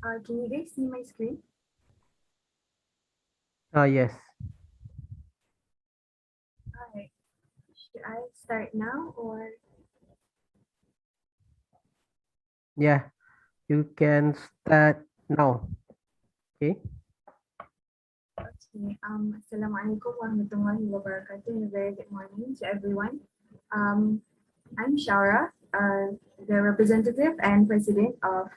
Can you guys see my screen? Yes. All right. Should I start now or? Yeah, you can start now. Okay. Okay. Assalamualaikum warahmatullahi wabarakatuh. And a very good morning to everyone. Um, I'm Shara, the representative and president of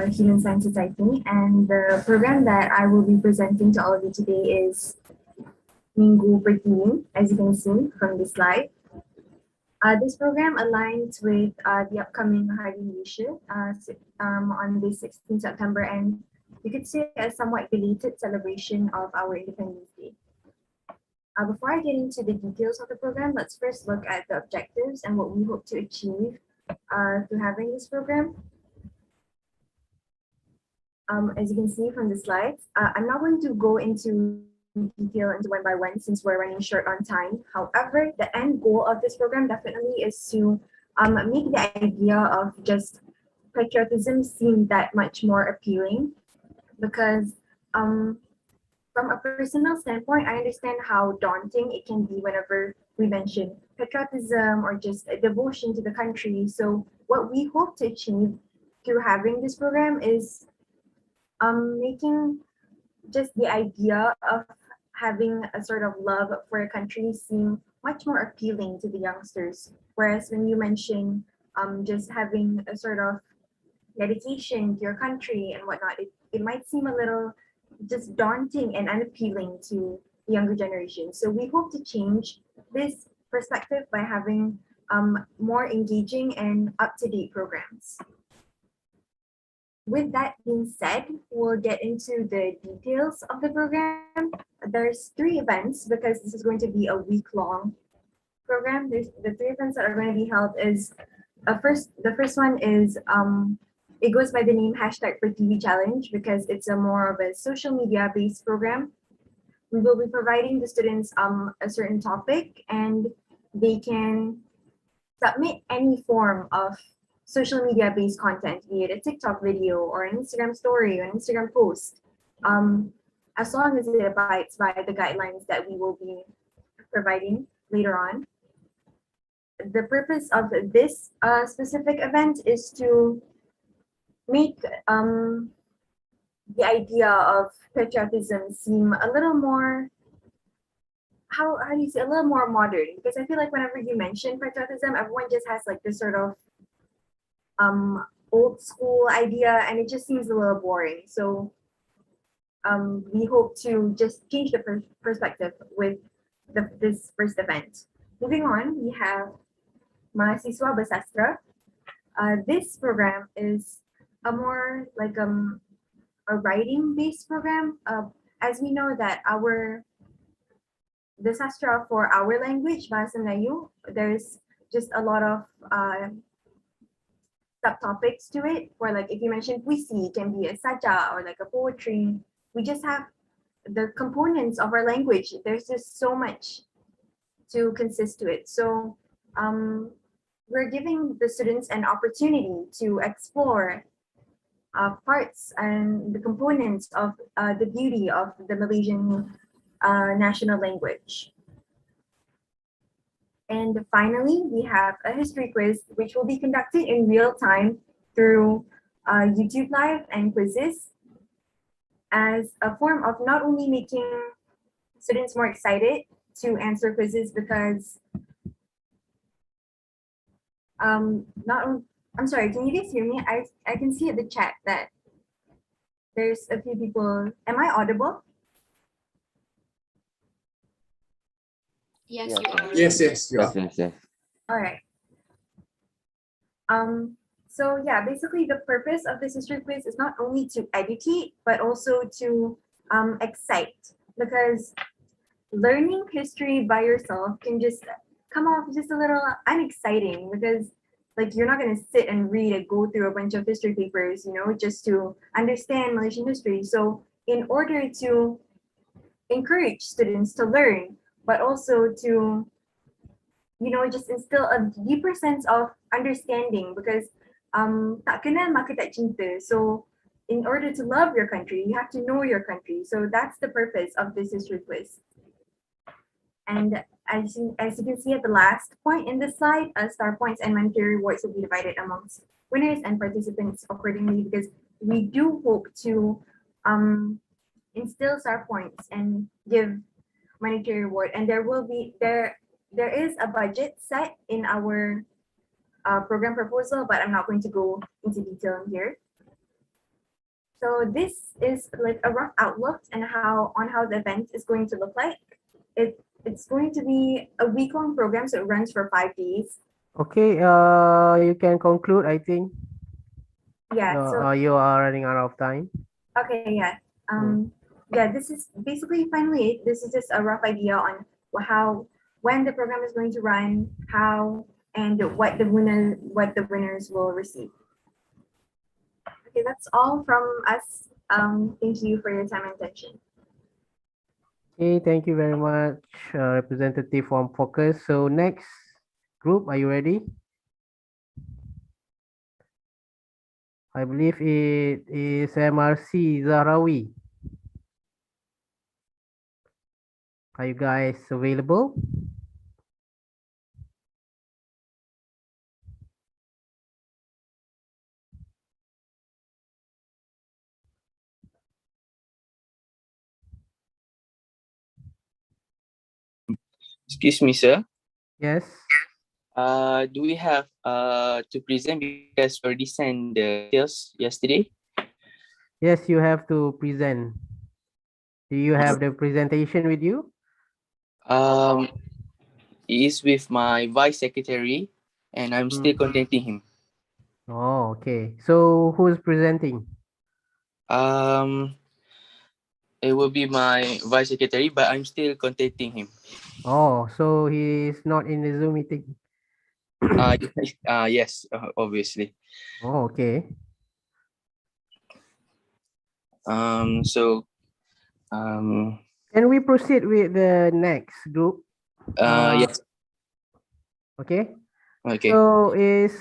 Human Science Society, and the program that I will be presenting to all of you today is Minggu Pertini, as you can see from this slide. This program aligns with the upcoming Hari Indonesia on the 16th September, and you could say a somewhat belated celebration of our Independence Day. Before I get into the details of the program, let's first look at the objectives and what we hope to achieve through having this program. As you can see from the slides, I'm not going to go into detail into one by one since we're running short on time. However, the end goal of this program definitely is to make the idea of just patriotism seem that much more appealing because from a personal standpoint, I understand how daunting it can be whenever we mention patriotism or just a devotion to the country. So what we hope to achieve through having this program is making just the idea of having a sort of love for a country seem much more appealing to the youngsters. Whereas when you mention just having a sort of dedication to your country and whatnot, it might seem a little just daunting and unappealing to the younger generation. So we hope to change this perspective by having more engaging and up-to-date programs. With that being said, we'll get into the details of the program. There's 3 events because this is going to be a week-long program. There's the 3 events that are going to be held is the first one is it goes by the name hashtag for TV challenge because it's a more of a social media based program. We will be providing the students a certain topic and they can submit any form of social media based content, be it a TikTok video or an Instagram story or an Instagram post, as long as it abides by the guidelines that we will be providing later on. The purpose of this specific event is to make the idea of patriotism seem a little more how do you say a little more modern because I feel like whenever you mention patriotism everyone just has like this sort of old school idea and it just seems a little boring. So we hope to just change the perspective with this first event. Moving on, we have Mahasiswa Bersastra. This program is a more like a writing based program. As we know that the sastra for our language, Bahasa Melayu, there's just a lot of subtopics to it. Or like if you mention puisi, it can be a saja or like a poetry. We just have the components of our language. There's just so much to consist to it. So we're giving the students an opportunity to explore parts and the components of the beauty of the Malaysian national language. And finally, we have a history quiz, which will be conducted in real time through YouTube Live and quizzes as a form of not only making students more excited to answer quizzes because not I'm sorry, can you guys hear me? I can see at the chat that there's a few people. Am I audible? Yes, Yes, you are. Yes, you are. yes. All right. So yeah, basically the purpose of this history quiz is not only to educate, but also to excite because learning history by yourself can just come off just a little unexciting because like you're not going to sit and read and go through a bunch of history papers, you know, just to understand Malaysian history. So in order to encourage students to learn, but also to, you know, just instill a deeper sense of understanding because tak kenal maka tak cinta. So in order to love your country, you have to know your country. So that's the purpose of this history quiz. And as you can see at the last point in this slide, star points and monetary rewards will be divided amongst winners and participants accordingly, because we do hope to instill star points and give monetary reward. And there is a budget set in our program proposal, but I'm not going to go into detail here. So this is like a rough outlook and how the event is going to look like. It's going to be a week-long program, so it runs for 5 days. Okay, you can conclude, I think. Yeah. So You are running out of time. okay. Yeah. Mm. Yeah. This is basically finally it. This is just a rough idea on how when the program is going to run, how and what the winners will receive. Okay, that's all from us. Thank you for your time and attention. Okay, thank you very much, representative from Focus. So next group, are you ready? I believe it is MRC Zahrawi. Are you guys available? Excuse me, sir. Yes. Do we have to present because we already sent the details yesterday? Yes, you have to present. Do you have the presentation with you? Um, he is with my vice secretary, and I'm still contacting him. Oh, okay. So who's presenting? Um, it will be my vice secretary, but I'm still contacting him. Oh, so he's not in the Zoom meeting. Yes, obviously. Oh, okay. So Can we proceed with the next group? yes, Okay. okay. So is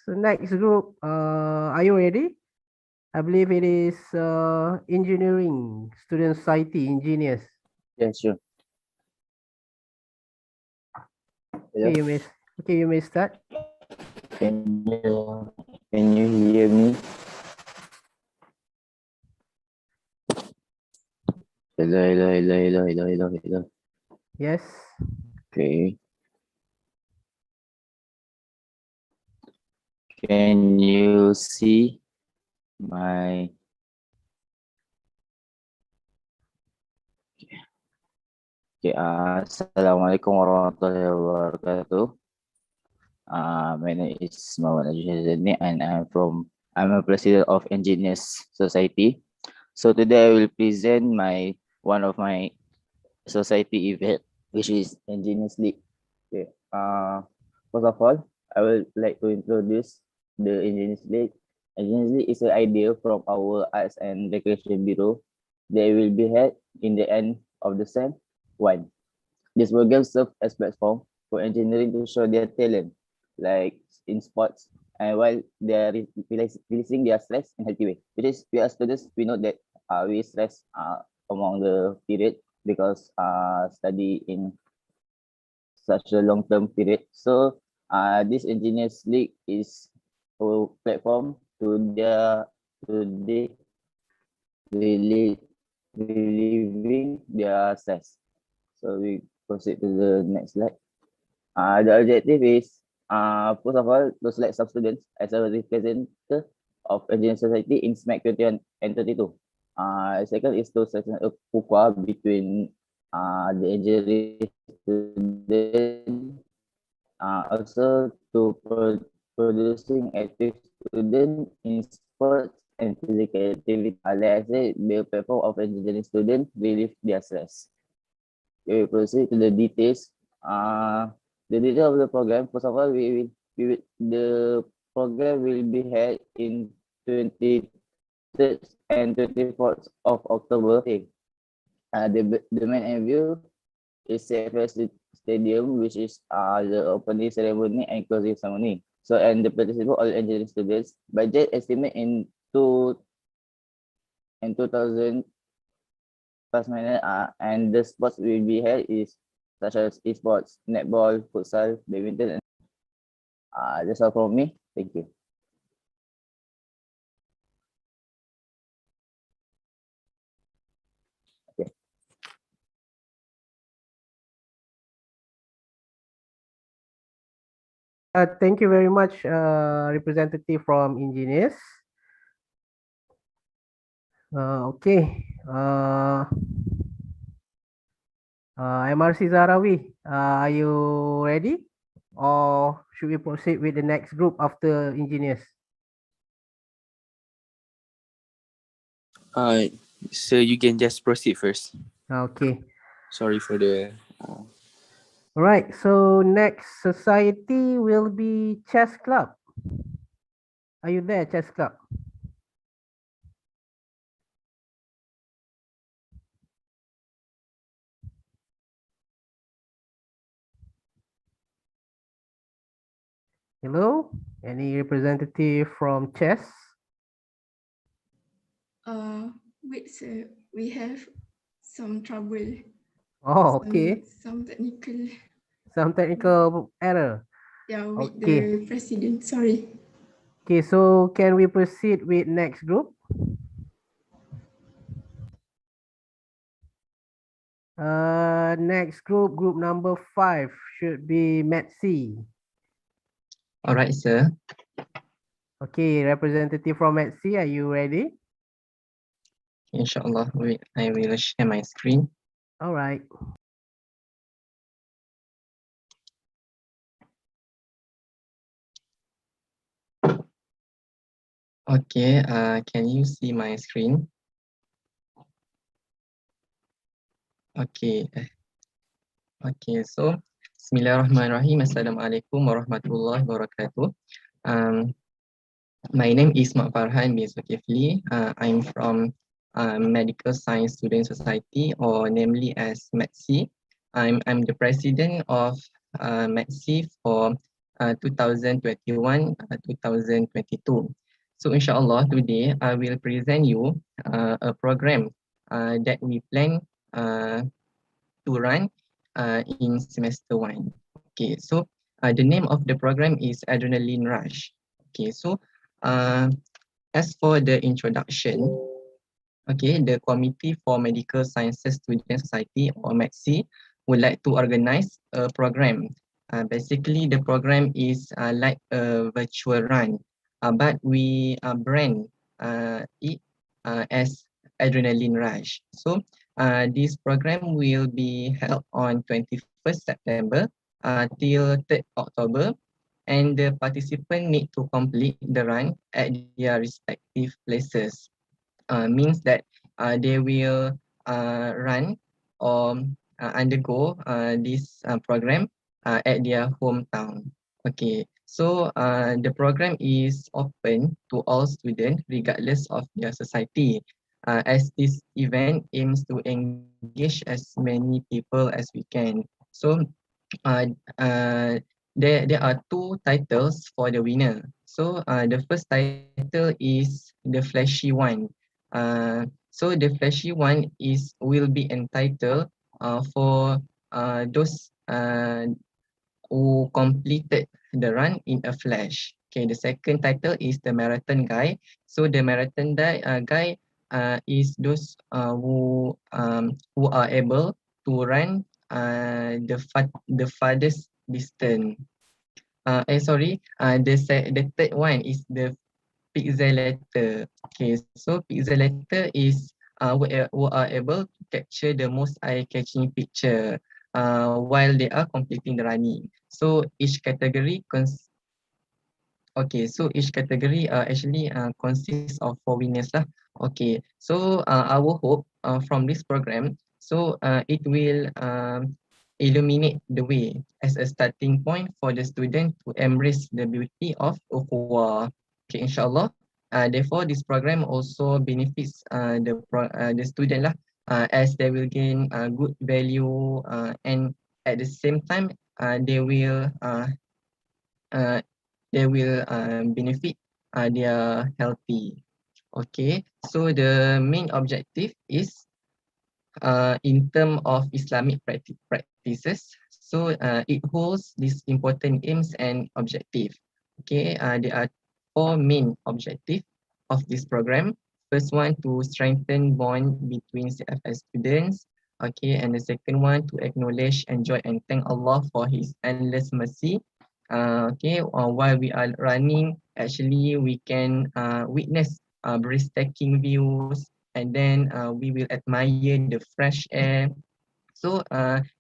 the next group, are you ready? I believe it is engineering student society engineers. Yeah, sure. Okay, you may start. Can you hear me? Hello. Yes. Okay. Can you see my okay, Assalamualaikum warahmatullahi wabarakatuh. My name is Muhammad Ajizani and I'm a president of Engineers Society. So today I will present one of my society event, which is Engineers League. Okay. First of all, I would like to introduce the Engineers League. Engineers League is an idea from our Arts and Recreation Bureau. They will be held in the end of the sem 1. This program serves as platform for engineering to show their talent, like in sports, and while they are releasing their stress in healthy way. Which is we as students, we know that we stress among the period because study in such a long term period. So this engineers league is a platform to the relieving their stress. So we proceed to the next slide. The objective is first of all to select some students as a representative of engineering society in SMAC 21 and 22. Second is to set a PUKA between the engineering student, also to producing active student in sports and physical activity. Like I said, the platform of engineering student relieve their stress. We will proceed to the details. The detail of the program. First of all, the program will be held in 23rd and 24th of October. The main view is CFS Stadium, which is the opening ceremony and closing ceremony. So, and the participant all engineering students. Budget estimate in and 2,000 plus minus. And the sports will be held is such as esports, netball, futsal, badminton. That's all from me. Thank you. Okay. Thank you very much, representative from engineers. Okay. MRC Zarawi, are you ready? Or should we proceed with the next group after engineers? So you can just proceed first. Okay. Sorry for the. All right. So next society will be chess club. Are you there, chess club? Hello? Any representative from chess? Wait, sir, we have some trouble. Oh, okay. Some technical, Some technical error. yeah, with Okay. the president. Sorry. Okay, so can we proceed with next group? Next group number 5 should be METC. All right, sir. Okay, representative from METC, are you ready? Inshallah, I will share my screen. All right. Okay, can you see my screen? Okay. Okay, so Bismillahirrahmanirrahim. Assalamualaikum warahmatullahi wabarakatuh. My name is Mak Farhan bin Zulkifli. I'm from Medical Science Student Society, or namely as METC. I'm the president of METC for 2021-2022. So inshallah, today I will present you a program that we plan to run in semester 1. Okay, so the name of the program is Adrenaline Rush. Okay, so as for the introduction, okay, the Committee for Medical Sciences Student Society, or METC, would like to organize a program. Basically, the program is like a virtual run, but we brand it as Adrenaline Rush. So this program will be held on 21st September till 3rd October, and the participant need to complete the run at their respective places. Means that they will run or undergo this program at their hometown. Okay, so the program is open to all students regardless of their society, as this event aims to engage as many people as we can. So uh, uh, there are two titles for the winner. So the first title is the flashy one. So the flashy one will be entitled for those who completed the run in a flash. Okay, the second title is the marathon guy. So the marathon guy is those who are able to run the farthest distance. The third one is the pixelator. Okay, so pixelator is who are able to capture the most eye-catching picture while they are completing the running. So each category actually consists of 4 winners lah. Okay, so our hope from this program, so it will illuminate the way as a starting point for the student to embrace the beauty of ukhuwah. Okay, inshallah. Therefore, this program also benefits the student lah, as they will gain good value, and at the same time they will benefit their healthy. Okay, so the main objective is in terms of Islamic practices. So it holds these important aims and objective. Okay, there are four main objectives of this program. First one, to strengthen bond between CFS students. Okay, and the second one, to acknowledge, enjoy, and thank Allah for His endless mercy. Okay, while we are running, actually we can witness breathtaking views, and then we will admire the fresh air. So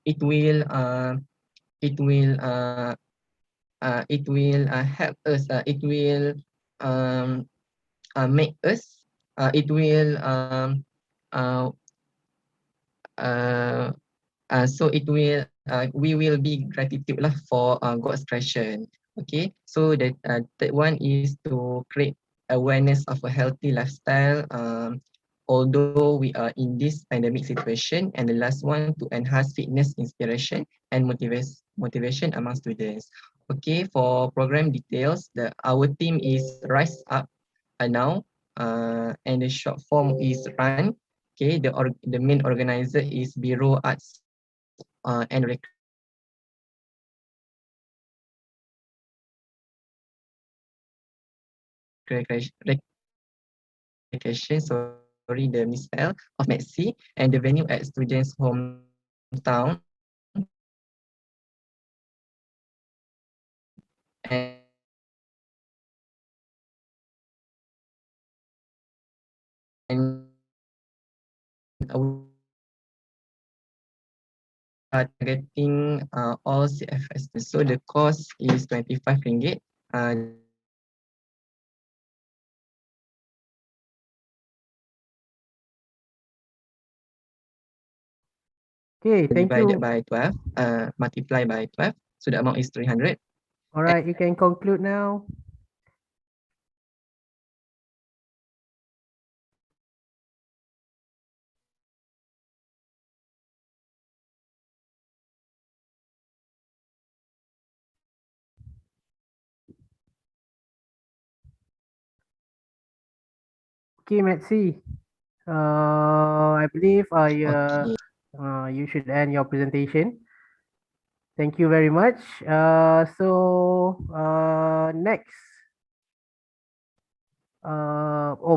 it will help us. It will um, make us. It will uh, uh, so it will we will be gratitude lah for God's creation. Okay, so the third one is to create awareness of a healthy lifestyle. Although we are in this pandemic situation, and the last one, to enhance fitness, inspiration, and motivation among students. Okay, for program details, our team is Rise Up now, and the short form is RUN. Okay, the main organizer is Bureau Arts and Recreation, sorry, the misspell of METC, and the venue at students' hometown. And we are targeting all CFS. So the cost is RM25. Okay, thank Divided you. by 12, multiply by 12. So the amount is 300. All right, you can conclude now. Okay, Metsi. I believe Okay. you should end your presentation. Thank you very much. Next.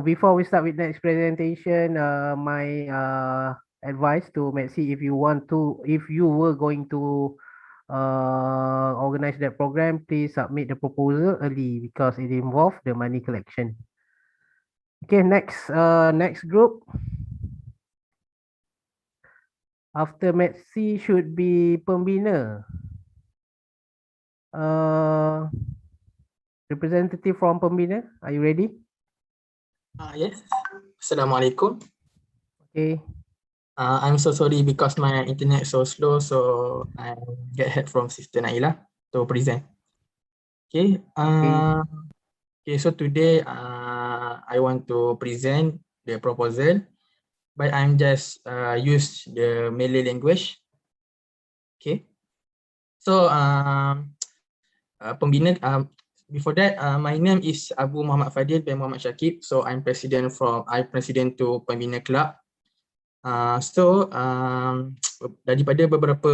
Before we start with next presentation, my advice to Metsi, if you were going to organize that program, please submit the proposal early because it involves the money collection. Okay, next group. After Metsi should be pembina. Representative from pembina, are you ready? Yes. Assalamualaikum. Okay. I'm so sorry because my internet so slow, so I get help from Sister Naila to present. Okay. Okay. So today, I want to present the proposal, but I'm just use the Malay language. Okay. So pembina. Before that, my name is Abu Muhammad Fadil bin Muhammad Shakib. So I'm president to Pembina Club. Daripada beberapa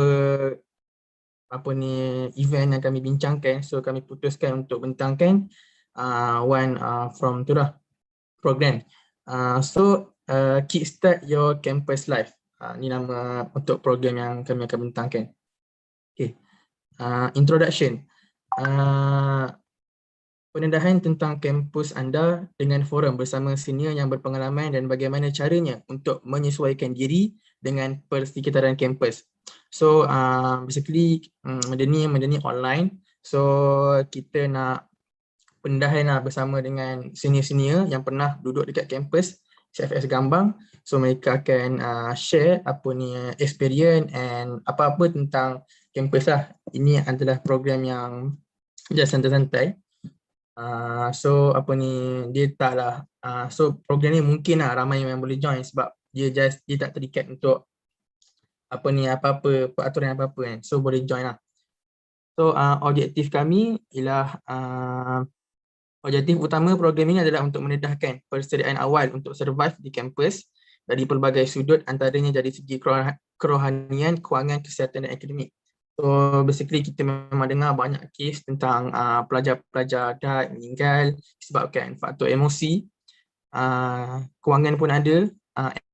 event yang kami bincangkan, so kami putuskan untuk bentangkan one from program. Kickstart your campus life. Ni nama untuk program yang kami akan bentangkan. Okay. Introduction. Pendedahan tentang kampus anda dengan forum bersama senior yang berpengalaman dan bagaimana caranya untuk menyesuaikan diri dengan persekitaran kampus. So basically medeni online. So kita nak pendedahan bersama dengan senior-senior yang pernah duduk dekat kampus CFS Gambang. So mereka akan share experience and apa-apa tentang kampus lah. Ini adalah program yang just santai-santai. Dia taklah so program ni mungkin ramai yang boleh join sebab dia tak terikat untuk apa-apa peraturan apa-apa kan, so boleh join lah. So objektif kami ialah Objektif utama program ini adalah untuk mendedahkan persediaan awal untuk survive di kampus dari pelbagai sudut, antaranya dari segi kerohanian, kewangan, kesihatan dan akademik. So basically kita memang dengar banyak kes tentang pelajar-pelajar dah meninggal disebabkan faktor emosi, kewangan pun ada,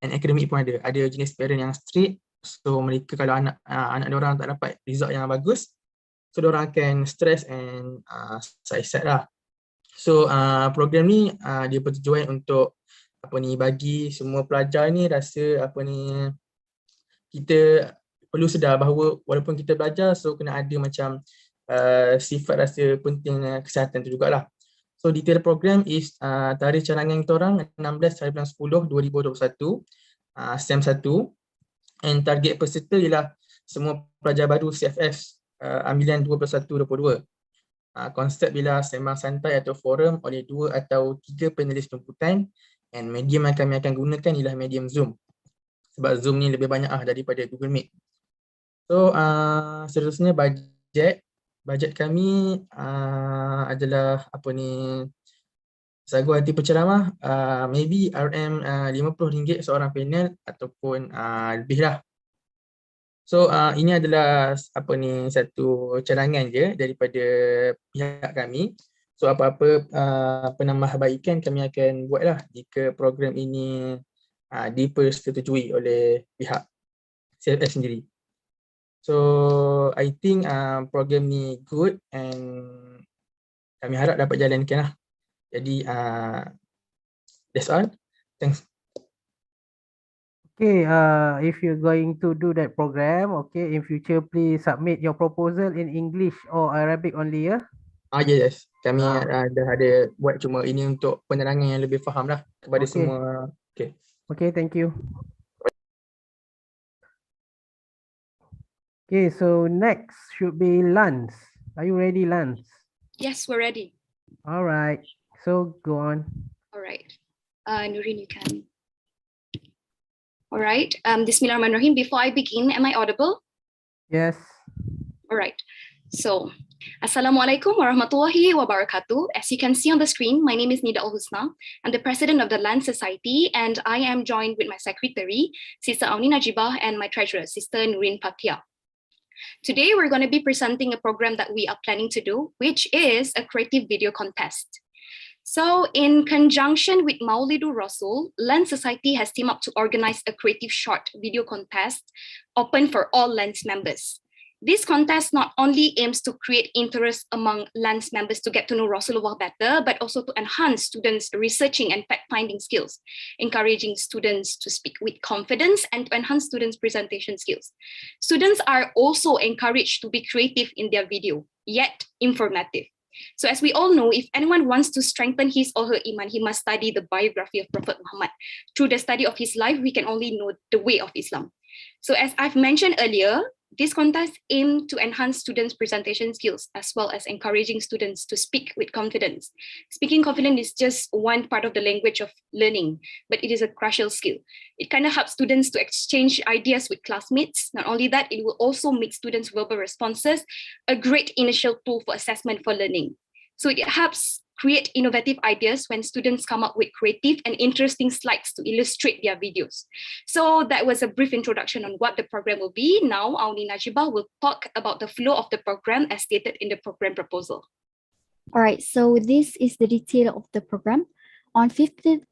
and akademik pun ada. Ada jenis parent yang strict, so mereka kalau anak diorang tak dapat result yang bagus, so diorang akan stress and suicide lah. So program ni dia bertujuan untuk bagi semua pelajar ni rasa kita perlu sedar bahawa walaupun kita belajar, so kena ada macam sifat rasa penting kesihatan tu jugalah. So detail program is tarikh cadangan kita orang 16 bulan 10 2021 SEM 1, and target peserta ialah semua pelajar baru CFS ambilan 21-22. Konsep ialah sembang santai atau forum oleh 2 atau 3 panelis jemputan, and medium yang kami akan gunakan ialah medium Zoom. Sebab Zoom ni lebih banyak daripada Google Meet. So seterusnya bajet kami adalah sagu hati penceramah maybe RM50 seorang panel ataupun lebih lah. So ini adalah satu cadangan je daripada pihak kami. So apa-apa penambahbaikan kami akan buatlah jika program ini dipersetujui oleh pihak CFS sendiri. So I think program ni good and kami harap dapat jalankan lah. Jadi that's all. Thanks. Okay, if you're going to do that program, okay, in future please submit your proposal in English or Arabic only, ya. Yes. Kami dah ada buat, cuma ini untuk penerangan yang lebih faham lah kepada Okay. semua. Okay. Okay, thank you. Okay, so next should be Lance. Are you ready, Lance? Yes, we're ready. All right, so go on. All right. Nurin, you can. All right. Bismillahirrahmanirrahim. Before I begin, am I audible? Yes. All right. So, Assalamualaikum warahmatullahi wabarakatuh. As you can see on the screen, my name is Nida Al-Husna. I'm the president of the Land Society, and I am joined with my secretary, Sister Auni Najibah, and my treasurer, Sister Nurin Patia. Today, we're going to be presenting a program that we are planning to do, which is a creative video contest. So in conjunction with Maulidur Rasul, Lens Society has teamed up to organize a creative short video contest open for all Lens members. This contest not only aims to create interest among Lens members to get to know Rasulullah better, but also to enhance students' researching and fact-finding skills, encouraging students to speak with confidence and to enhance students' presentation skills. Students are also encouraged to be creative in their video, yet informative. So as we all know, if anyone wants to strengthen his or her iman, he must study the biography of Prophet Muhammad. Through the study of his life, we can only know the way of Islam. So as I've mentioned earlier, this contest aims to enhance students' presentation skills as well as encouraging students to speak with confidence. Speaking confident is just one part of the language of learning, but it is a crucial skill. It kind of helps students to exchange ideas with classmates. Not only that, it will also make students' verbal responses a great initial tool for assessment for learning. So it helps create innovative ideas when students come up with creative and interesting slides to illustrate their videos. So that was a brief introduction on what the program will be. Now, Auni Najibah will talk about the flow of the program as stated in the program proposal. All right, so this is the detail of the program. On 5th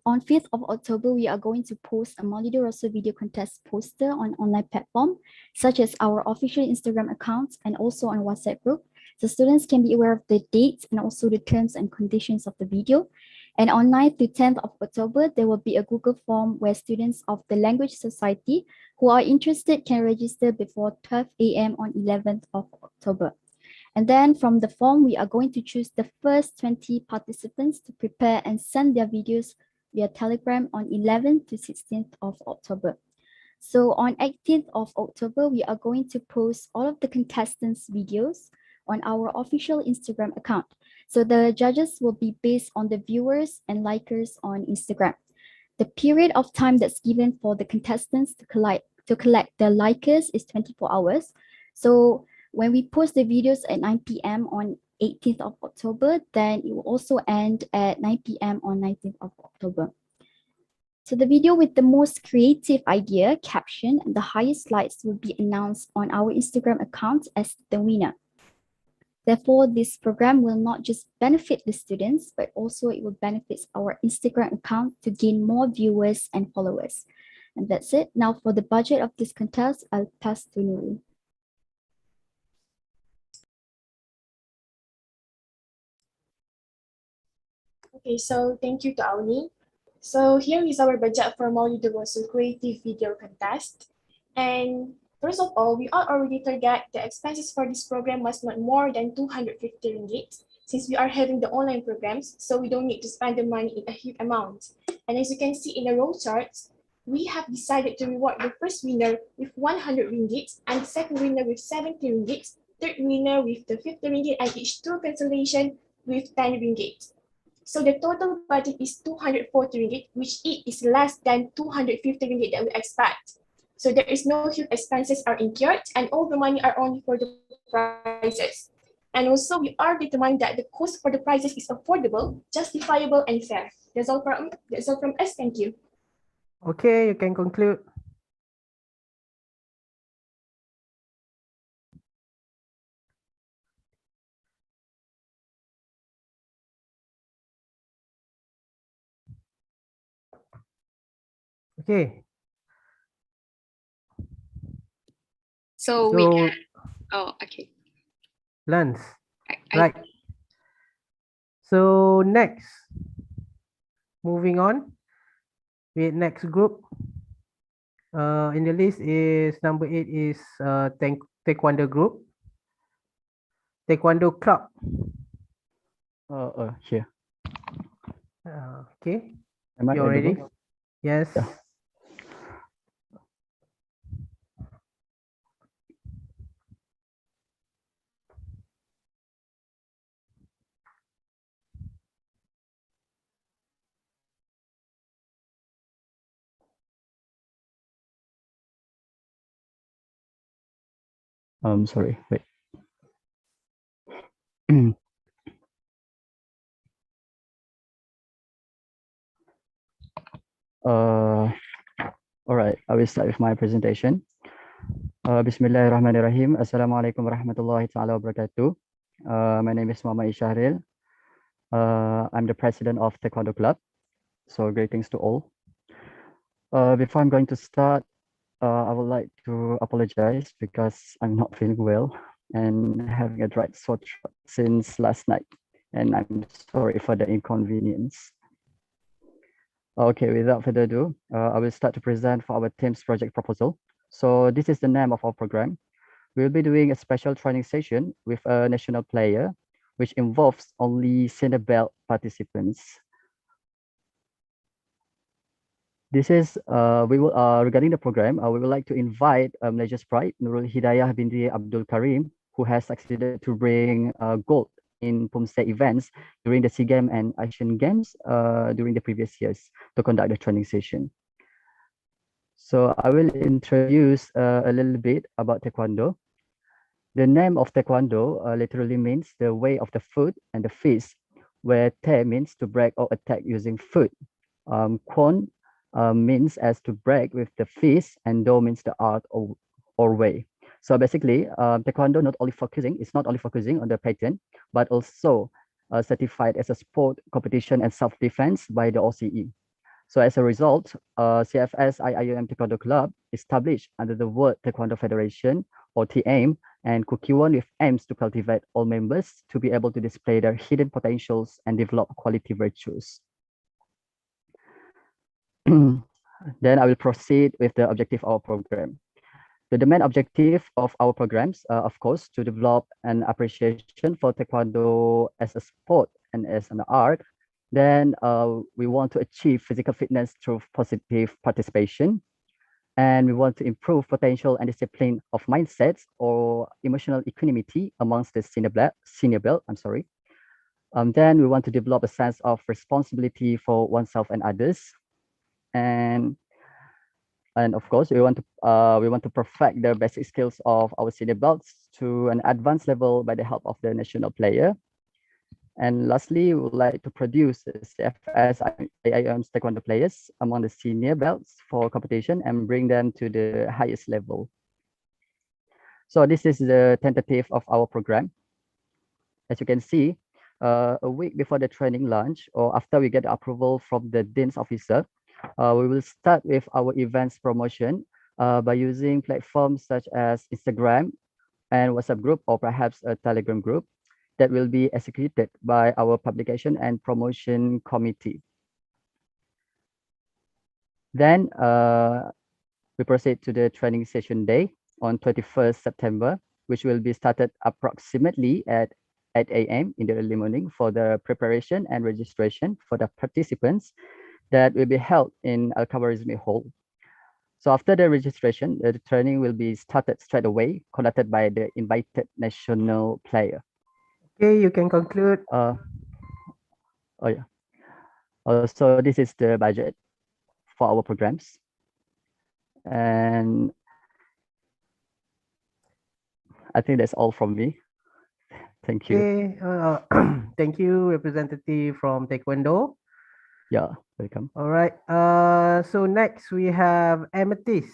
of October, we are going to post a Maulidur Rasul video contest poster on online platform, such as our official Instagram accounts and also on WhatsApp group. So students can be aware of the dates and also the terms and conditions of the video. And on 9th to 10th of October, there will be a Google form where students of the Language Society who are interested can register before 12 a.m. on 11th of October. And then from the form, we are going to choose the first 20 participants to prepare and send their videos via Telegram on 11th to 16th of October. So on 18th of October, we are going to post all of the contestants' videos on our official Instagram account. So the judges will be based on the viewers and likers on Instagram. The period of time that's given for the contestants to collect the likers is 24 hours. So when we post the videos at 9 p.m. on 18th of October, then it will also end at 9 p.m. on 19th of October. So the video with the most creative idea, caption, and the highest likes will be announced on our Instagram account as the winner. Therefore, this program will not just benefit the students, but also it will benefit our Instagram account to gain more viewers and followers. And that's it. Now for the budget of this contest, I'll pass to Nuri. Okay, so thank you to Auni. So here is our budget for Maulid Rasul Creative Video Contest. And first of all, we are already target the expenses for this program must not more than 250 ringgit since we are having the online programs, so we don't need to spend the money in a huge amount. And as you can see in the row charts, we have decided to reward the first winner with 100 ringgit and the second winner with 70 ringgit, third winner with the 50 ringgit and each tour cancellation with 10 ringgit. So the total budget is 240 ringgit, which it is less than 250 ringgit that we expect. So there is no huge expenses are incurred and all the money are only for the prizes. And also we are determined that the cost for the prizes is affordable, justifiable, and fair. That's all from us. Thank you. Okay, you can conclude. Okay. So we can, oh, okay. Lance. Right. So next, moving on with next group. In the list is number 8 is Taekwondo group. Taekwondo club. Here. Okay. Am I You ready? audible? Yes. Yeah. Sorry, wait. All right, I will start with my presentation. Bismillahirrahmanirrahim. Assalamualaikum warahmatullahi ta'ala wabarakatuh. My name is Muhammad Ishahril. I'm the president of Taekwondo Club. So greetings to all. Before I'm going to start, I would like to apologize because I'm not feeling well and having a dry throat since last night. And I'm sorry for the inconvenience. Okay, without further ado, I will start to present for our team's project proposal. So this is the name of our program. We'll be doing a special training session with a national player, which involves only senior belt participants. This is regarding the program. We would like to invite Malaysia's pride, Nurul Hidayah binti Abdul Karim, who has succeeded to bring gold in Pumse events during the SEA Games and Asian Games during the previous years to conduct the training session. So I will introduce a little bit about Taekwondo. The name of Taekwondo literally means the way of the foot and the fist, where Te means to break or attack using foot. Kwon means as to break with the fist, and Do means the art or way. So basically, Taekwondo not only focusing on the pattern, but also certified as a sport competition and self-defense by the OCE. So as a result, CFS IIUM Taekwondo Club established under the World Taekwondo Federation or TAIM and Kukiwon with aims to cultivate all members to be able to display their hidden potentials and develop quality virtues. Then I will proceed with the objective of our program. The main objective of our programs, of course, to develop an appreciation for Taekwondo as a sport and as an art. Then we want to achieve physical fitness through positive participation. And we want to improve potential and discipline of mindsets or emotional equanimity amongst the senior belt. Then we want to develop a sense of responsibility for oneself and others. And of course, we want to perfect the basic skills of our senior belts to an advanced level by the help of the national player. And lastly, we would like to produce CFS IIM's Taekwondo players among the senior belts for competition and bring them to the highest level. So this is the tentative of our program. As you can see, a week before the training launch or after we get approval from the Dean's officer, we will start with our events promotion by using platforms such as Instagram and WhatsApp group or perhaps a Telegram group that will be executed by our publication and promotion committee. Then we proceed to the training session day on 21st September, which will be started approximately at 8 a.m. in the early morning for the preparation and registration for the participants that will be held in Al-Khawarizmi Hall. So after the registration, the training will be started straight away, conducted by the invited national player. Okay, you can conclude. Oh yeah. So this is the budget for our programs. And I think that's all from me. Thank you. Okay, thank you, representative from Taekwondo. Yeah, welcome. All right. So next we have Amethyst,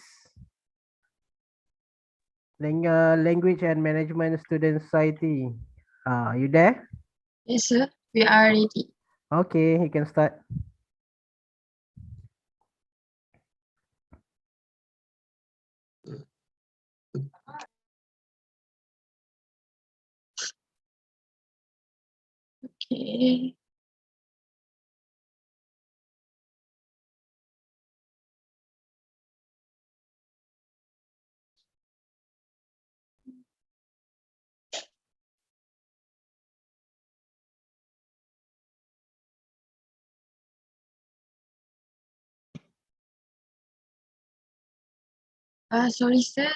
Language and Management Student Society. Are you there? Yes, sir. We are ready. Okay, you can start. Okay. Sorry, sir.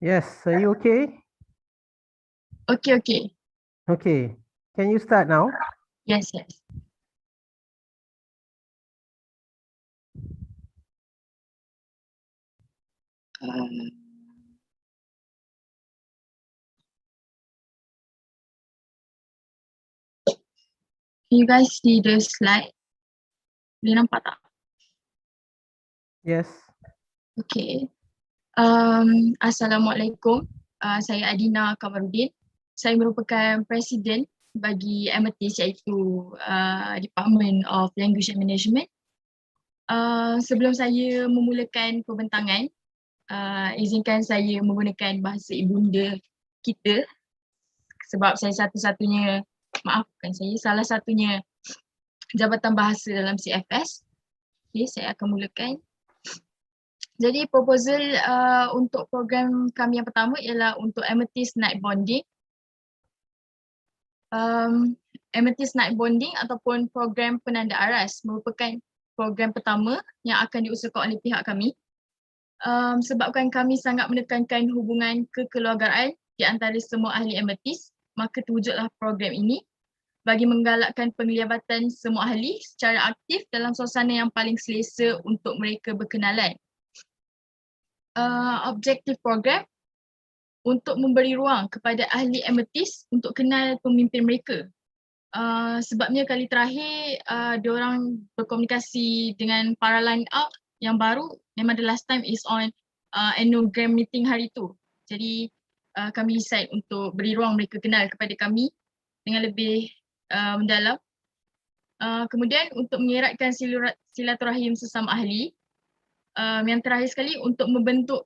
Yes, are you okay? Okay, okay. Okay, can you start now? Yes, yes. Can you guys see the slide? Boleh nampak tak? Yes. Okay. Assalamualaikum. Saya Adina Kamarudin. Saya merupakan presiden bagi Amethyst iaitu Department of Language and Management. Sebelum saya memulakan pembentangan, izinkan saya menggunakan bahasa ibunda kita sebab saya salah satunya jabatan bahasa dalam CFS. Okay, saya akan mulakan. Jadi proposal untuk program kami yang pertama ialah untuk Amethyst Night Bonding. Amethyst Night Bonding ataupun program penanda aras merupakan program pertama yang akan diusahakan oleh pihak kami. Sebabkan kami sangat menekankan hubungan kekeluargaan di antara semua ahli Amethyst, maka terwujudlah program ini bagi menggalakkan penglibatan semua ahli secara aktif dalam suasana yang paling selesa untuk mereka berkenalan. Objektif program untuk memberi ruang kepada ahli Amethyst untuk kenal pemimpin mereka. Sebabnya kali terakhir diorang berkomunikasi dengan para line up yang baru, memang the last time is on annual meeting hari tu. Jadi kami decide untuk beri ruang mereka kenal kepada kami dengan lebih mendalam. Kemudian untuk mengeratkan silaturahim sesama ahli. Yang terakhir sekali untuk membentuk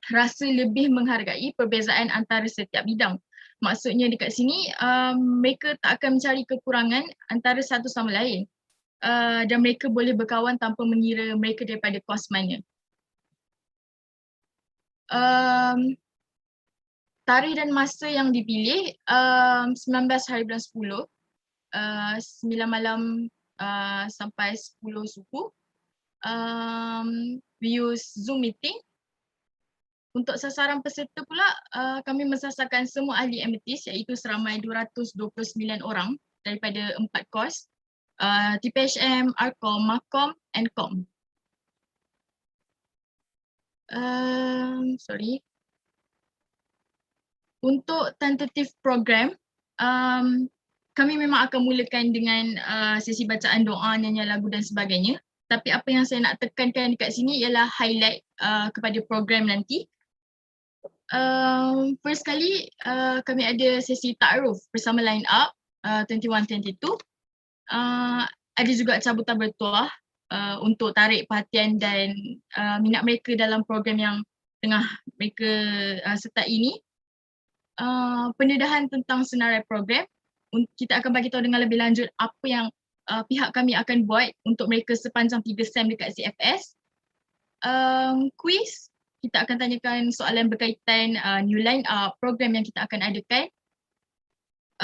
rasa lebih menghargai perbezaan antara setiap bidang. Maksudnya dekat sini mereka tak akan mencari kekurangan antara satu sama lain dan mereka boleh berkawan tanpa mengira mereka daripada kos mana. Tarikh dan masa yang dipilih 19 hari bulan 10, 9 malam sampai 10 subuh. We use Zoom meeting. Untuk sasaran peserta pula, kami mensasarkan semua ahli Amethyst iaitu seramai 229 orang daripada 4 kos, TPHM, RCOM, MACOM and COM. Sorry. Untuk tentative program, kami memang akan mulakan dengan sesi bacaan doa, nyanyian lagu dan sebagainya. Tapi apa yang saya nak tekankan dekat sini ialah highlight kepada program nanti. First kali kami ada sesi ta'aruf bersama line up 21-22. Ada juga cabutan bertuah untuk tarik perhatian dan minat mereka dalam program yang tengah mereka sertai ini. Pendedahan tentang senarai program, kita akan bagi tahu dengan lebih lanjut apa yang pihak kami akan buat untuk mereka sepanjang 3 sem dekat CFS. Quiz, kita akan tanyakan soalan berkaitan new line up, program yang kita akan adakan.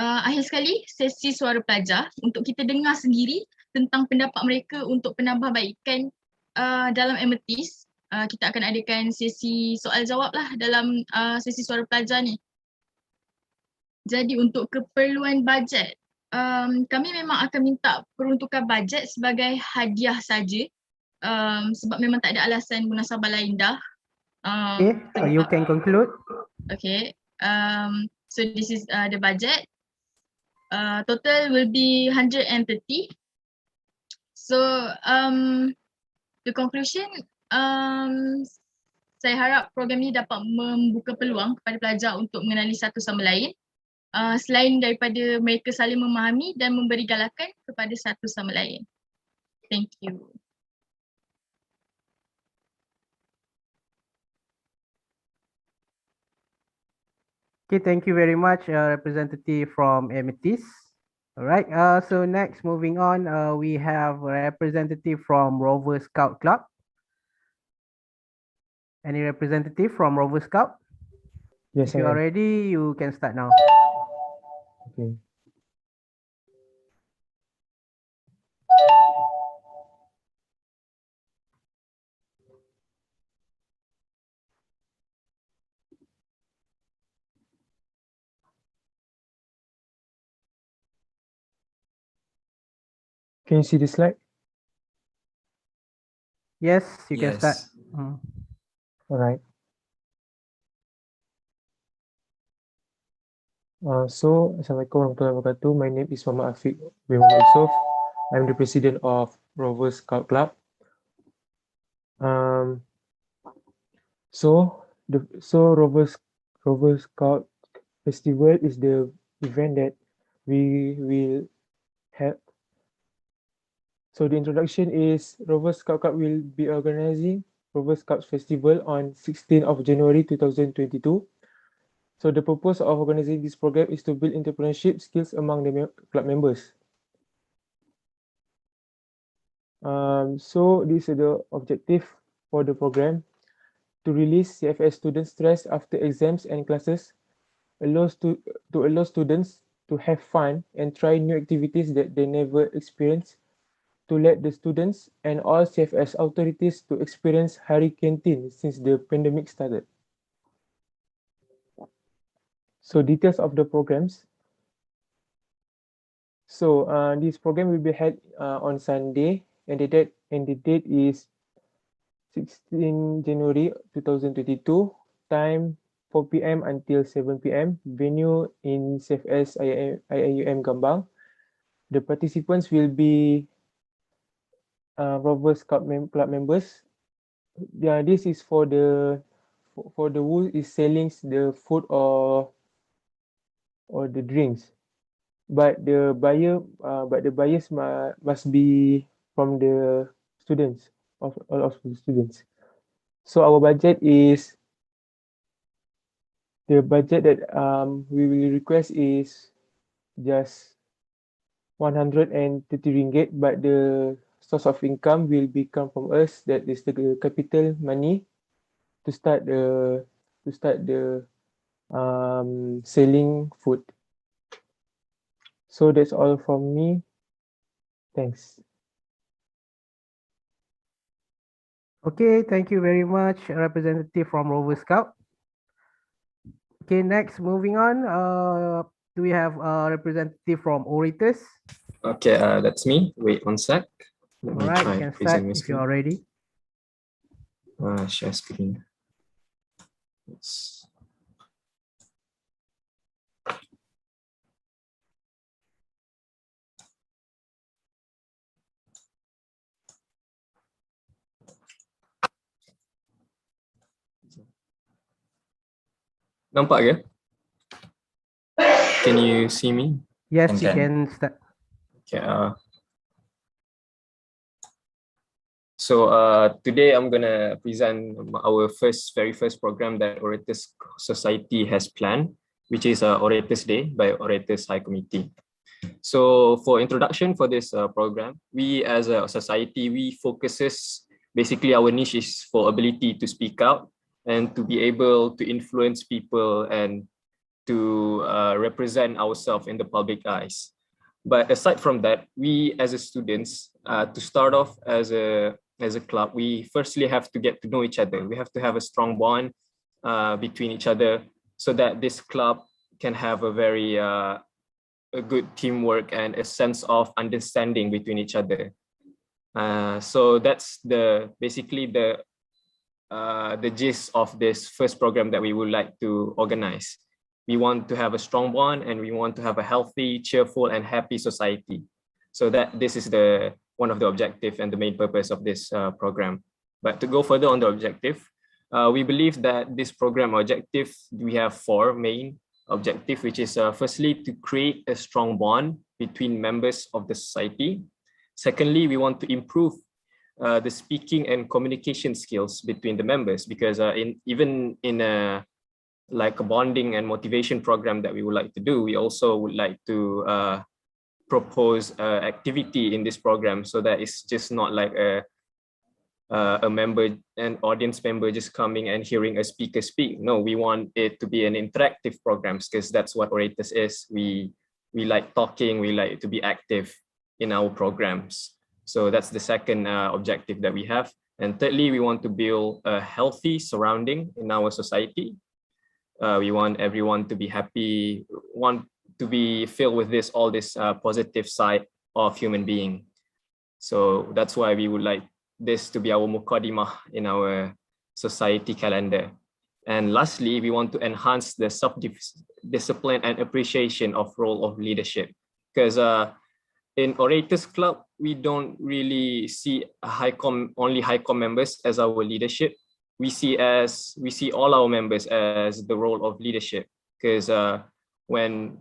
Akhir sekali, sesi suara pelajar untuk kita dengar sendiri tentang pendapat mereka untuk penambahbaikan dalam amethyst. Kita akan adakan sesi soal jawab lah dalam sesi suara pelajar ni. Jadi untuk keperluan bajet, kami memang akan minta peruntukan bajet sebagai hadiah saja. Sebab memang tak ada alasan munasabah lain dah. Okay, you can conclude. Okay, so this is the budget. Total will be 130. So the conclusion, saya harap program ini dapat membuka peluang kepada pelajar untuk mengenali satu sama lain. Selain daripada mereka saling memahami dan memberi galakan kepada satu sama lain. Thank you. Okay, thank you very much, representative from Amethyst. All right, so next, moving on, we have a representative from Roboscout Club. Any representative from Roboscout? Yes, if you are ready, you can start now. Okay. Can you see the slide? Yes, you can start. All right. Assalamualaikum warahmatullahi wabarakatuh. My name is Muhammad Afiq bin Muhammad Yusof. I'm the president of Roboscout Club. Roboscout Festival is the event that we will have. So the introduction is Roboscout Club will be organizing Roboscout Festival on 16th of January 2022. So the purpose of organizing this program is to build entrepreneurship skills among the club members. So this is the objective for the program: to release CFS students' stress after exams and classes, allow students to have fun and try new activities that they never experienced, to let the students and all CFS authorities to experience Hari Canteen since the pandemic started. So details of the programs. So this program will be held on Sunday, and the date is 16 January 2022. Time 4 p.m. until 7 p.m. Venue in CFS IIUM Gambang. The participants will be Roboscout Club members. Yeah, this is for the who is selling the food or the drinks, but the buyers must be from the students of all of the students. So our budget is the budget that we will request is just 130 ringgit, but the source of income will come from us, that is the capital money to start the selling food. So that's all from me. Thanks. Okay, thank you very much, representative from Roboscout. Okay, next, moving on, do we have a representative from Orators? Okay, that's me. Wait one sec. All right, you can start if you are ready. Share screen. Yes. Nampak ke? Can you see me? Yes, you can start. Okay. So today I'm gonna present our very first program that Orators Society has planned, which is Orators Day by Orators High Committee. So for introduction for this program, we as a society, we focuses, basically our niche is for ability to speak out and to be able to influence people and to represent ourselves in the public eyes. But aside from that, we as a students, to start off as a club, we firstly have to get to know each other. We have to have a strong bond between each other so that this club can have a very a good teamwork and a sense of understanding between each other. So that's basically the gist of this first program that we would like to organize. We want to have a strong bond and we want to have a healthy, cheerful, and happy society. So that this is one of the objective and the main purpose of this program. But to go further on the objective, we believe that this program objective, we have 4 main objective, which is firstly to create a strong bond between members of the society. Secondly, we want to improve the speaking and communication skills between the members, because even in a bonding and motivation program that we would like to do, we also would like to propose activity in this program, so that it's just not like a member, an audience member just coming and hearing a speaker speak. No, we want it to be an interactive program, because that's what Orators is. We like talking, we like to be active in our programs. So that's the second objective that we have. And thirdly, we want to build a healthy surrounding in our society. We want everyone to be happy, want to be filled with all this positive side of human being. So that's why we would like this to be our muqaddimah in our society calendar. And lastly, we want to enhance the self-discipline and appreciation of role of leadership, because in Orators Club, we don't really see only HighCom members as our leadership. We see all our members as the role of leadership, because when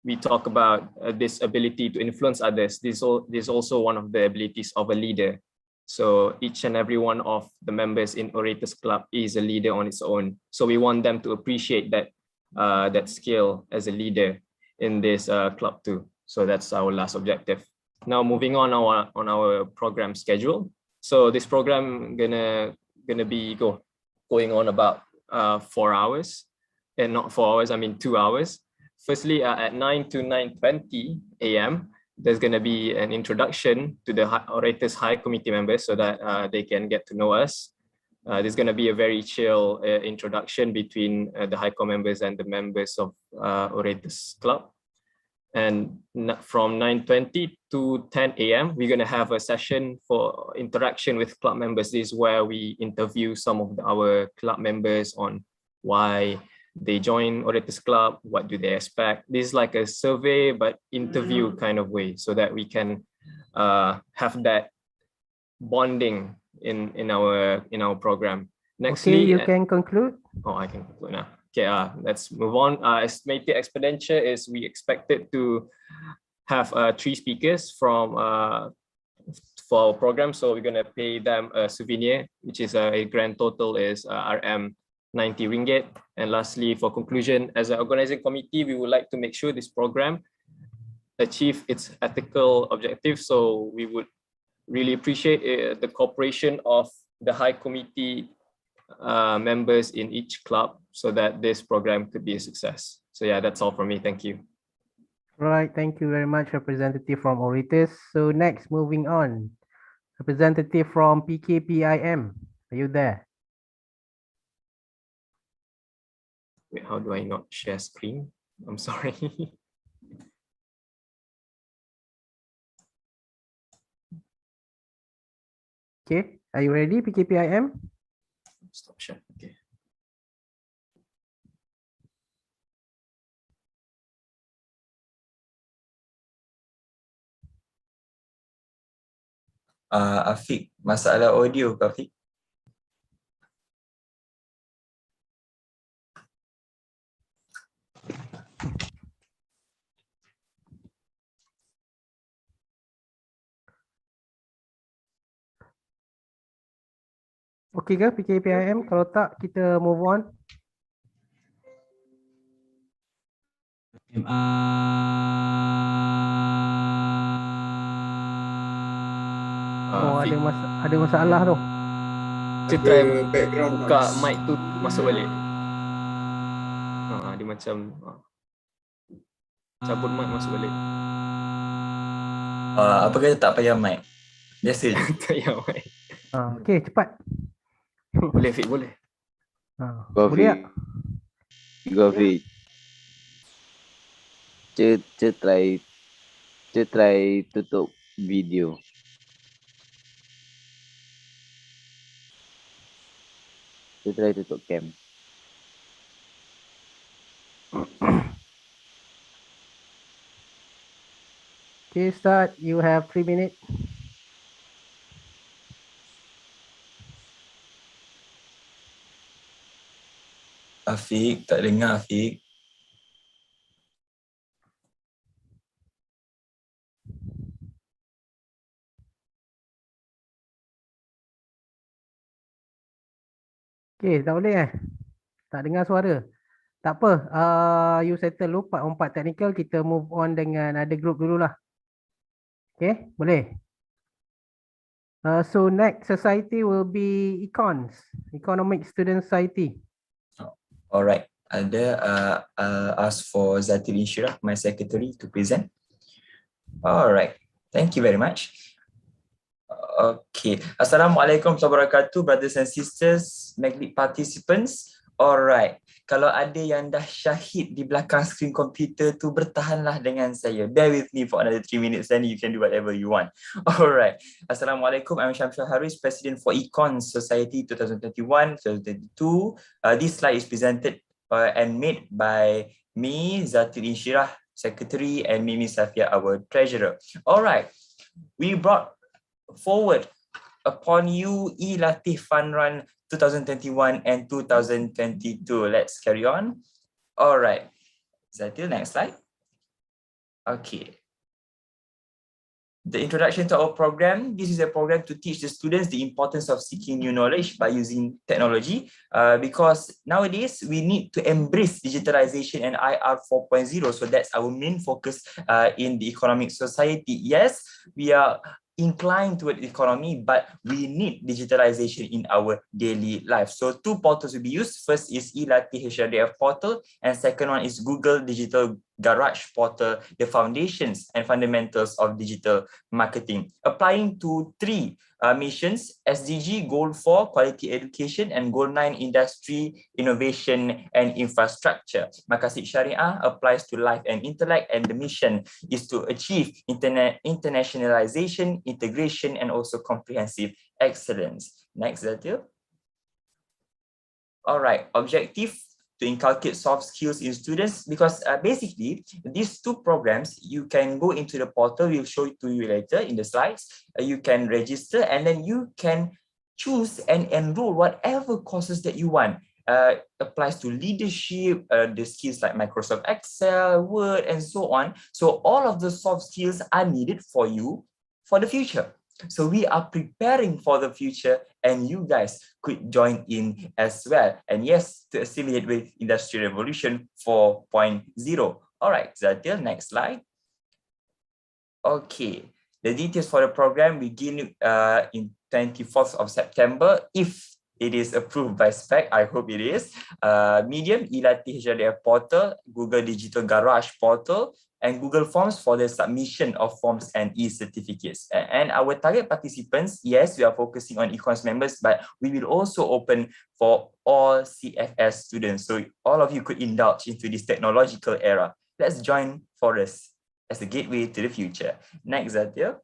we talk about this ability to influence others, this is also one of the abilities of a leader. So each and every one of the members in Orators Club is a leader on its own. So we want them to appreciate that skill as a leader in this club too. So that's our last objective. Now moving on our program schedule. So this program gonna be going on about 4 hours, and not 4 hours, I mean 2 hours. Firstly, at 9 to 9:20 a.m., there's gonna be an introduction to the Orators High Committee members, so that they can get to know us. There's gonna be a very chill introduction between the HighCom members and the members of Orators Club. And from 9:20 to 10 a.m., we're going to have a session for interaction with club members. This is where we interview some of our club members on why they join Orators Club, what do they expect. This is like a survey, but interview kind of way, so that we can have that bonding in our program. Nextly, okay, you can conclude. Oh, I can conclude now. Okay, let's move on. Estimated expenditure is we expected to have 3 speakers for our program. So we're gonna pay them a souvenir, which is a grand total is RM 90 ringgit. And lastly, for conclusion, as an organizing committee, we would like to make sure this program achieve its ethical objectives. So we would really appreciate the cooperation of the High Committee members in each club, so that this program could be a success. So yeah, that's all from me. Thank you. Right, thank you very much, representative from Orators. So next, moving on, representative from PKPIM. Are you there? Wait, how do I not share screen? I'm sorry. Okay, are you ready, PKPIM? Stop share. Okay. Afiq, masalah audio ke Afiq? Okey ke PKPIM? Kalau tak, kita move on. Oh, ada masalah tu. Kita try buka mic tu masuk balik. Dia macam cabut mic masuk balik. Apa kata tak payah mic? Biasa je. Tak payah mic. Okey, cepat. Boleh Fik, boleh. Boleh tak? Gofi. Try tutup video. Try tutup cam. Okay, start. You have 3 minutes. Afiq, tak dengar Afiq. Okay, tak boleh tak dengar suara. Tak apa, you settle dulu part technical, kita move on dengan ada group dululah. Okay, boleh. So next society will be econs, economic student society. Alright, ask for Zatil Inshirah, my secretary, to present. Alright, thank you very much. Okay, Assalamualaikum warahmatullahi wabarakatuh, brothers and sisters, magnet participants. Alright, kalau ada yang dah syahid di belakang skrin komputer tu, bertahanlah dengan saya. Bear with me for another 3 minutes, then you can do whatever you want. Alright, Assalamualaikum, I'm Syamsul Haris, President for Econ Society 2021-2022. This slide is presented and made by me, Zatil Inshirah, Secretary, and Mimi Safia, our Treasurer. Alright, we brought forward upon you e-Latif Fun Run 2021 and 2022. Let's carry on. All right, Zatil, next slide. Okay. The introduction to our program. This is a program to teach the students the importance of seeking new knowledge by using technology, because nowadays we need to embrace digitalization and IR 4.0. So that's our main focus in the economic society. Yes, we are inclined toward economy, but we need digitalization in our daily life. So 2 portals will be used. First is e-Latih HRDF portal, and second one is Google Digital Garage portal, the foundations and fundamentals of digital marketing. Applying to 3 missions: SDG, Goal 4, Quality Education, and Goal 9, Industry, Innovation, and Infrastructure. Maqasid Syariah applies to life and intellect, and the mission is to achieve internationalization, integration, and also comprehensive excellence. Next, Zatil. All right, objective: to inculcate soft skills in students, because basically these 2 programs, you can go into the portal, we'll show it to you later in the slides. You can register and then you can choose and enroll whatever courses that you want. Applies to leadership, the skills like Microsoft Excel, Word, and so on. So all of the soft skills are needed for you for the future. So we are preparing for the future, and you guys could join in as well. And yes, to assimilate with Industrial Revolution 4.0. All right, Zatil, next slide. Okay, the details for the program begin in 24th of September. If it is approved by SPEC, I hope it is. Medium, e-Latih HRDF portal, Google Digital Garage portal, and Google Forms for the submission of forms and e-certificates. And our target participants, yes, we are focusing on econs members, but we will also open for all CFS students. So all of you could indulge into this technological era. Let's join Forest as a gateway to the future. Next, Zatil.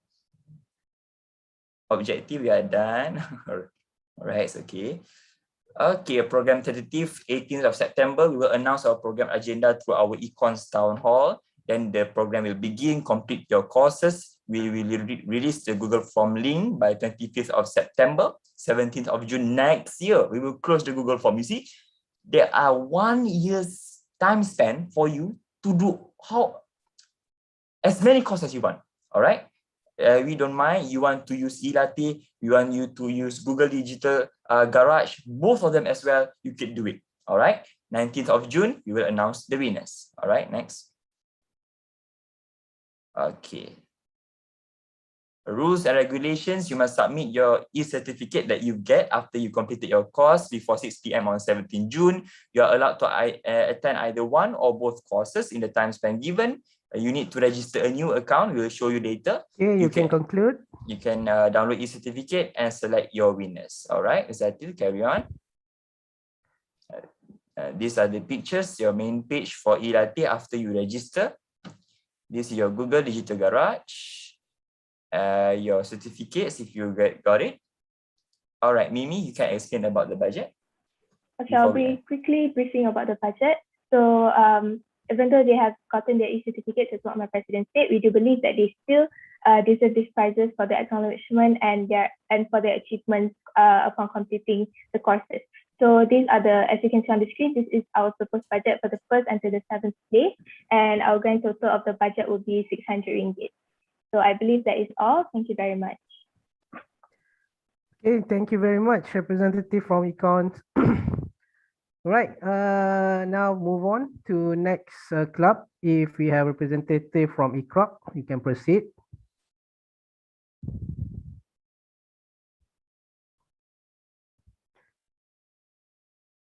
Objective, we are done. All right, it's okay. Okay, program tentative, 18th of September, we will announce our program agenda through our Econs Town Hall. then the program will begin. Complete your courses. We will release the Google Form link by 25th of September, 17th of June next year. We will close the Google Form. You see, there are 1 year's time span for you to do as many courses as you want. All right. We don't mind. You want to use Elate, we want you to use Google Digital Garage, both of them as well, you can do it. All right. 19th of June, we will announce the winners. All right, next. Okay. Rules and regulations, you must submit your e-certificate that you get after you completed your course before 6 p.m. on 17 June. You are allowed to attend either one or both courses in the time span given. You need to register a new account. We will show you later. Okay, you can conclude. You can download e-certificate and select your winners. All right, Zatil, carry on. These are the pictures, your main page for Elate after you register. This is your Google Digital Garage. Your certificates if you got it. All right, Mimi, you can explain about the budget. Okay, I'll be quickly briefing about the budget. So even though they have gotten their e-certificates, as what my president said, we do believe that they still deserve these prizes for their acknowledgement and for their achievements upon completing the courses. So these are as you can see on the screen, this is our proposed budget for the 1st until the 7th day, and our grand total of the budget will be 600 ringgit. So I believe that is all. Thank you very much. Okay, thank you very much, representative from Econs. Right, now move on to next club. If we have representative from ECROC, you can proceed.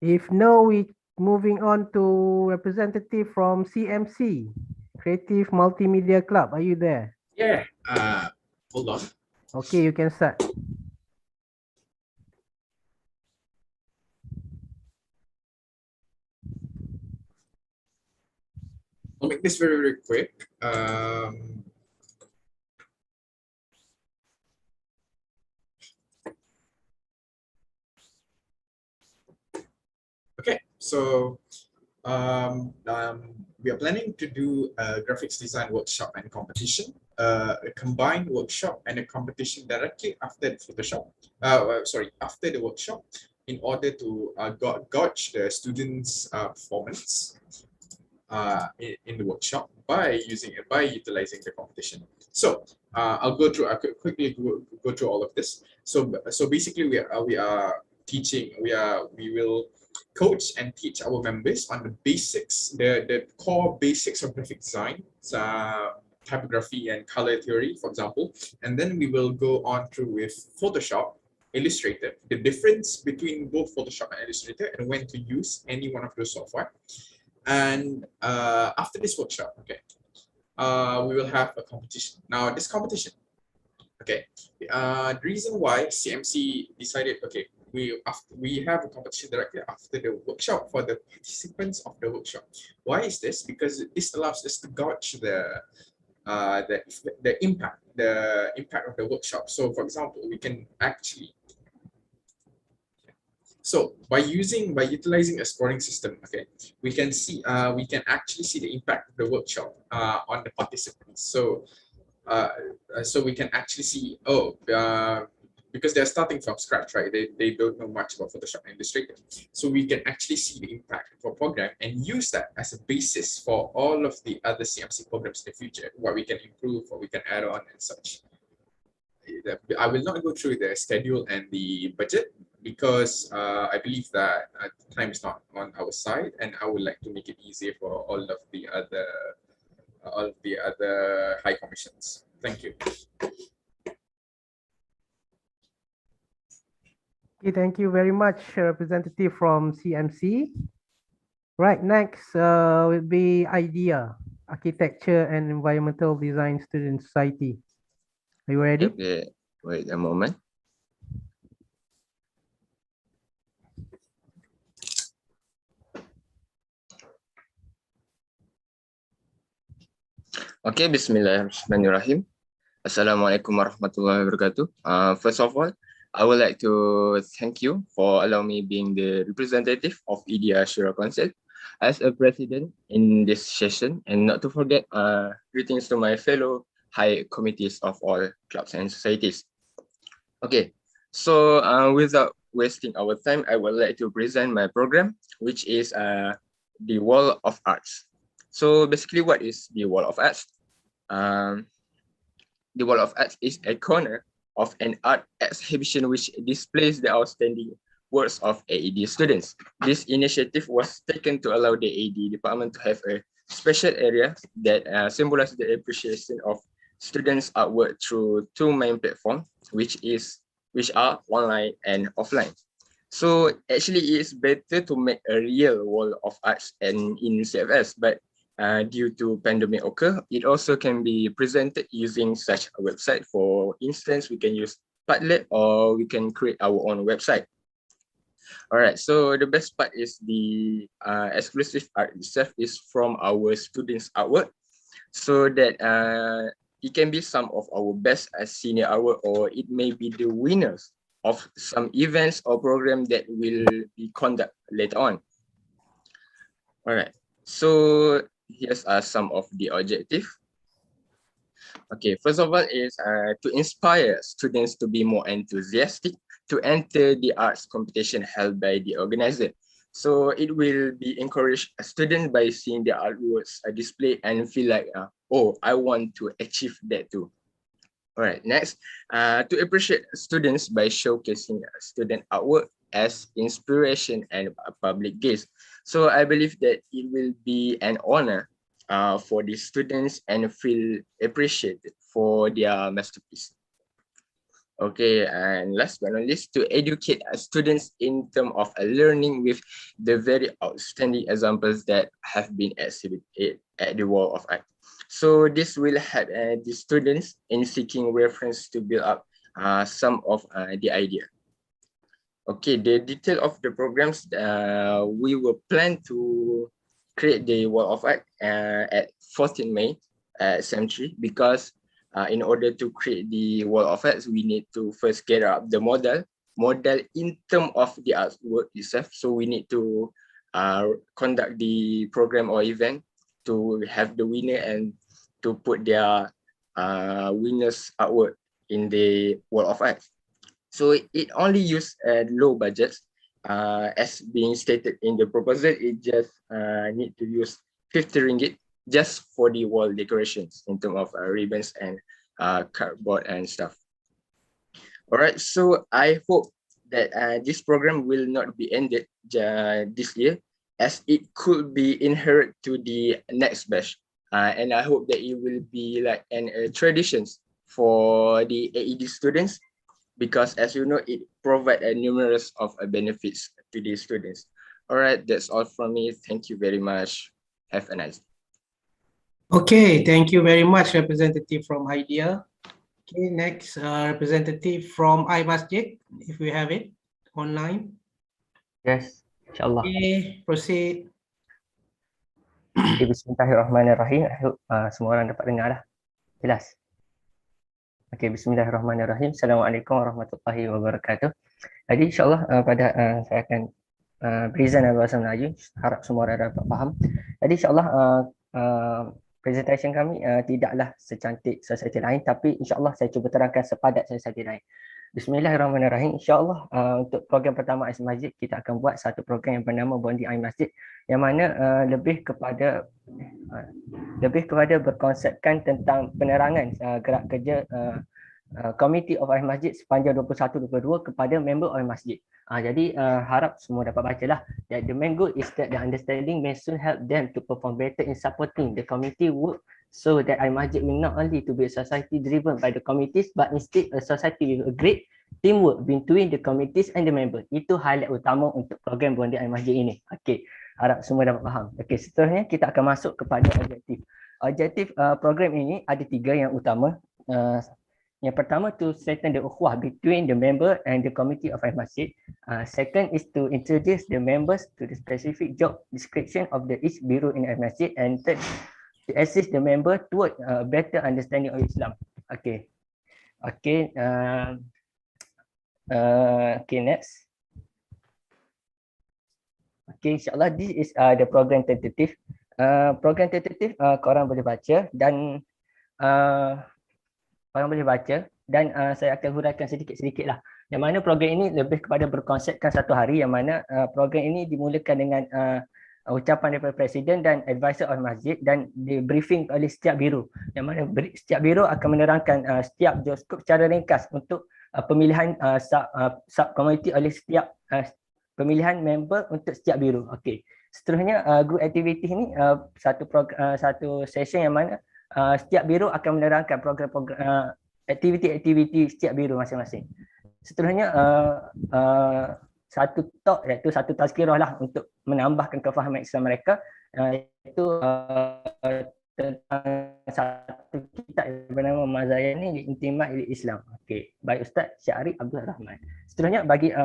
If no, we moving on to representative from CMC, Creative Multimedia Club. Are you there? Yeah, hold on. Okay, you can start. I'll make this very, very quick. Okay, so we are planning to do a graphics design workshop and competition, a combined workshop and a competition directly after the Photoshop. After the workshop, in order to gauge the students' performance in the workshop by utilizing the competition. So I'll quickly go through all of this. So basically we will coach and teach our members on the basics, the core basics of graphic design, typography and color theory, for example, and then we will go on through with Photoshop, Illustrator, the difference between both Photoshop and Illustrator, and when to use any one of those software. And after this workshop, okay, we will have a competition. Now, this competition, okay, the reason why CMC decided, okay, we have a competition directly after the workshop for the participants of the workshop. Why is this? Because this allows us to gauge the impact of the workshop. So, for example, we can actually. So by utilizing a scoring system, okay, we can actually see the impact of the workshop on the participants. So we can actually see, because they're starting from scratch, right? They don't know much about Photoshop and Illustrator. So we can actually see the impact of a program and use that as a basis for all of the other CMC programs in the future, what we can improve, what we can add on and such. I will not go through the schedule and the budget because I believe that time is not on our side, and I would like to make it easier for all of the other high commissions. Thank you. Okay, thank you very much, representative from CMC. Right, next will be IDEA, Architecture and Environmental Design Student Society. Are you ready? Okay, wait a moment. Okay, Bismillahirrahmanirrahim. Assalamualaikum warahmatullahi wabarakatuh. First of all, I would like to thank you for allowing me being the representative of IDEA Shura Council. as a president in this session, and not to forget greetings to my fellow high committees of all clubs and societies. Okay, so without wasting our time, I would like to present my program, which is the Wall of Arts. So basically, what is the Wall of Arts? The Wall of Arts is a corner of an art exhibition which displays the outstanding works of AED students. This initiative was taken to allow the AED department to have a special area that symbolizes the appreciation of students' artwork through two main platforms, which are online and offline. So actually, it's better to make a real wall of arts and in CFS, but due to pandemic occur, it also can be presented using such a website. For instance, we can use Padlet or we can create our own website. All right, so the best part is the exclusive art itself is from our students' artwork, so that it can be some of our best senior artwork, or it may be the winners of some events or program that will be conducted later on. All right, so here's some of the objective. Okay, first of all is to inspire students to be more enthusiastic to enter the arts competition held by the organizer. So it will be encourage a student by seeing the artworks display and feel like, oh, I want to achieve that too. All right, next, to appreciate students by showcasing student artwork as inspiration and a public gaze. So I believe that it will be an honor for the students and feel appreciated for their masterpiece. Okay, and last but not least, to educate students in terms of learning with the very outstanding examples that have been exhibited at the Wall of Art. So this will help the students in seeking reference to build up some of the idea. Okay, the detail of the programs, we will plan to create the Wall of Art at 14 May at Cemetery, because in order to create the Wall of Arts, we need to first get up the model in terms of the artwork itself. So we need to conduct the program or event to have the winner and to put their winners artwork in the Wall of Arts. So it only use low budgets, as being stated in the proposal. It just need to use 50 ringgit just for the wall decorations in terms of ribbons and cardboard and stuff. All right, so I hope that this program will not be ended this year, as it could be inherent to the next batch. And I hope that it will be like an traditions for the AED students, because as you know, it provides numerous of benefits to the students. All right, that's all from me. Thank you very much. Have a nice day. Okay, thank you very much, representative from IDEA. Okay, next representative from iMasjid, if we have it online. Yes, insyaAllah. Okay, proceed. Okay, bismillahirrahmanirrahim. I hope semua orang dapat dengar dah. Jelas. Okay, bismillahirrahmanirrahim. Assalamualaikum warahmatullahi wabarakatuh. Jadi insyaAllah saya akan present dalam bahasa Melayu. Harap semua orang dapat faham. Jadi insyaAllah presentation kami tidaklah secantik society lain, tapi insyaAllah saya cuba terangkan sepadat society lain. Bismillahirrahmanirrahim. InsyaAllah untuk program pertama Ais Masjid, kita akan buat satu program yang bernama Bondi Ais Masjid, yang mana lebih kepada berkonsepkan tentang penerangan gerak kerja Committee of Ais Masjid sepanjang 21-22 kepada member Ais Masjid. Jadi harap semua dapat baca lah. The main goal is that the understanding may soon help them to perform better in supporting the committee work, so that Ais Masjid will not only to be a society driven by the committees, but instead a society with a great teamwork between the committees and the member. Itu highlight utama untuk program Bondi Ais Masjid ini. Okey, harap semua dapat faham. Okey, seterusnya kita akan masuk kepada objektif. Objektif program ini ada 3 yang utama. Yang pertama, to strengthen the ukhuwah between the member and the committee of Ais Masjid. Second is to introduce the members to the specific job description of the each bureau in Ais Masjid. And third, to assist the member toward a better understanding of Islam. Okay. Okay. Okay, next. Okay, insyaAllah this is the program tentative. Program tentative korang boleh baca dan korang boleh baca dan saya akan huraikan sedikit-sedikit lah. Yang mana program ini lebih kepada berkonsepkan satu hari, yang mana program ini dimulakan dengan ucapan daripada Presiden dan advisor oleh masjid dan di briefing oleh setiap biro. Yang mana setiap biro akan menerangkan setiap job scope secara ringkas untuk pemilihan sub-committee oleh setiap pemilihan member untuk setiap biro. Okey. Seterusnya group activity ini satu session yang mana setiap biro akan menerangkan program-program aktiviti-aktiviti setiap biro masing-masing. Seterusnya satu talk iaitu satu tazkirah lah untuk menambahkan kefahaman Islam mereka, iaitu tentang satu kitab yang bernama Mazayani Intimat Ilal Islam. Okey, baik Ustaz Syarif Abdul Rahman. Seterusnya bagi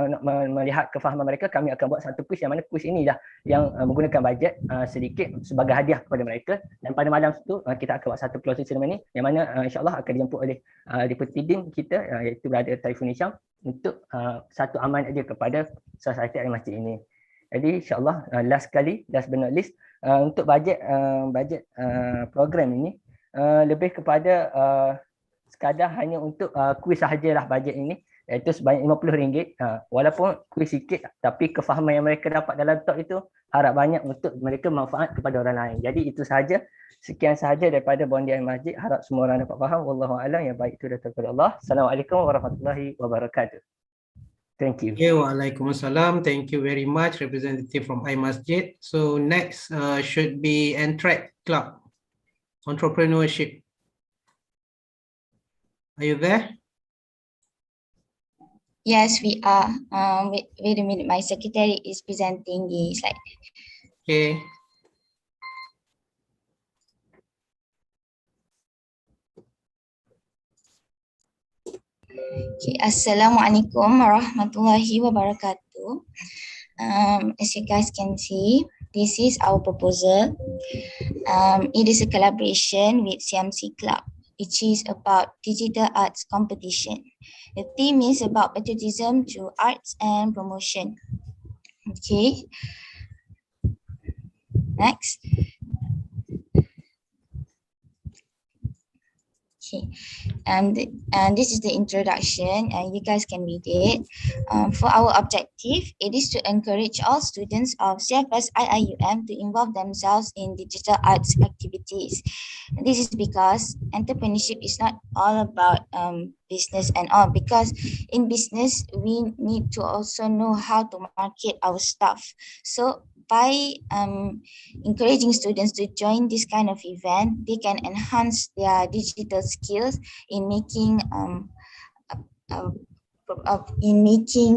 melihat kefahaman mereka, kami akan buat satu quiz yang mana quiz inilah yang menggunakan bajet sedikit sebagai hadiah kepada mereka, dan pada malam itu kita akan buat satu closing ceremony yang mana insyaAllah akan dijemput oleh Deputy Dean kita iaitu Brother Taifun Hisham untuk satu amanat dia kepada Society Al-Masjid ini. Jadi insyaAllah last but not least, untuk bajet program ini lebih kepada sekadar hanya untuk kuis sahajalah bajet ini, iaitu sebanyak RM50. Walaupun kuis sikit tapi kefahaman yang mereka dapat dalam talk itu harap banyak untuk mereka manfaat kepada orang lain. Jadi itu sahaja. Sekian sahaja daripada Bondia Masjid. Harap semua orang dapat faham. Wallahu a'lam, yang baik itu daripada Allah. Assalamualaikum warahmatullahi wabarakatuh. Thank you. Okay, Waalaikumsalam. Thank you very much, representative from iMasjid. So next should be Entract Club, Entrepreneurship. Are you there? Yes, we are. Wait a minute. My secretary is presenting the slide. Okay. Okay. Assalamualaikum warahmatullahi wabarakatuh. As you guys can see, this is our proposal. It is a collaboration with CMC Club, which is about digital arts competition. The theme is about patriotism through arts and promotion. Okay. Next. Okay, and this is the introduction, and you guys can read it. For our objective, it is to encourage all students of CFS IIUM to involve themselves in digital arts activities. This is because entrepreneurship is not all about business and all, because in business, we need to also know how to market our stuff. So by encouraging students to join this kind of event, they can enhance their digital skills in making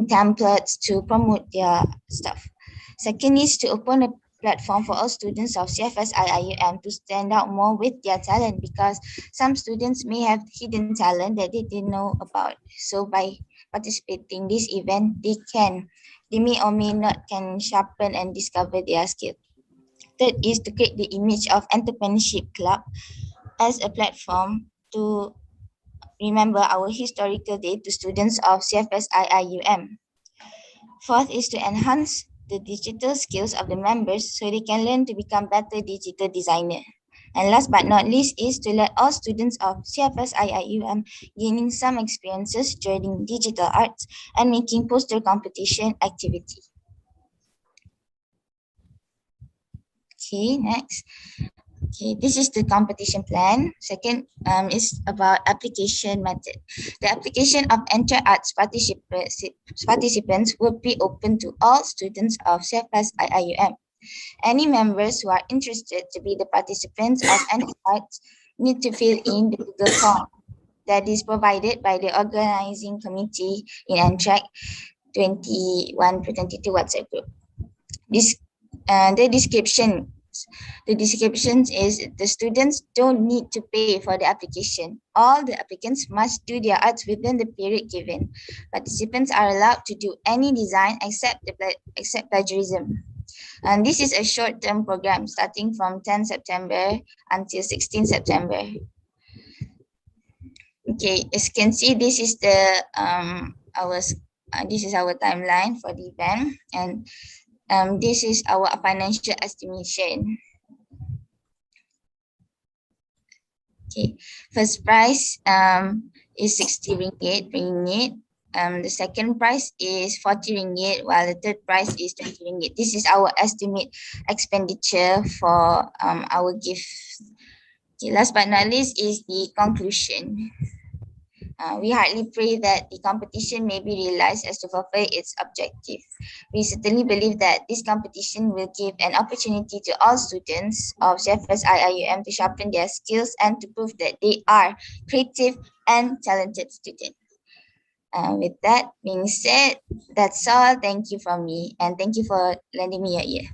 templates to promote their stuff. Second is to open a platform for all students of CFS IIUM to stand out more with their talent, because some students may have hidden talent that they didn't know about. So by participating in this event, they may or may not can sharpen and discover their skill. Third is to create the image of Entrepreneurship Club as a platform to remember our historical day to students of CFS IIUM. Fourth is to enhance the digital skills of the members so they can learn to become better digital designer. And last but not least is to let all students of CFS IIUM gaining some experiences joining digital arts and making poster competition activity. Okay, next. Okay, this is the competition plan. Second is about application method. The application of Entract Arts participants will be open to all students of CFS IIUM. Any members who are interested to be the participants of Entract Arts need to fill in the Google form that is provided by the organizing committee in Entract 21-22 WhatsApp group. The description is the students don't need to pay for the application. All the applicants must do their arts within the period given. Participants are allowed to do any design except plagiarism. And this is a short-term program starting from 10 September until 16 September. Okay, as you can see, this is the this is our timeline for the event, and This is our financial estimation. Okay, first prize is 60 ringgit. The second prize is 40 ringgit, while the third prize is 20 ringgit. This is our estimate expenditure for our gift. Okay, last but not least is the conclusion. We heartily pray that the competition may be realized as to fulfill its objective. We certainly believe that this competition will give an opportunity to all students of CFS IIUM to sharpen their skills and to prove that they are creative and talented students. With that being said, that's all. Thank you from me, and thank you for lending me your ear.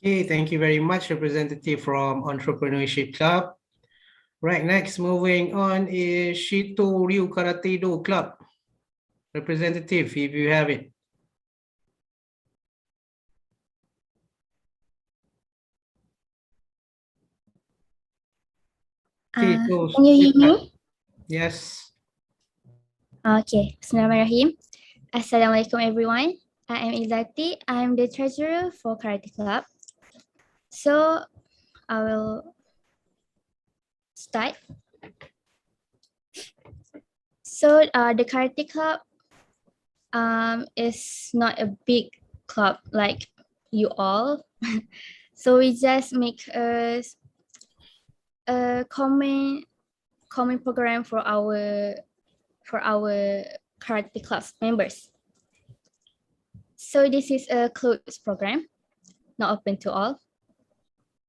Okay, thank you very much, representative from Entrepreneurship Club. Right, next, moving on is Shito Ryu Karate Do Club. Representative, if you have it. Okay, so Can you hear me? Yes. Okay, Bismillahirrahmanirrahim. Assalamualaikum everyone. I am Izati. I am the treasurer for Karate Club. So I will start. So the Karate Club is not a big club like you all. So we just make a common program for our Karate Club members. So this is a closed program, not open to all.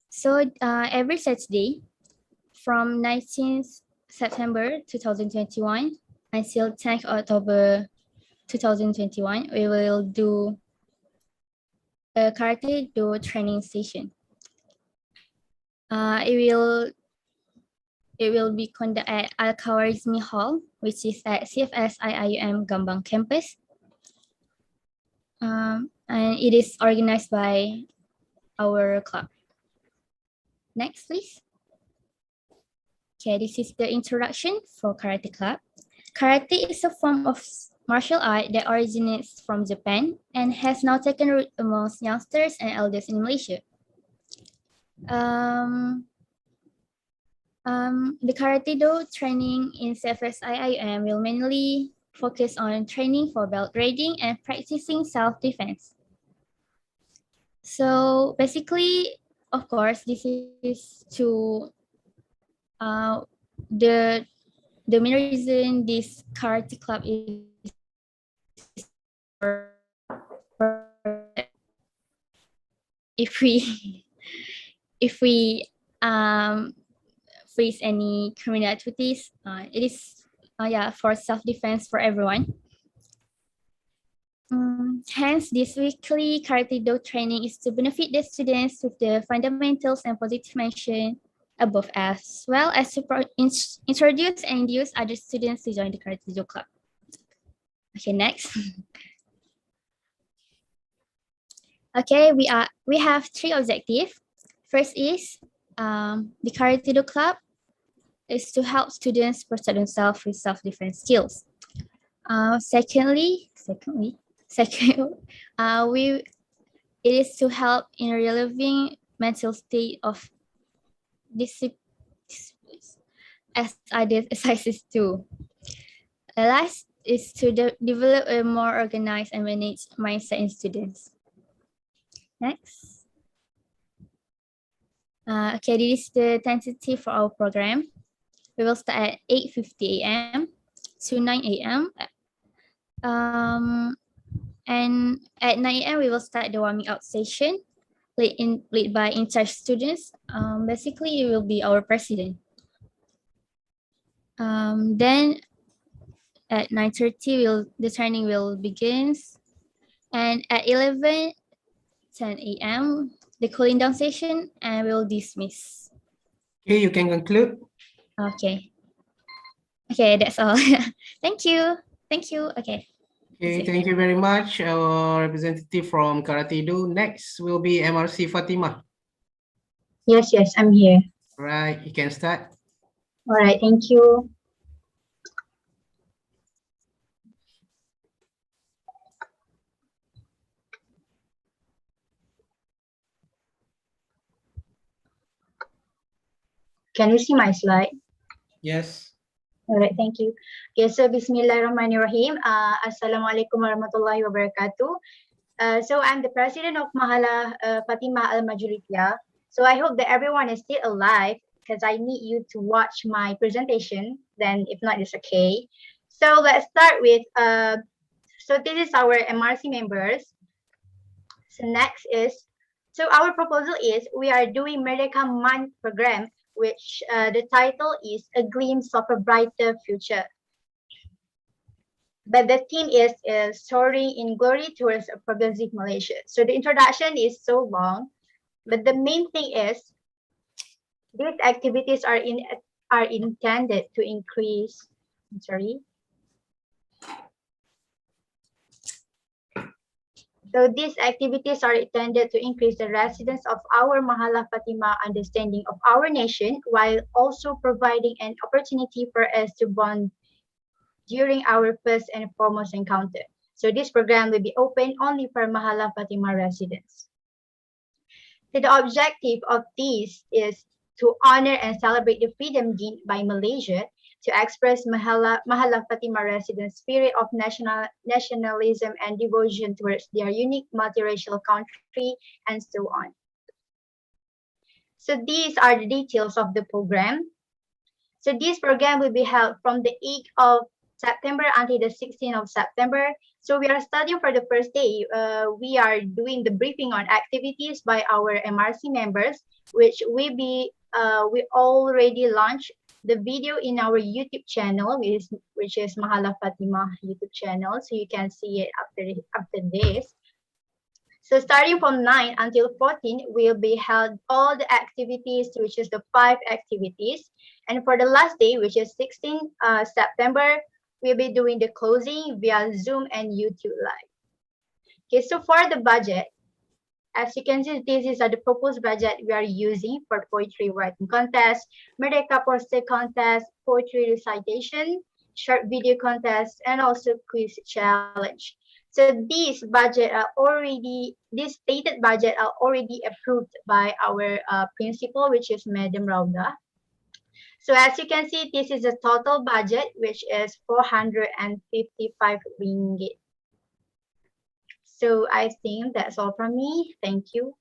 So every Saturday from 19th September 2021 until 10th October 2021, we will do a Karate Do training session. It will be conducted at Al-Khawarizmi Hall, which is at CFS IIUM Gambang campus. And it is organized by our club. Next, please. Okay, this is the introduction for Karate Club. Karate is a form of martial art that originates from Japan and has now taken root amongst youngsters and elders in Malaysia. The Karate Do training in CFS IIUM will mainly focus on training for belt grading and practicing self-defense. So basically, of course, this is to the main reason this Karate Club is if we face any criminal activities, it is for self-defense for everyone. Hence, this weekly Karate Do training is to benefit the students with the fundamentals and positive mentioned above, as well as to introduce and induce other students to join the Karate Do club. Okay, next. Okay, we have 3 objectives. First is the Karate Do club is to help students protect themselves with self-defense skills. It is to help in relieving mental state of discipline as other exercises too. Last is to develop a more organized and managed mindset in students. Next. Okay, this is the tentative for our program. We will start at 8:50 a.m. to 9 a.m. And at 9 a.m. we will start the warming up session led by in-charge students. Basically, it will be our president. Then at 9:30 the training will begin, and at 11:10 a.m. the cooling down session, and we'll dismiss. Okay, you can conclude. Okay, that's all. Thank you. Okay. Okay, thank you very much, our representative from Karate Do. Next will be MRC Fatima. Yes, I'm here. Right, you can start. All right, thank you. Can you see my slide? Yes. All right, thank you. Okay, so Bismillahirrahmanirrahim. Assalamualaikum warahmatullahi wabarakatuh. So I'm the president of Mahala Fatima Al-Majuripia. So I hope that everyone is still alive because I need you to watch my presentation. Then if not, it's okay. So let's start with, so this is our MRC members. So next is, so our proposal is we are doing Merdeka Month program, which the title is A Glimpse of a Brighter Future. But the theme is soaring in glory towards a progressive Malaysia. So the introduction is so long, but the main thing is these activities are intended to increase. I'm sorry. So these activities are intended to increase the residents of our Mahala Fatima understanding of our nation, while also providing an opportunity for us to bond during our first and foremost encounter. So this program will be open only for Mahala Fatima residents. So the objective of this is to honor and celebrate the freedom gained by Malaysia, to express Mahala Fatima residents' spirit of nationalism and devotion towards their unique multiracial country, and so on. So these are the details of the program. So this program will be held from the 8th of September until the 16th of September. So we are studying for the first day. We are doing the briefing on activities by our MRC members, which we already launched the video in our YouTube channel, which is Mahala Fatima YouTube channel. So you can see it after this. So starting from 9 until 14, will be held all the activities, which is the 5 activities. And for the last day, which is 16 September, we'll be doing the closing via Zoom and YouTube Live. Okay, so for the budget, as you can see, this is the proposed budget we are using for poetry writing contest, Merdeka poster contest, poetry recitation, short video contest, and also quiz challenge. So these stated budget are already approved by our principal, which is Madam Rauda. So as you can see, this is the total budget, which is 455 ringgit. So I think that's all from me. Thank you.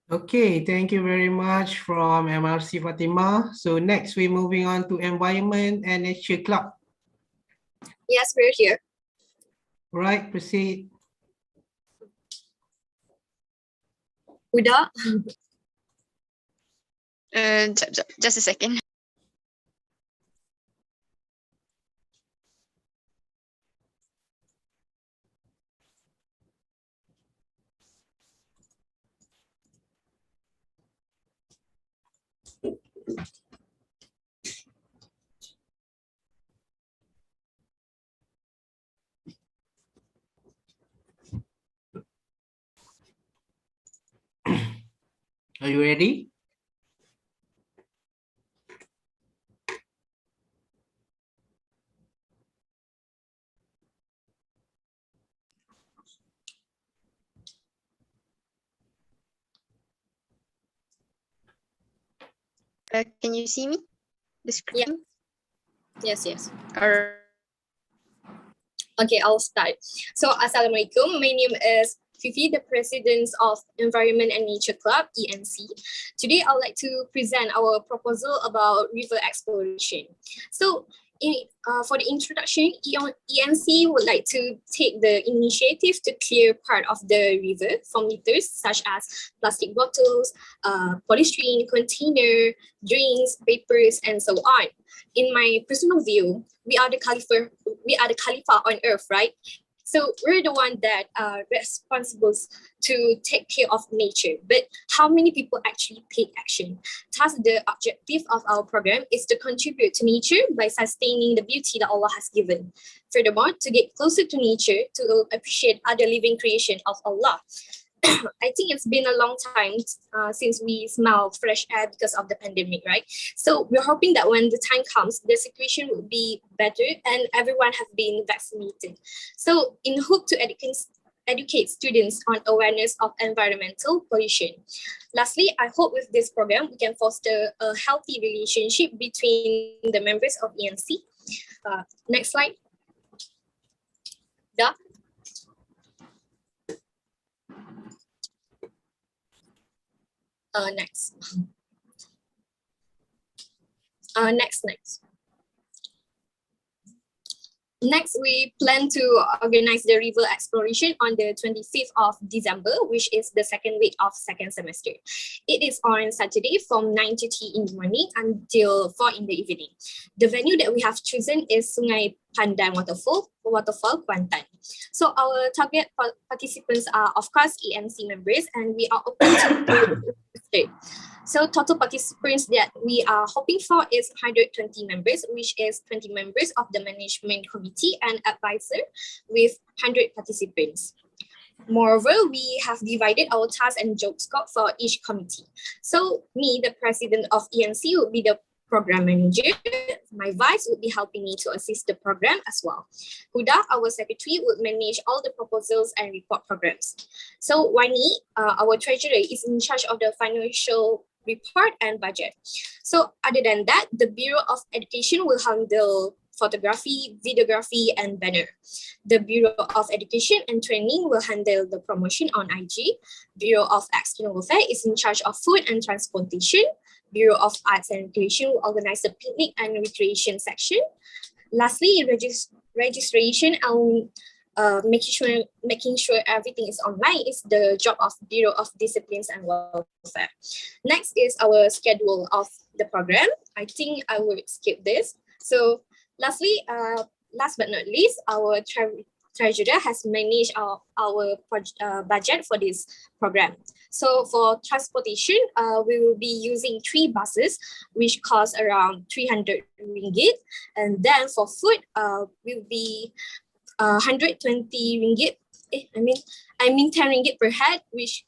Okay, thank you very much from MRC Fatima. So next we're moving on to Environment and Nature Club. Yes, we're here. Right, proceed. Uda. Just a second. Are you ready? Can you see me? The screen? Yeah. Yes. All right. Okay, I'll start. So, Assalamualaikum. My name is Fifi, the president of Environment and Nature Club, ENC. Today, I'd like to present our proposal about river exploration. So, for the introduction, ENC would like to take the initiative to clear part of the river from litters such as plastic bottles, polystyrene container, drinks, papers, and so on. In my personal view, we are the Khalifa on earth, right? So we're the one that are responsible to take care of nature. But how many people actually take action? Thus, the objective of our program is to contribute to nature by sustaining the beauty that Allah has given. Furthermore, to get closer to nature, to appreciate other living creation of Allah. I think it's been a long time since we smell fresh air because of the pandemic, right? So we're hoping that when the time comes, the situation will be better and everyone have been vaccinated. So in hope to educate students on awareness of environmental pollution. Lastly, I hope with this program, we can foster a healthy relationship between the members of ENC. Next slide. Da. Next. Next. Next, we plan to organize the river exploration on the 25th of December, which is the second week of second semester. It is on Saturday from 9:30 in the morning until 4 in the evening. The venue that we have chosen is Sungai Pandan Waterfall, Kuantan. So our target participants are, of course, ENC members, and we are open to So total participants that we are hoping for is 120 members, which is 20 members of the management committee and advisor with 100 participants. Moreover, we have divided our tasks and job scope for each committee. So me, the president of ENC, would be the program manager. My vice would be helping me to assist the program as well. Huda, our secretary, would manage all the proposals and report programs. So Wani, our treasurer, is in charge of the financial report and budget. So other than that, the Bureau of Education will handle photography, videography, and banner. The Bureau of Education and Training will handle the promotion on IG. Bureau of External Welfare is in charge of food and transportation. Bureau of Arts and Recreation will organize the picnic and recreation section. Lastly, registration and making sure everything is online is the job of Bureau of Disciplines and Welfare. Next is our schedule of the program. I think I will skip this. So lastly, last but not least, our treasurer has managed our budget for this program. So for transportation, we will be using 3 buses, which cost around 300 ringgit. And then for food, will be 120 ringgit. I mean 10 ringgit per head, which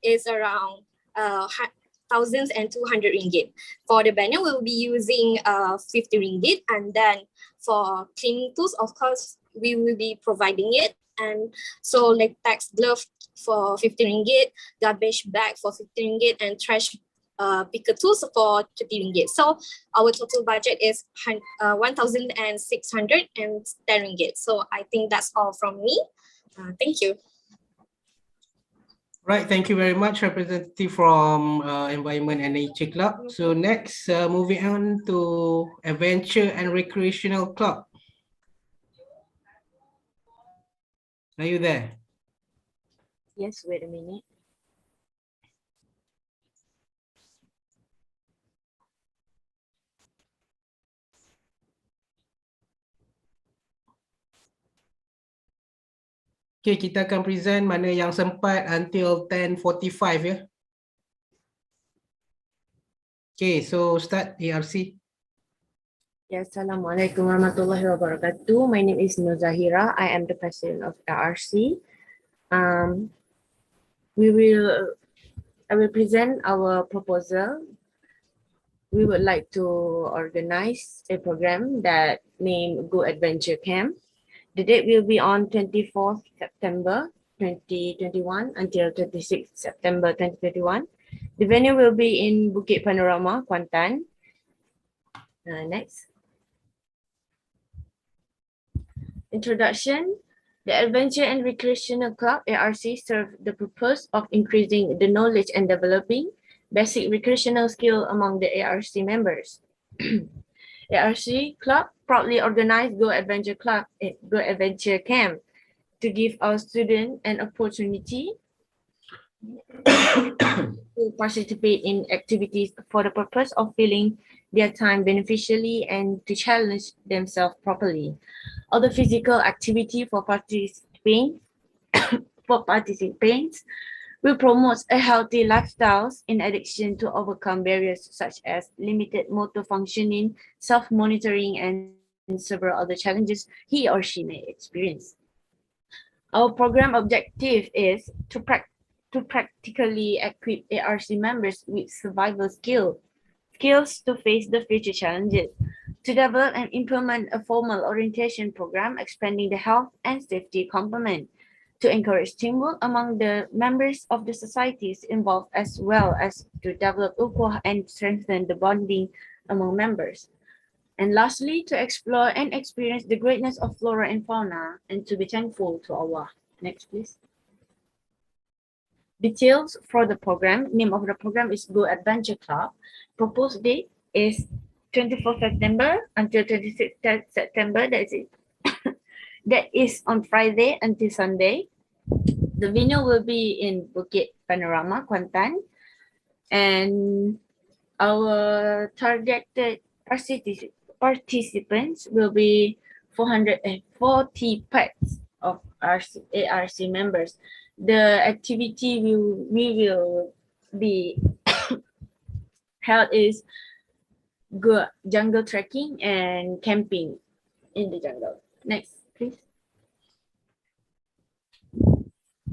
is around 1,200 ringgit. For the banner, we'll be using 50 ringgit, and then for cleaning tools, of course, we will be providing it. And so latex glove for 50 ringgit, garbage bag for 50 ringgit, and trash picker tools for 30 ringgit. So our total budget is 1,610 ringgit. So I think that's all from me. Thank you. Right, thank you very much, representative from Environment and Nature Club. So next, moving on to Adventure and Recreational Club. Are you there? Yes, wait a minute. Okay, kita akan present mana yang sempat until 10:45 ya. Okay, so start ARC. Yeah, Assalamualaikum warahmatullahi wabarakatuh. My name is Nur Zahira. I am the president of ARC. I will present our proposal. We would like to organize a program that named Go Adventure Camp. The date will be on 24th September 2021 until 26th September 2021. The venue will be in Bukit Panorama, Kuantan. Next. Introduction. The Adventure and Recreational Club, ARC, serve the purpose of increasing the knowledge and developing basic recreational skill among the ARC members. ARC Club proudly organized Go Adventure Camp to give our students an opportunity to participate in activities for the purpose of filling their time beneficially and to challenge themselves properly. All the physical activity for participants will promote a healthy lifestyle in addition to overcome barriers such as limited motor functioning, self-monitoring, and several other challenges he or she may experience. Our program objective is to practically equip ARC members with survival skills to face the future challenges, to develop and implement a formal orientation program expanding the health and safety component, to encourage teamwork among the members of the societies involved, as well as to develop ukhuwah and strengthen the bonding among members. And lastly, to explore and experience the greatness of flora and fauna and to be thankful to Allah. Next, please. Details for the program. Name of the program is Go Adventure Club. Proposed date is 24th September until 26th September. That is it. That is on Friday until Sunday. The venue will be in Bukit Panorama, Kuantan. And our targeted participants will be 440 pets of ARC members. The activity we will be held is jungle trekking and camping in the jungle. Next, please.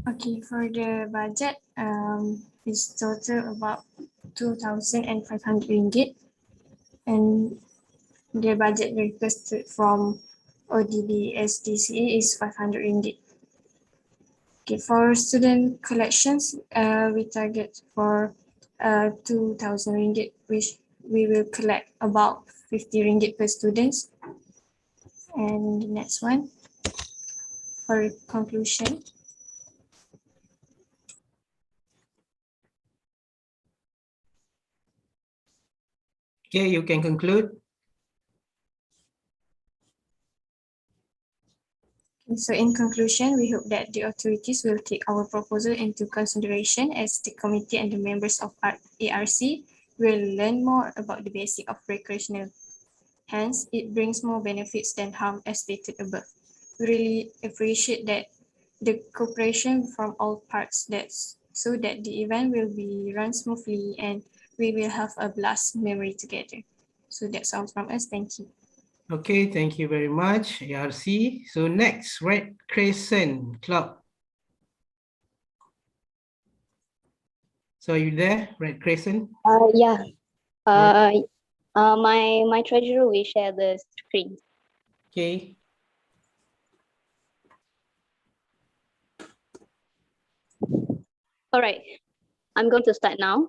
Okay, for the budget, it's total about 2,500 ringgit, and the budget requested from ODB SDCA is 500 ringgit. Okay, for student collections, we target for 2,000 ringgit, which we will collect about 50 ringgit per students. And the next one, for conclusion. Okay, you can conclude. So in conclusion, we hope that the authorities will take our proposal into consideration as the committee and the members of ARC will learn more about the basic of recreational. Hence, it brings more benefits than harm as stated above. We really appreciate that the cooperation from all parts so that the event will be run smoothly and we will have a blast memory together. So that's all from us. Thank you. Okay, thank you very much, ARC. So next, Red Crescent Club. So are you there, Red Crescent? Yeah. My treasurer will share the screen. Okay. All right, I'm going to start now.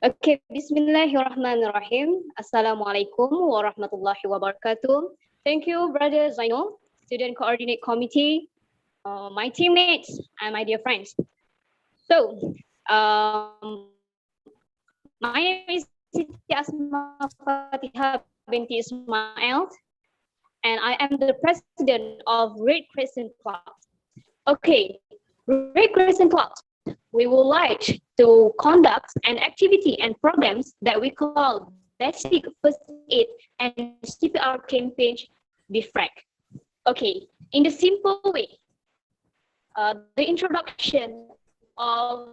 Okay, Bismillahirrahmanirrahim. Assalamualaikum warahmatullahi wabarakatuh. Thank you, Brother Zainul, Student Coordinate Committee, my teammates, and my dear friends. So, my name is Siti Asma Fatihah binti Ismail, and I am the president of Red Crescent Club. Okay, Red Crescent Club, we would like to conduct an activity and programs that we call Basic First Aid and CPR campaign BFRAC. Okay, in the simple way, the introduction of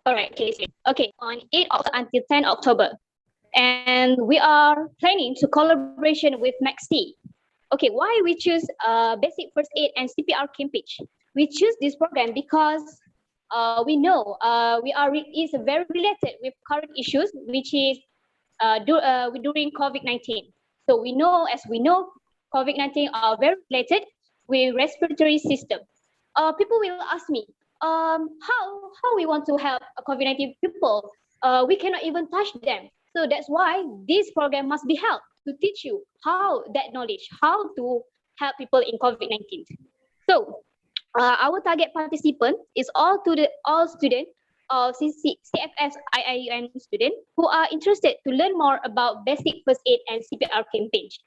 all right, okay, on 8 until 10 October. And we are planning to collaboration with MaxT. Okay, why we choose Basic First Aid and CPR campaign? We choose this program because we know it's very related with current issues, which is during COVID-19. So we know, COVID-19 are very related with respiratory system. People will ask me, how we want to help COVID-19 people? We cannot even touch them. So that's why this program must be held to teach you how that knowledge, how to help people in COVID-19. So our target participant is all students of CFS IIUM students who are interested to learn more about basic first aid and CPR campaigns.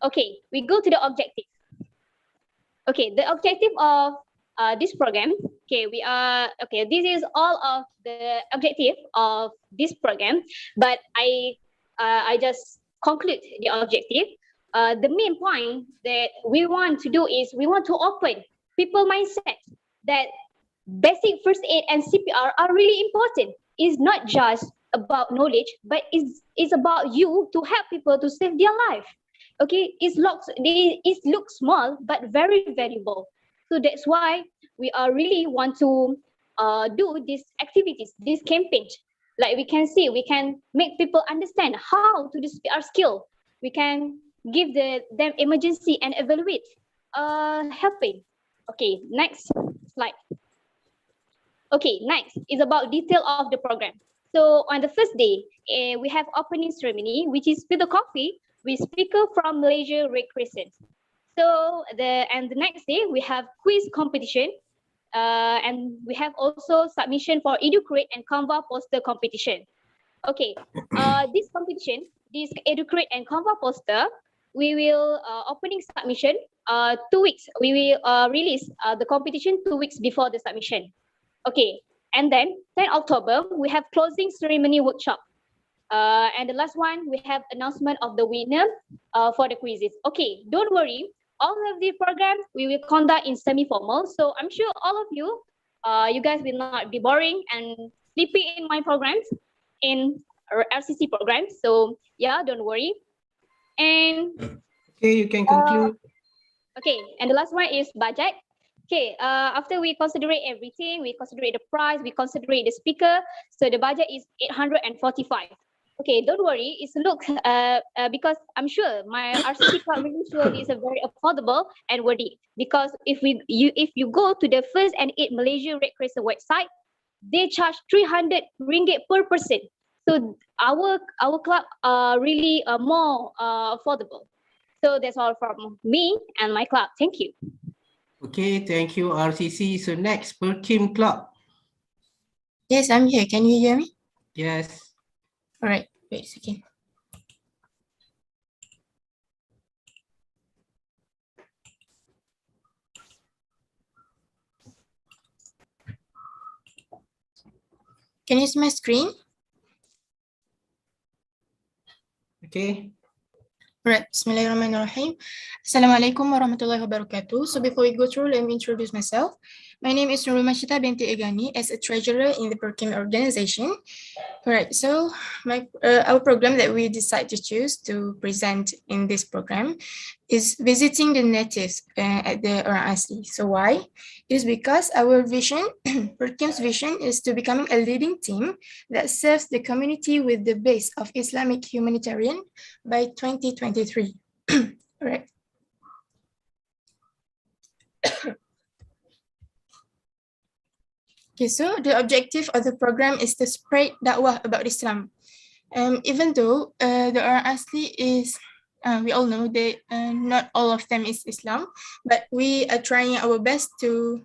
Okay, we go to the objective. Okay, the objective of this program. Okay, this is all of the objective of this program, but I just conclude the objective. The main point that we want to do is we want to open people mindset that basic first aid and CPR are really important. It's not just about knowledge, but it's about you to help people to save their life. Okay, it looks small but very valuable. So that's why we really want to do these activities, these campaigns. Like we can see, we can make people understand how to do CPR skill. We can give them emergency and evaluate helping. Okay, next slide. Okay, next is about detail of the program. So on the first day, we have opening ceremony, which is with a coffee with speaker from Malaysia, Red Crescent. So the next day we have quiz competition, and we have also submission for EduCreate and Canva poster competition. Okay, this competition, this EduCreate and Canva poster, we will opening submission 2 weeks. We will release the competition 2 weeks before the submission. Okay, and then 10 October, we have closing ceremony workshop. And the last one, we have announcement of the winner for the quizzes. Okay, don't worry. All of the programs we will conduct in semi-formal. So I'm sure all of you, you guys will not be boring and sleepy in my programs, in RCC programs. So yeah, don't worry. And Okay, you can conclude. okay, and the last one is budget. Okay, after we consider everything, we consider the price, we consider the speaker. So the budget is 845. Okay, don't worry. It's look because I'm sure my RCC club really sure is a very affordable and worthy. Because if you go to the first and 8 Malaysia Red Crescent website, they charge 300 ringgit per person. So our club really more affordable. So that's all from me and my club. Thank you. Okay, thank you, RCC. So next, Per Kim Club. Yes, I'm here. Can you hear me? Yes. All right, wait a second. Can you see my screen? Okay. Right, Bismillahirrahmanirrahim. Assalamualaikum warahmatullahi wabarakatuh. So before we go through, let me introduce myself. My name is Nurul Mashita binti Egani as a treasurer in the Perkim organization. All right, so our program that we decide to choose to present in this program is visiting the natives at the Orang Asli. So why? It is because our vision, Perkim's vision, is to becoming a leading team that serves the community with the base of Islamic humanitarian by 2023. All right. Okay, so the objective of the program is to spread dakwah about Islam. Even though the Orang Asli is, we all know that not all of them is Islam, but we are trying our best to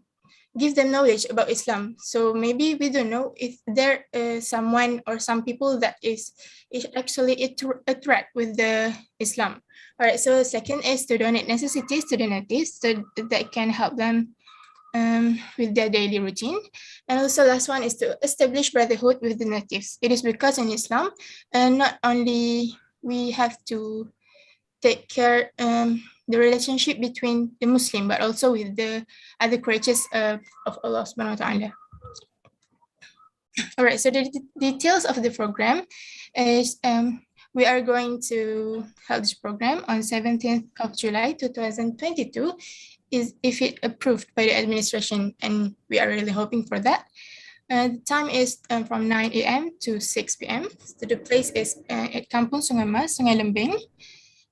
give them knowledge about Islam. So maybe we don't know if there is someone or some people that is actually a threat with the Islam. All right, so second is to donate necessities to the natives so that can help them with their daily routine. And also last one is to establish brotherhood with the natives. It is because in Islam, not only we have to take care the relationship between the Muslim, but also with the other creatures of Allah subhanahu wa ta'ala. All right, so the details of the program is we are going to have this program on 17th of July 2022 is if it approved by the administration, and we are really hoping for that. The time is from 9 a.m. to 6 p.m. So the place is at Kampung Sungai Mas, Sungai Lembing.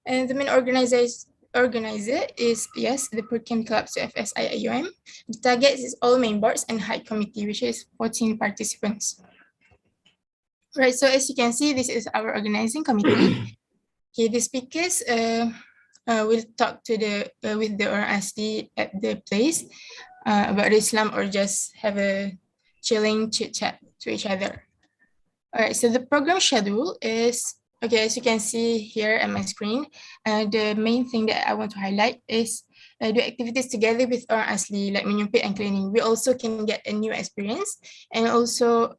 And the main organizer is, yes, the Perkim Club CFS IIUM. The target is all main boards and high committee, which is 14 participants. Right, so as you can see, this is our organizing committee. Okay, the speakers will talk to with the Orang Asli at the place about Islam or just have a chilling chit chat to each other. All right, so the program schedule is, okay, as you can see here on my screen, the main thing that I want to highlight is do activities together with Orang Asli, like menyumpit and cleaning. We also can get a new experience and also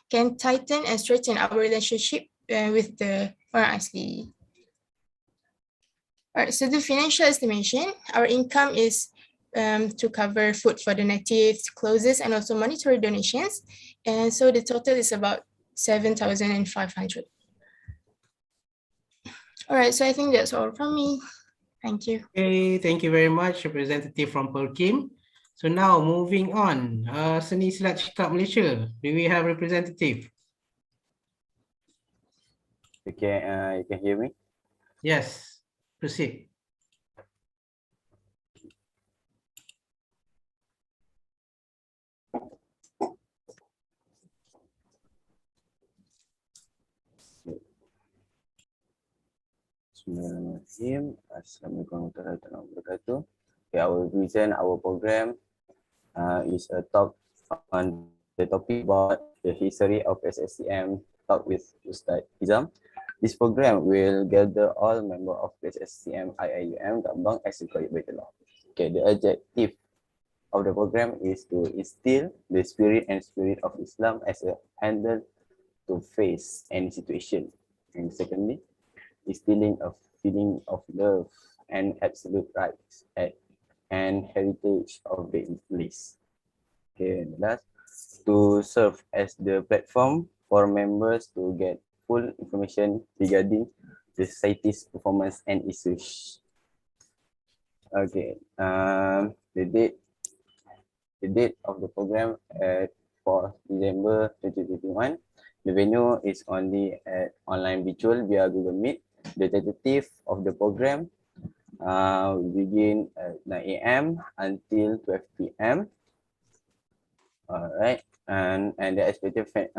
can tighten and strengthen our relationship with the Orang Asli. All right, so the financial estimation, our income is to cover food for the natives, clothes, and also monetary donations. And so the total is about 7,500. All right, so I think that's all from me. Thank you. Okay, thank you very much, representative from Perkim. So now moving on, Seni Silat Cakap Malaysia, do we have representative? Okay, you can hear me? Yes. Proceed. Bismillahirrahmanirrahim. Assalamualaikum warahmatullahi wabarakatuh. Okay, I will present our program. Is a talk on the topic about the history of SSCM, talk with Ustaz Izam. This program will gather all members of SSCM IIUM Gambang as required by the law. Okay, the objective of the program is to instill the spirit of Islam as a handle to face any situation. And secondly, instilling a feeling of love and absolute rights and heritage of the place. Okay, and last, to serve as the platform for members to get full information regarding the society's performance and issues. Okay, the date of the program at 4 December 2021. The venue is only at online virtual via Google Meet. The tentative of the program will begin at 9 a.m. until 12 p.m. Alright, and the expectation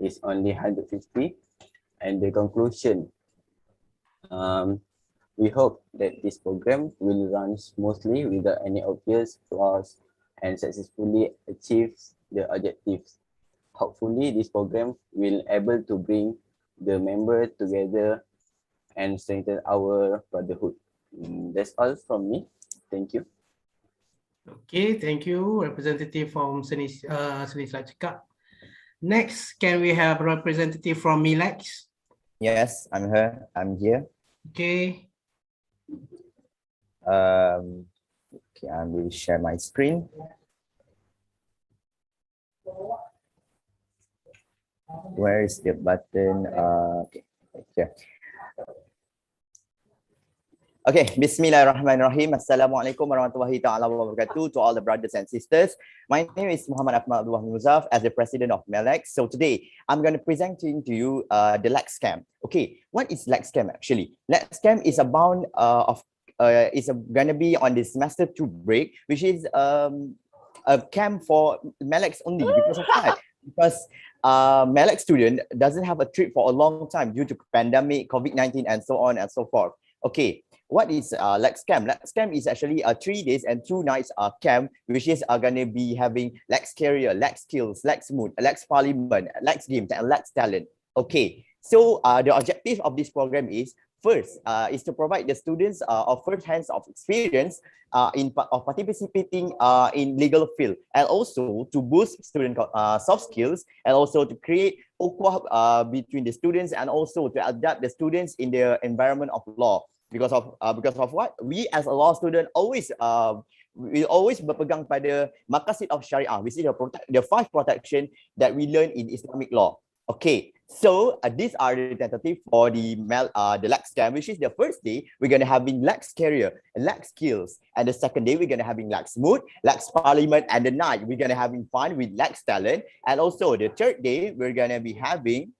is only 150, and the conclusion, we hope that this program will run smoothly without any obvious flaws and successfully achieve the objectives. Hopefully, this program will able to bring the members together and strengthen our brotherhood. That's all from me. Thank you. Okay, thank you, representative from Seni Selat Cekap. Next, can we have representative from Milex? Yes, I'm here. I'm here. Okay. Okay, I will share my screen. Where is the button? Okay, here. Okay, Bismillahirrahmanirrahim. Assalamualaikum warahmatullahi ta'ala wabarakatuh to all the brothers and sisters. My name is Muhammad Ahmad Abdullah Muzaf as the president of MELEX. So today, I'm going to present to you the Lex Camp. Okay, what is Lex Camp actually? Lex Camp is going to be on the semester 2 break, which is a camp for MELEX only. Because of that, because MELEX student doesn't have a trip for a long time due to pandemic, COVID-19, and so on and so forth. Okay, what is Lex Camp? Lex Camp is actually a 3 days and 2 nights camp, which is going to be having Lex Career, Lex Skills, Lex Mood, Lex Parliament, Lex Games, and Lex Talent. Okay, so the objective of this program is first is to provide the students of first hands of experience of participating in legal field, and also to boost student soft skills, and also to create ukhuwah between the students, and also to adapt the students in the environment of law. Because of what? We as a law student always we always berpegang pada maqasid of Sharia, which is the 5 protection that we learn in Islamic law. Okay, so these are the tentative for the Lex Camp, which is the first day we're gonna having Lex Career, Lex Skills, and the second day we're gonna having Lex Mood, Lex Parliament, and the night we're gonna having fun with Lex Talent, and also the third day we're gonna be having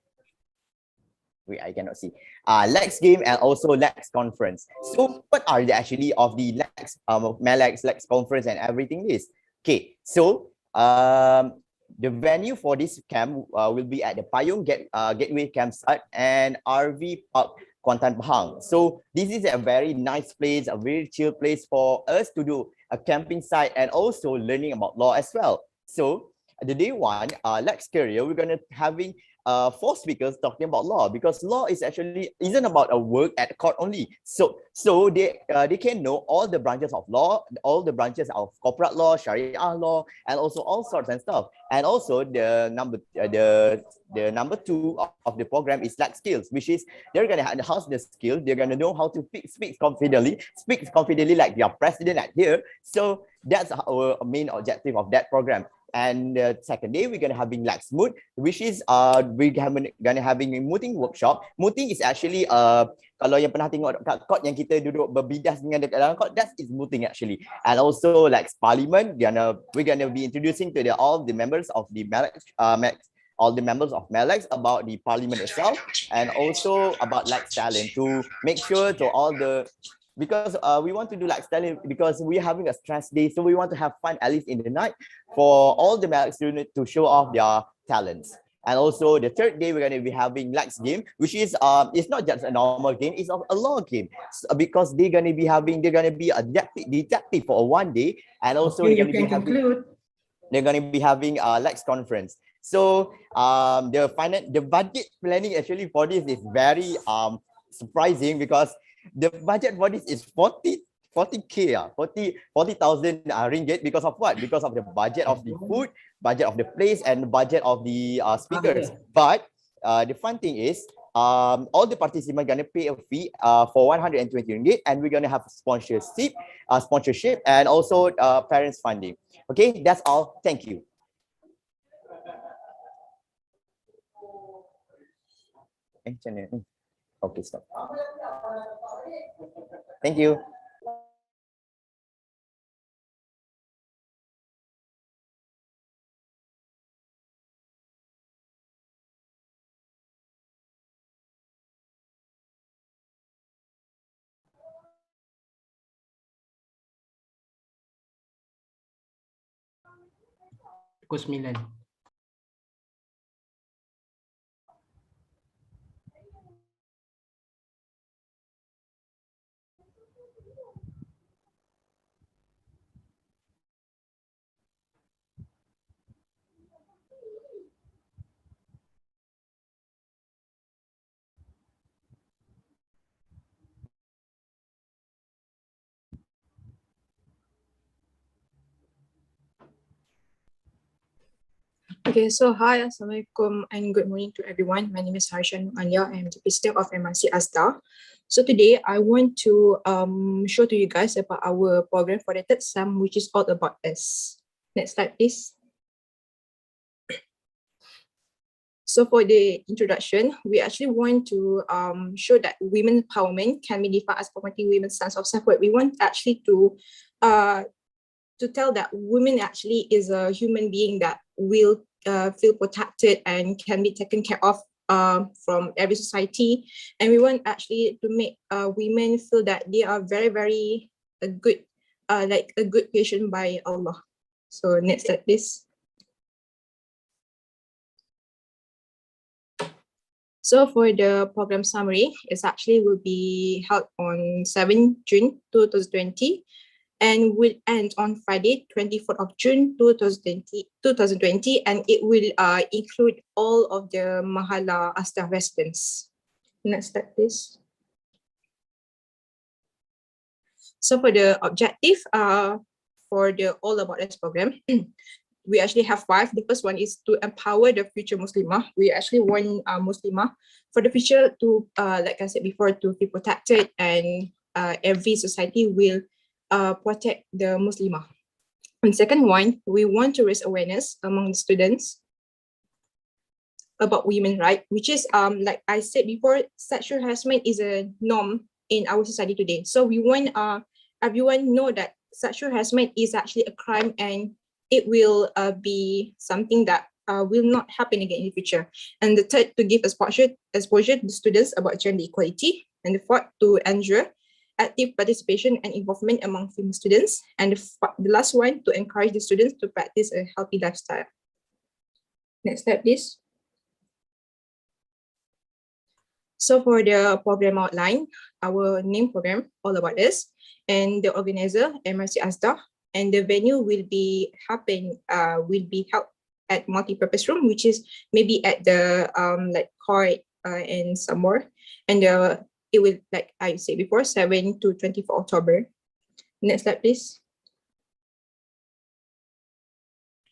I cannot see. Lex Game and also Lex Conference. So what are the actually of the Lex MELEX, Lex Conference and everything is? Okay, so the venue for this camp will be at the Payung Gateway Campsite and RV Park Kuantan Pahang. So this is a very nice place, a very chill place for us to do a camping site and also learning about law as well. So the day 1, Lex Career, we're gonna having 4 speakers talking about law, because law is actually isn't about a work at court only. So they can know all the branches of law, all the branches of corporate law, Sharia law, and also all sorts and stuff. And also the number 2 of the program is Lex Skills, which is they're gonna enhance the skills. They're gonna know how to speak confidently like your president at here. So that's our main objective of that program. And the second day we're gonna having Lex Mood, which is we're gonna having a mooting workshop. Mooting is actually kalau yang pernah tengok kat court yang kita duduk berbidas dengan dekat dalam court, that is mooting actually. And also Lex Parliament, we're gonna be introducing to all the members of the all the members of MELEX about the parliament itself, and also about Lex Talent, to make sure to all the, because we want to do Lex Talent because we're having a stress day, so we want to have fun at least in the night for all the MELEX students to show off their talents. And also the third day, we're going to be having Lex game, which is it's not just a normal game, it's a law game. So, because they're going to be a detective for one day, and also Okay, they're you going to be can having conclude. they're going to be having a Lex conference. So the budget planning actually for this is very surprising, because the budget for this is 40,000 ringgit, because of what? Because of the budget of the food, budget of the place, and the budget of the speakers. But the fun thing is, all the participants gonna pay a fee for 120 ringgit, and we're gonna have sponsorship, and also parents funding. Okay, that's all. Thank you. Okay, stop. Thank you. Pukul 9. Okay, so hi, Assalamualaikum and good morning to everyone. My name is Harshan Anya. I am the president of MRC ASDA. So today I want to show to you guys about our program for the third sem, which is all about us. Next slide, please. So for the introduction, we actually want to show that women empowerment can be defined as promoting women's sense of self-worth. We want actually to tell that women actually is a human being that will feel protected and can be taken care of from every society. And we want actually to make women feel that they are very, very good, like a good patient by Allah. So next slide, please. So for the program summary, it actually will be held on 7 June 2020 and will end on Friday, 24th of June 2020, and it will include all of the Mahala Asta residents. Next slide, please. So for the objective for the All About Us program, we actually have 5. The first one is to empower the future Muslimah. We actually want Muslimah for the future to, like I said before, to be protected, and every society will protect the Muslimah. And second one, we want to raise awareness among the students about women's rights, which is, like I said before, sexual harassment is a norm in our society today. So we want everyone know that sexual harassment is actually a crime, and it will be something that will not happen again in the future. And the third, to give exposure to students about gender equality. And the fourth, to ensure active participation and involvement among female students. And the last one, to encourage the students to practice a healthy lifestyle. Next slide, please. So for the program outline, our name program, All About Us, and the organizer, MRC ASDA, and the venue will be held at multi-purpose room, which is maybe at the like court and somewhere. And it will, like I said before, 7 to 24 October. Next slide, please.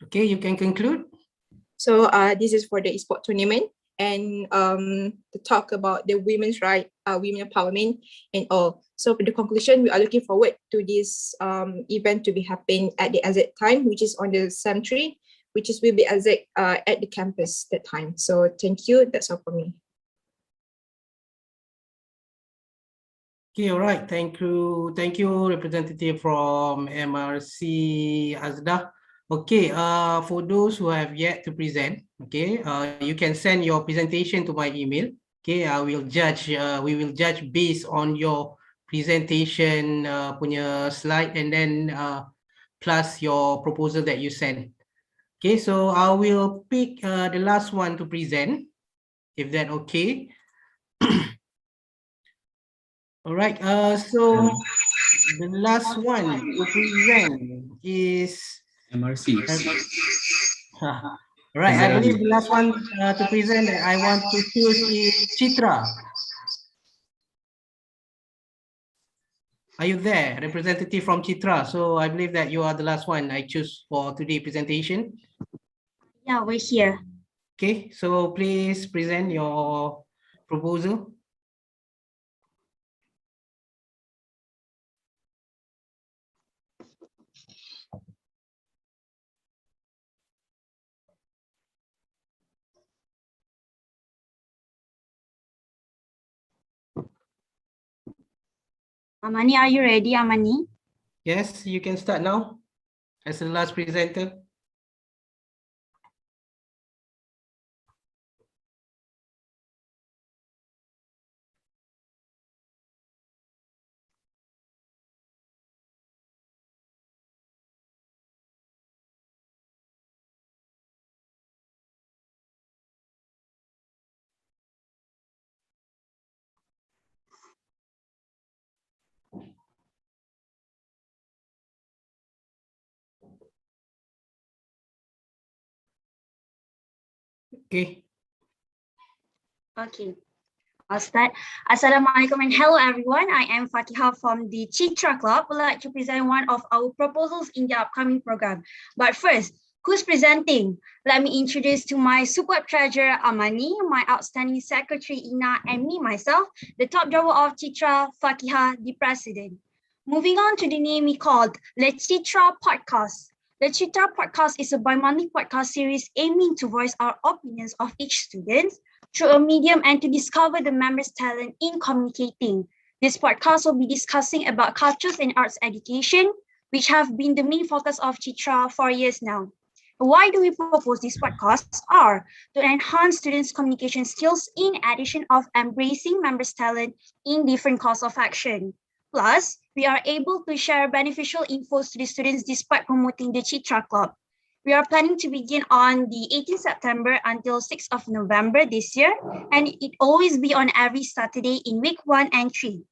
Okay, you can conclude. So this is for the esports tournament, and to talk about the women's right, women empowerment and all. So for the conclusion, we are looking forward to this event to be happening at the exact time, which is on the SEM 3, which is will be exact at the campus that time. So thank you. That's all for me. Okay, all right. Thank you, representative from MRC ASDA. Okay, for those who have yet to present, Okay, you can send your presentation to my email. Okay, I will judge. We will judge based on your presentation punya slide and then plus your proposal that you send. Okay, so I will pick the last one to present, if that okay. All right, so the last one to present is MRC. All right, I believe the last one to present that I want to choose is Chitra. Are you there, representative from Chitra? So I believe that you are the last one I choose for today's presentation. Yeah, we're here. Okay, so please present your proposal. Amani, are you ready, Amani? Yes, you can start now as the last presenter. Okay. Okay, I'll start. Assalamualaikum and hello everyone. I am Fatiha from the Chitra Club. Would like to present one of our proposals in the upcoming program. But first, who's presenting? Let me introduce to my superb treasurer Amani, my outstanding secretary Ina, and me myself, the top drawer of Chitra, Fatiha, the president. Moving on to the name we called Le Chitra Podcast. The Chitra Podcast is a bi-monthly podcast series aiming to voice our opinions of each student through a medium and to discover the members' talent in communicating. This podcast will be discussing about cultures and arts education, which have been the main focus of Chitra for years now. Why do we propose these podcasts? Are to enhance students' communication skills in addition of embracing members' talent in different courses of action. Plus, we are able to share beneficial info to the students despite promoting the Chitra Club. We are planning to begin on the 18th September until 6th of November this year, and it always be on every Saturday in week 1 and 3.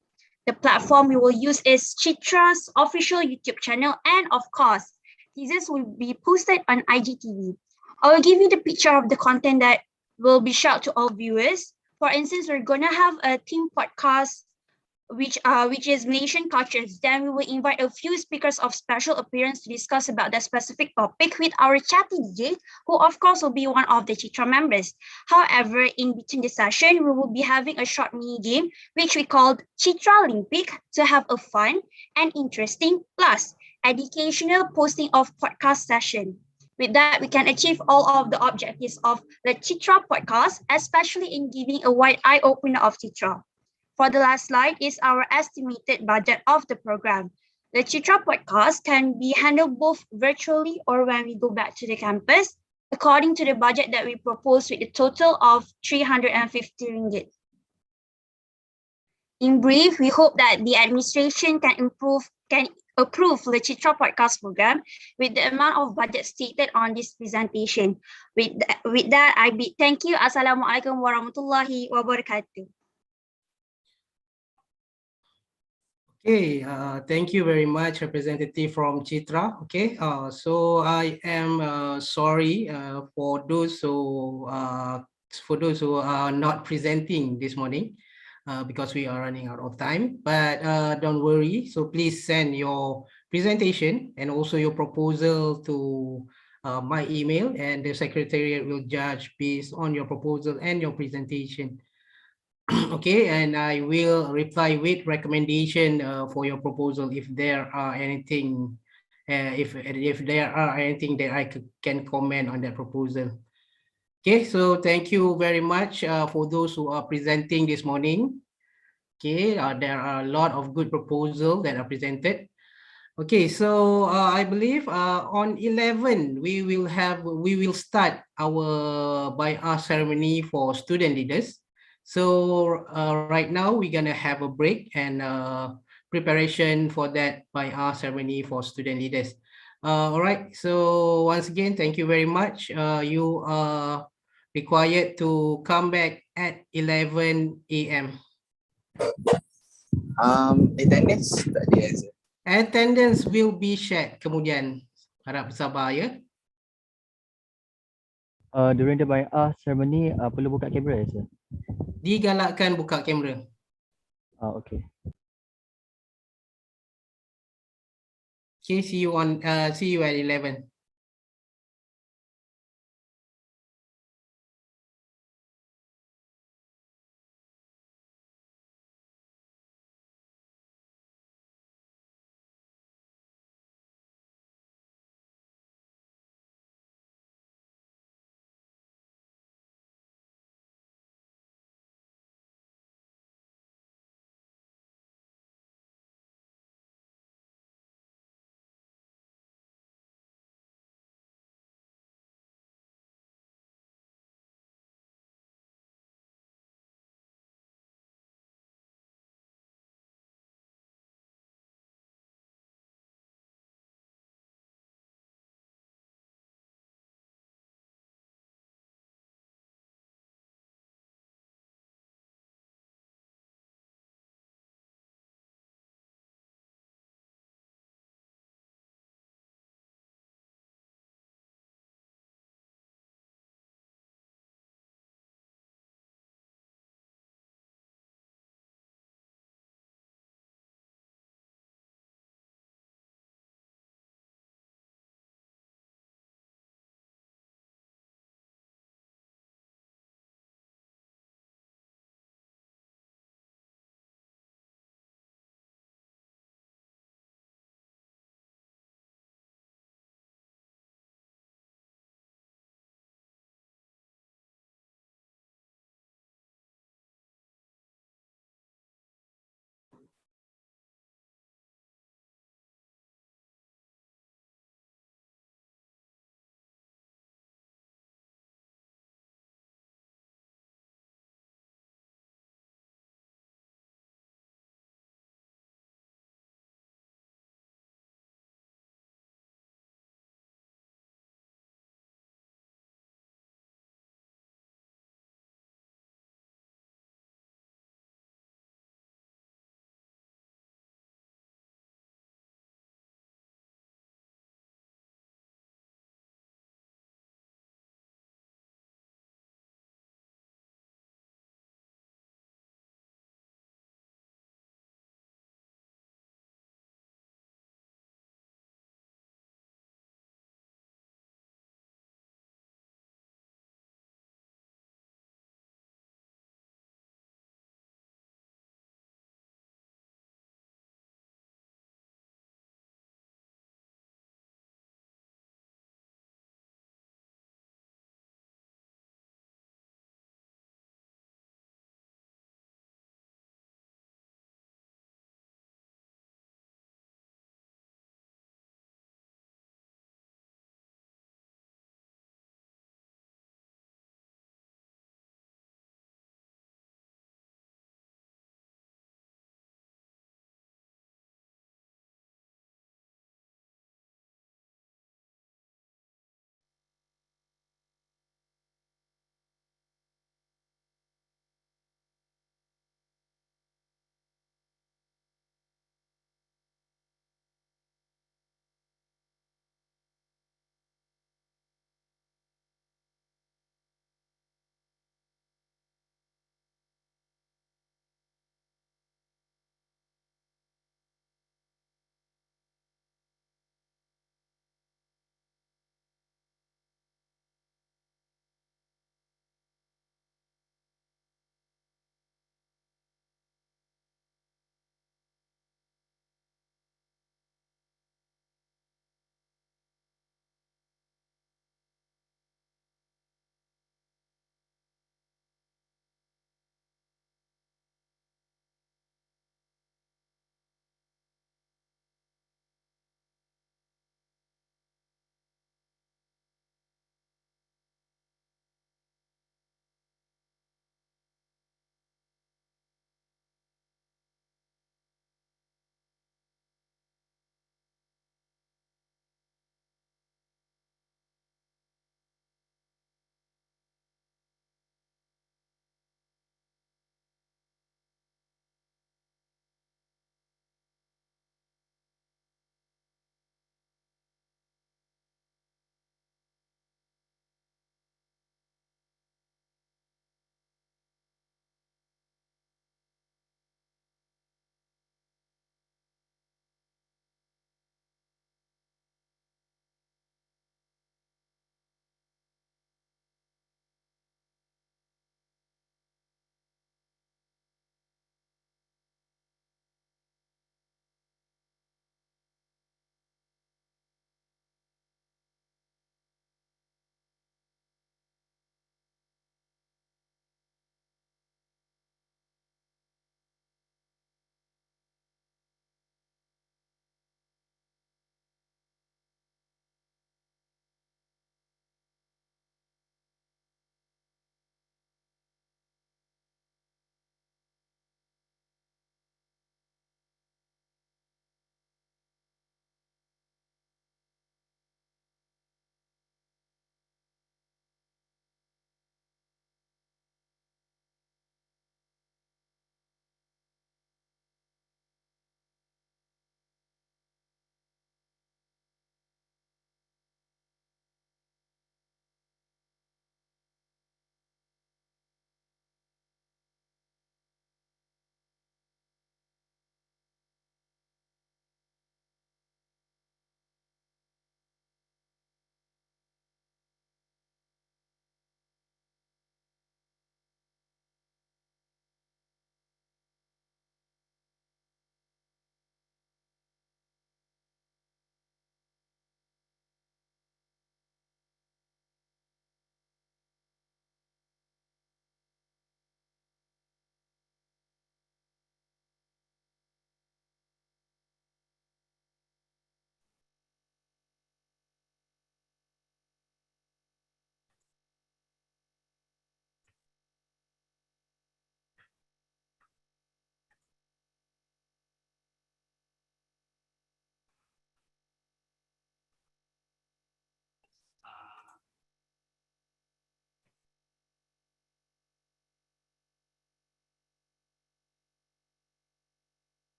The platform we will use is Chitra's official YouTube channel, and of course, teasers will be posted on IGTV. I will give you the picture of the content that will be shared to all viewers. For instance, we're gonna have a team podcast which is Malaysian cultures. Then we will invite a few speakers of special appearance to discuss about that specific topic with our chatty DJ, who of course will be one of the Chitra members. However, in between the session, we will be having a short mini game, which we called Chitra Olympic, to have a fun and interesting plus educational posting of podcast session. With that, we can achieve all of the objectives of the Chitra podcast, especially in giving a wide eye opener of Chitra. For the last slide is our estimated budget of the program. The Chitra podcast can be handled both virtually or when we go back to the campus, according to the budget that we propose with a total of 350 ringgit. In brief, we hope that the administration can approve the Chitra podcast program with the amount of budget stated on this presentation. With that, I thank you. Assalamualaikum warahmatullahi wabarakatuh. Okay, thank you very much, representative from Chitra. Okay, so I am sorry for those who are not presenting this morning because we are running out of time. But don't worry. So please send your presentation and also your proposal to my email, and the secretariat will judge based on your proposal and your presentation. Okay, and I will reply with recommendation for your proposal if there are anything, if there are anything that I can comment on that proposal. Okay, so thank you very much for those who are presenting this morning. Okay, there are a lot of good proposals that are presented. Okay, so I believe on 11 we will start our by-hour ceremony for student leaders. So right now we're gonna have a break and preparation for that by-hour ceremony for student leaders. All right, so once again, thank you very much. You are required to come back at 11 a.m. Attendance tak ada answer. Attendance will be shared kemudian. Harap bersabar ya. During the by-hour ceremony, perlu buka kamera sir? Digalakkan buka kamera. Okay. Okay, see you at 11.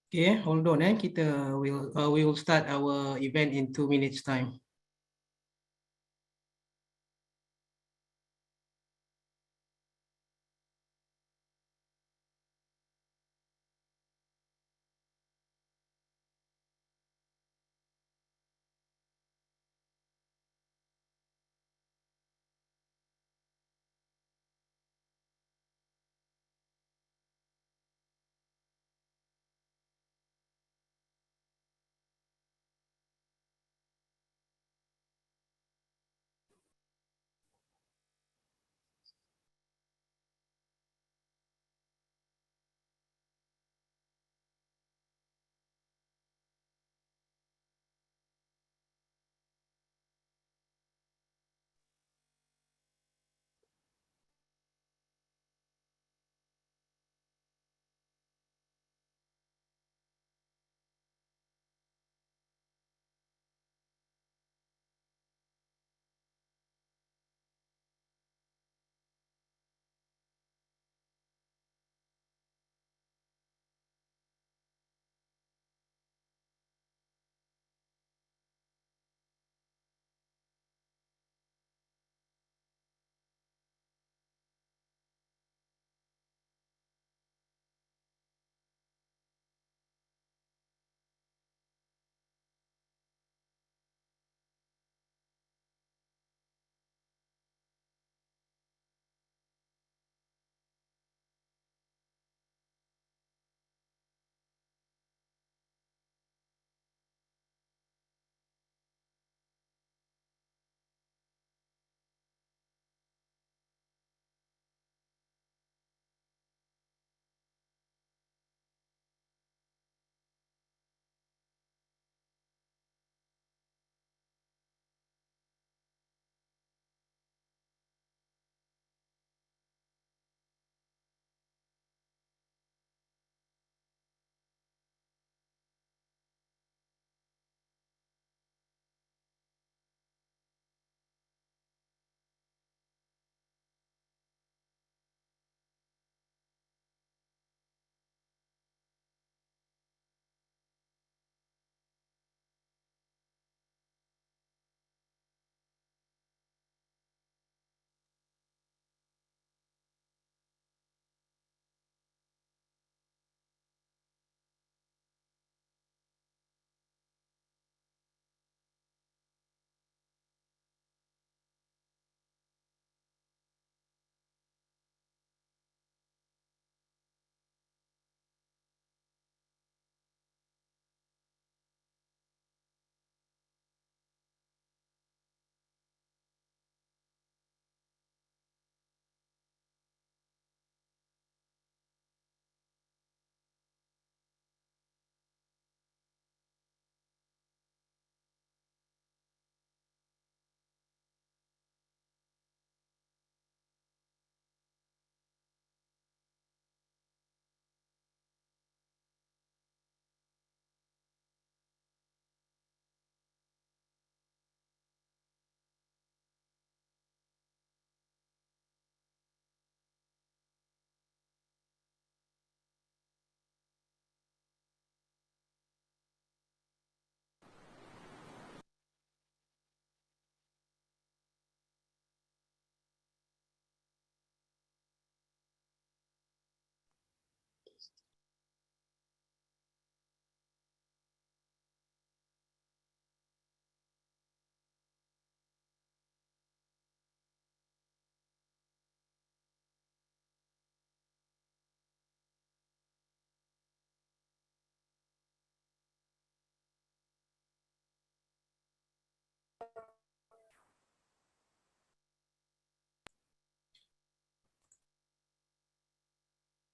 Okay, hold on. We will start our event in 2 minutes time.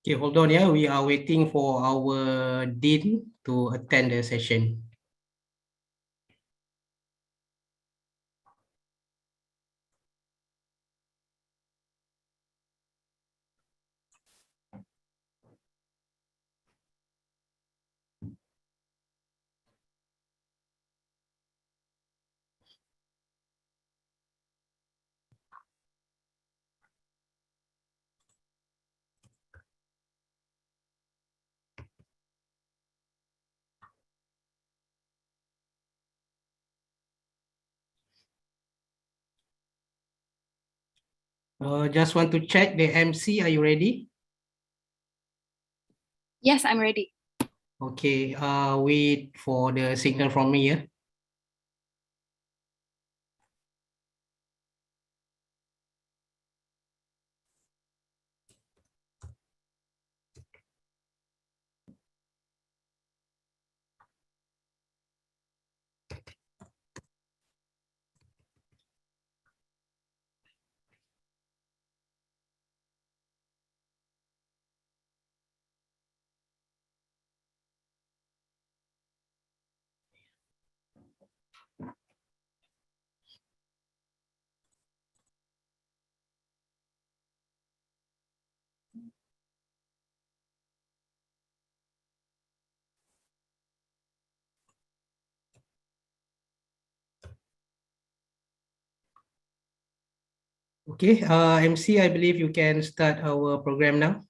Okay, hold on. Yeah, we are waiting for our dean to attend the session. Just want to check the MC. Are you ready? Yes, I'm ready. Okay. Wait for the signal from me. Yeah. Okay, MC, I believe you can start our program now.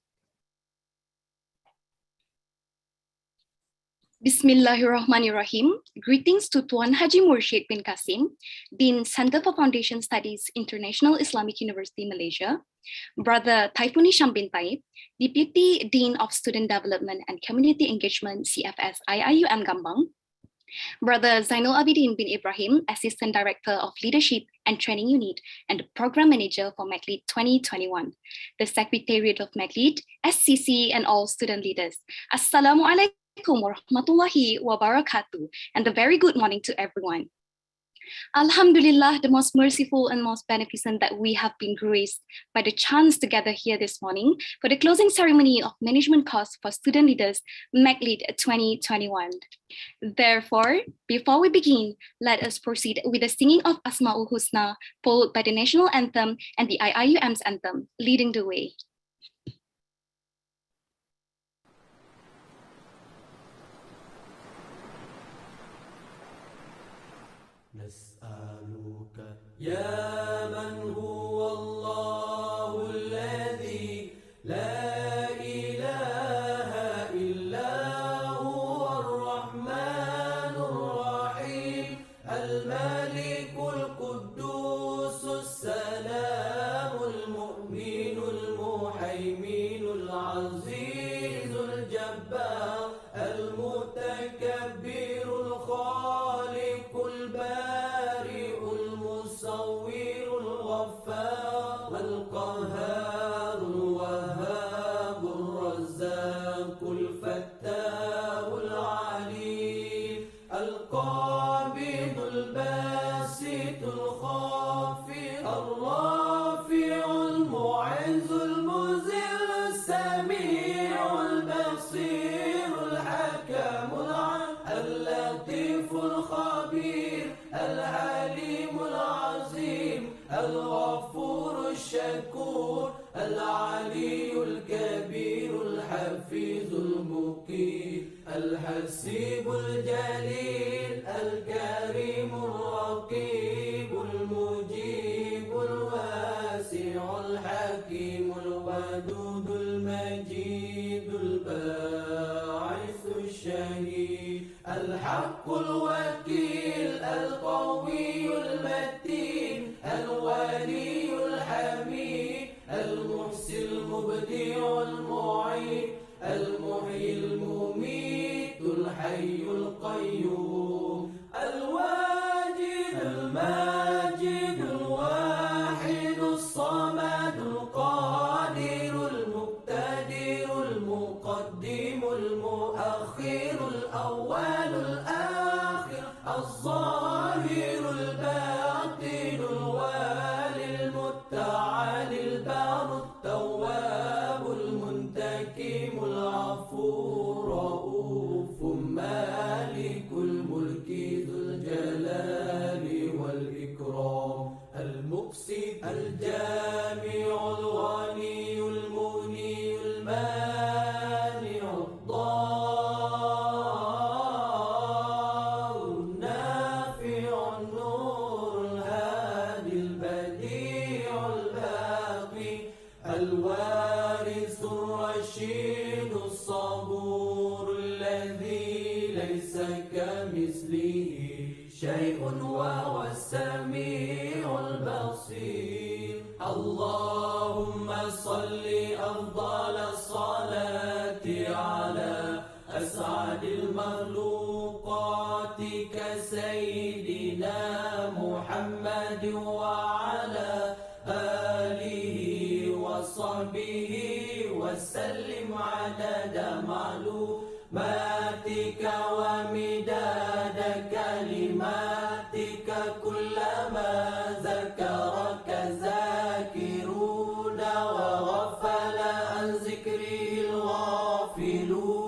Bismillahirrahmanirrahim. Greetings to Tuan Haji Murshid bin Kasim, Dean Center for Foundation Studies, International Islamic University, Malaysia, Brother Taifuni Syam bin Taib, Deputy Dean of Student Development and Community Engagement, CFS IIUM Gambang, Brother Zainul Abidin bin Ibrahim, Assistant Director of Leadership and Training Unit and Program Manager for MacLead 2021, the Secretariat of MacLead, SCC, and all student leaders. Assalamualaikum warahmatullahi wabarakatuh, and a very good morning to everyone. Alhamdulillah, the most merciful and most beneficent that we have been graced by the chance to gather here this morning for the closing ceremony of Management Course for Student Leaders, MacLead 2021. Therefore, before we begin, let us proceed with the singing of Asma'ul Husna, followed by the national anthem and the IIUM's anthem, leading the way. نسألك يا من هو الله الذي لا إله إلا هو الرحمن الرحيم الملك القدوس السلام المؤمن المهيمن العزيز الجبار المتكبر الخالق البارئ المصور الغفار القهار الوهاب الرزاق الفتاح العليم القابض الباسط الخافض الرافع المعز المذل السميع البصير الحكم اللطيف الخبير الحليم العظيم الغفور الشكور العلي الكبير الحفيظ المقيم الحسيب الجليل الكريم الرقيب المجيب الواسع الحكيم الودود المجيد الباعث الشهيد الحق الوكيل القوي المتين الولي الحميد المحسن المبدع المعين المحيي المميت الحي القيوم الواجد الماجد الواحد الصمد القادر المقتدر المقدم المؤخر الأول الآخر الظاهر الباطن الوالي المتعالي البار التواب المنتكم العفو رؤوف مالك الملك ذو الجلال والإكرام المقسط الجامع الغني المغني المانع الضار النافع النور الهادي البديع الباقي الوارث الرشيد الصبور الذي ليس كمثله شيء وهو السميع البصير الله سيدنا محمد وعلى آله وصحبه وسلم عدد معلوماتك ومداد كلماتك كلما ذكرك ذاكرون وغفل عن ذكره الغافلون.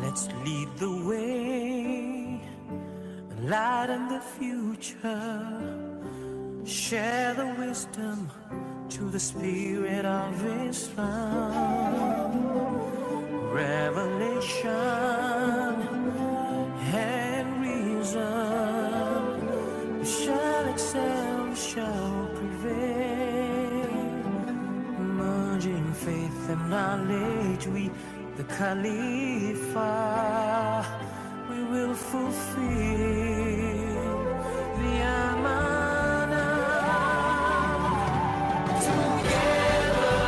Let's lead the way, lighten the future, share the wisdom to the spirit of Islam. Revelation and reason, we shall excel, we shall prevail. Merging faith and knowledge, we the Khalifa, we will fulfill the amanah. Together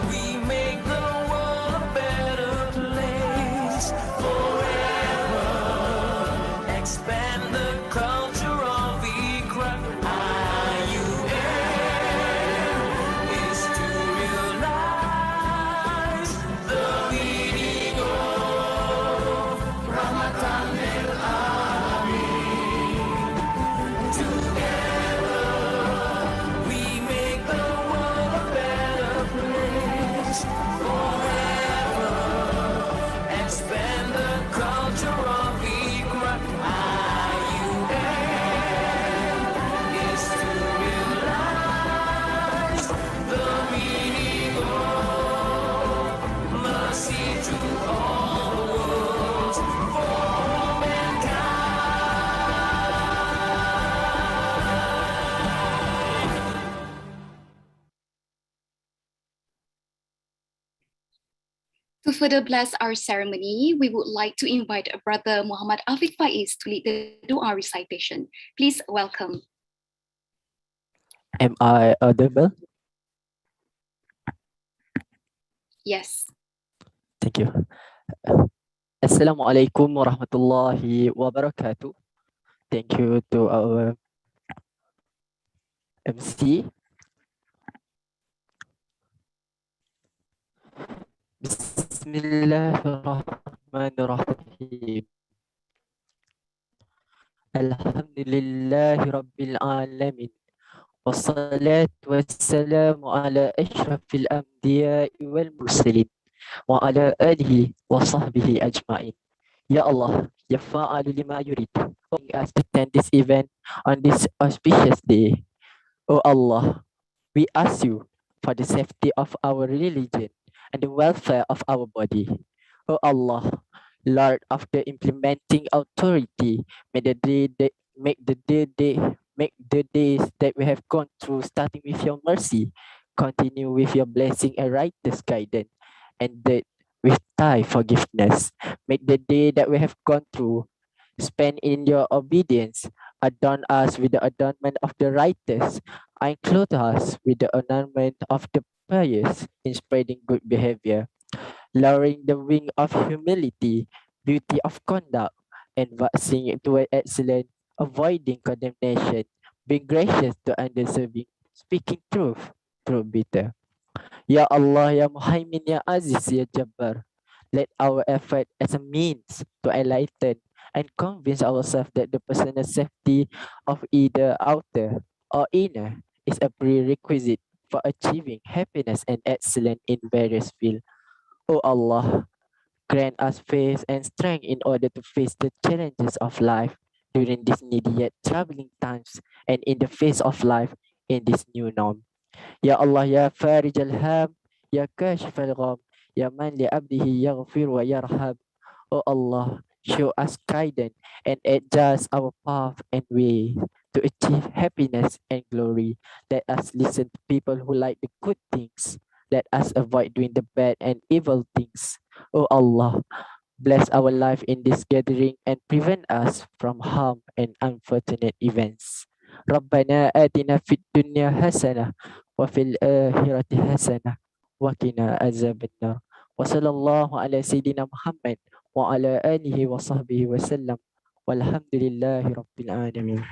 we make the world a better place forever. Expand the culture of Iqra. IUN is to realize the meaning of Rahmatan lil Alamin. Together we make the world a better place forever. Expand the culture of Iqra. IUN is to realize the meaning of mercy to all the worlds for mankind. To further bless our ceremony, we would like to invite Brother Muhammad Afiq Faiz to lead the dua recitation. Please welcome. Am I audible? Yes. Thank you. Assalamualaikum warahmatullahi wabarakatuh. Thank you to our MC. Bismillahirrahmanirrahim. Alhamdulillahi Rabbil Alamin. Wassalatu wassalamu ala ashrafil anbiya'i wal mursalin wa ala alihi wa sahbihi ajma'in. Ya Allah, يفعل لما يريد. Allowing us to attend this event on this auspicious day. O Allah, we ask you for the safety of our religion and the welfare of our body. O Allah, Lord of the implementing authority, may the day that make the days that we have gone through starting with your mercy, continue with your blessing and righteous guidance, and that with thy forgiveness. Make the day that we have gone through spend in your obedience, adorn us with the adornment of the righteous, and clothe us with the ornament of the pious in spreading good behavior, lowering the wing of humility, beauty of conduct, and advancing toward excellence, avoiding condemnation, being gracious to undeserving, speaking truth, through bitter. Ya Allah, Ya Muhaimin, Ya Aziz, Ya Jabbar, let our effort as a means to enlighten and convince ourselves that the personal safety of either outer or inner is a prerequisite for achieving happiness and excellence in various fields. O Allah, grant us faith and strength in order to face the challenges of life during these needy yet troubling times and in the face of life in this new norm. Ya Allah, Ya Farij al-Ham, Ya Kashif al-Gham, Ya Man li abdihi yaghfir wa yarham. O Allah, show us guidance and adjust our path and way to achieve happiness and glory. Let us listen to people who like the good things. Let us avoid doing the bad and evil things. O Allah, bless our life in this gathering and prevent us from harm and unfortunate events. ربنا آتنا في الدنيا حسنة وفي الآخرة حسنة وقنا عذاب النار وصلى الله على سيدنا محمد وعلى آله وصحبه وسلم والحمد لله رب العالمين.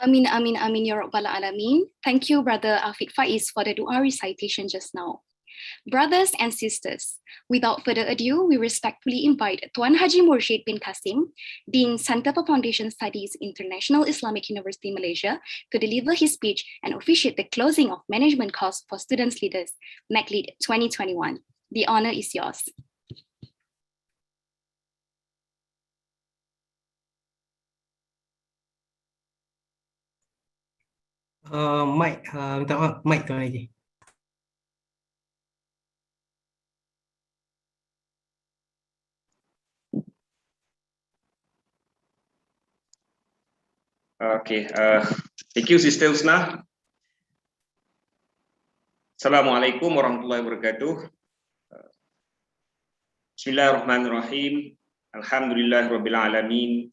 Amin, amin, amin, ya Rabbal Alameen. Thank you, Brother Afiq Faiz, for the dua recitation just now. Brothers and sisters, without further ado, we respectfully invite Tuan Haji Murshid bin Kasim, Dean Center for Foundation Studies, International Islamic University Malaysia, to deliver his speech and officiate the closing of Management course for Students Leaders, MacLead 2021. The honor is yours. Minta maaf, mic Tuan Haji. Okay, thank you Sister Husna. Assalamualaikum warahmatullahi wabarakatuh. Bismillahirrahmanirrahim. Alhamdulillahirabbil alamin.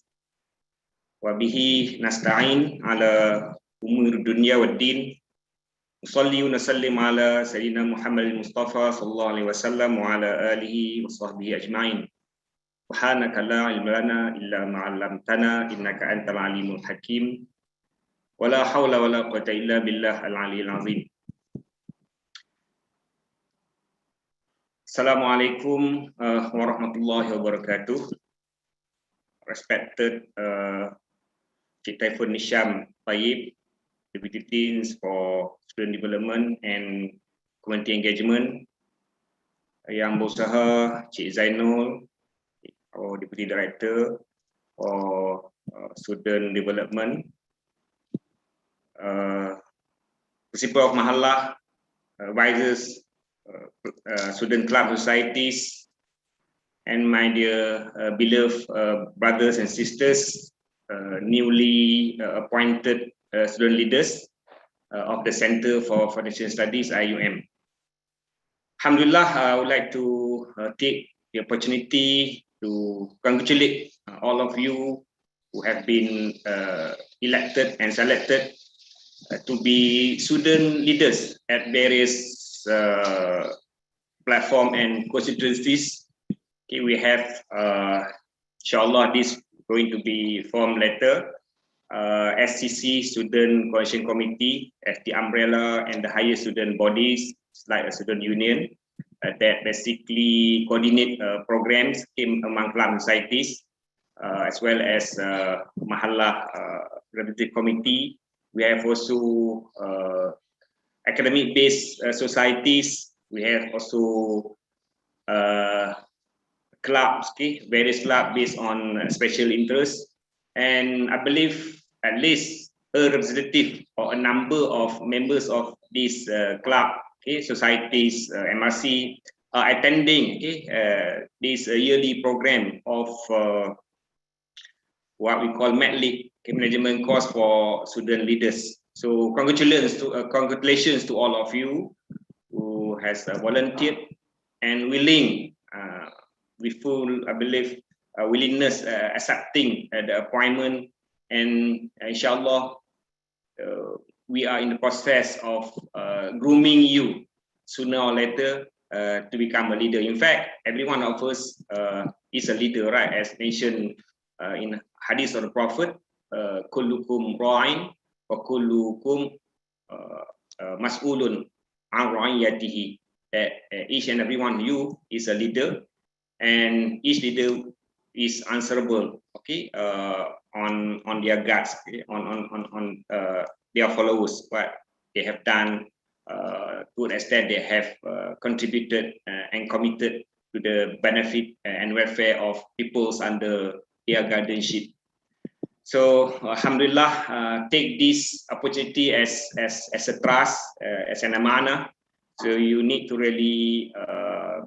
Wa bihi nasta'in ala umur dunya waddin. Usalli wa nusallim ala sayyidina Muhammadin Mustafa sallallahu alaihi wasallam wa ala alihi wa sahbihi ajma'in. Subhanaka la ilma lana illa ma 'allamtana innaka antal alimul hakim. Wala haula wala quwwata illa billah al-aliyyil azim. Assalamualaikum warahmatullahi wabarakatuh. Respected Cik Taifun Nisham Taib, Deputy Deans for Student Development and Community Engagement, Yang Berusaha Cik Zainul, our Deputy Director for Student Development, Principal of Mahallah, Advisors, Student Club Societies, and my dear beloved brothers and sisters, newly appointed student leaders of the Center for Foundation Studies, IUM. Alhamdulillah, I would like to take the opportunity to congratulate all of you who have been elected and selected to be student leaders at various platform and constituencies. Okay, we have, inshallah, this going to be formed later. SCC, Student Coalition Committee, as the umbrella and the higher student bodies, like a student union, that basically coordinate programs among club societies, as well as Mahallah Representative Committee. We have also academic-based societies. We have also clubs, okay, various clubs based on special interest, and I believe at least a representative or a number of members of this club, okay, societies, MRC, are attending, okay, this yearly program of what we call MedLeague, okay, management course for student leaders. So congratulations to all of you who has volunteered and willing, with full, I believe, willingness, accepting the appointment, and inshallah, we are in the process of grooming you sooner or later to become a leader. In fact, every one of us is a leader, right? As mentioned in Hadith of the Prophet, kullukum ra'in wa kullukum mas'ulun an ra'iyatihi. That each and every one of you is a leader, and each leader is answerable, okay, on their guards, okay, on their followers, what they have done, to an extent they have contributed and committed to the benefit and welfare of peoples under their guardianship. So alhamdulillah, take this opportunity as a trust, as an amanah. So you need to really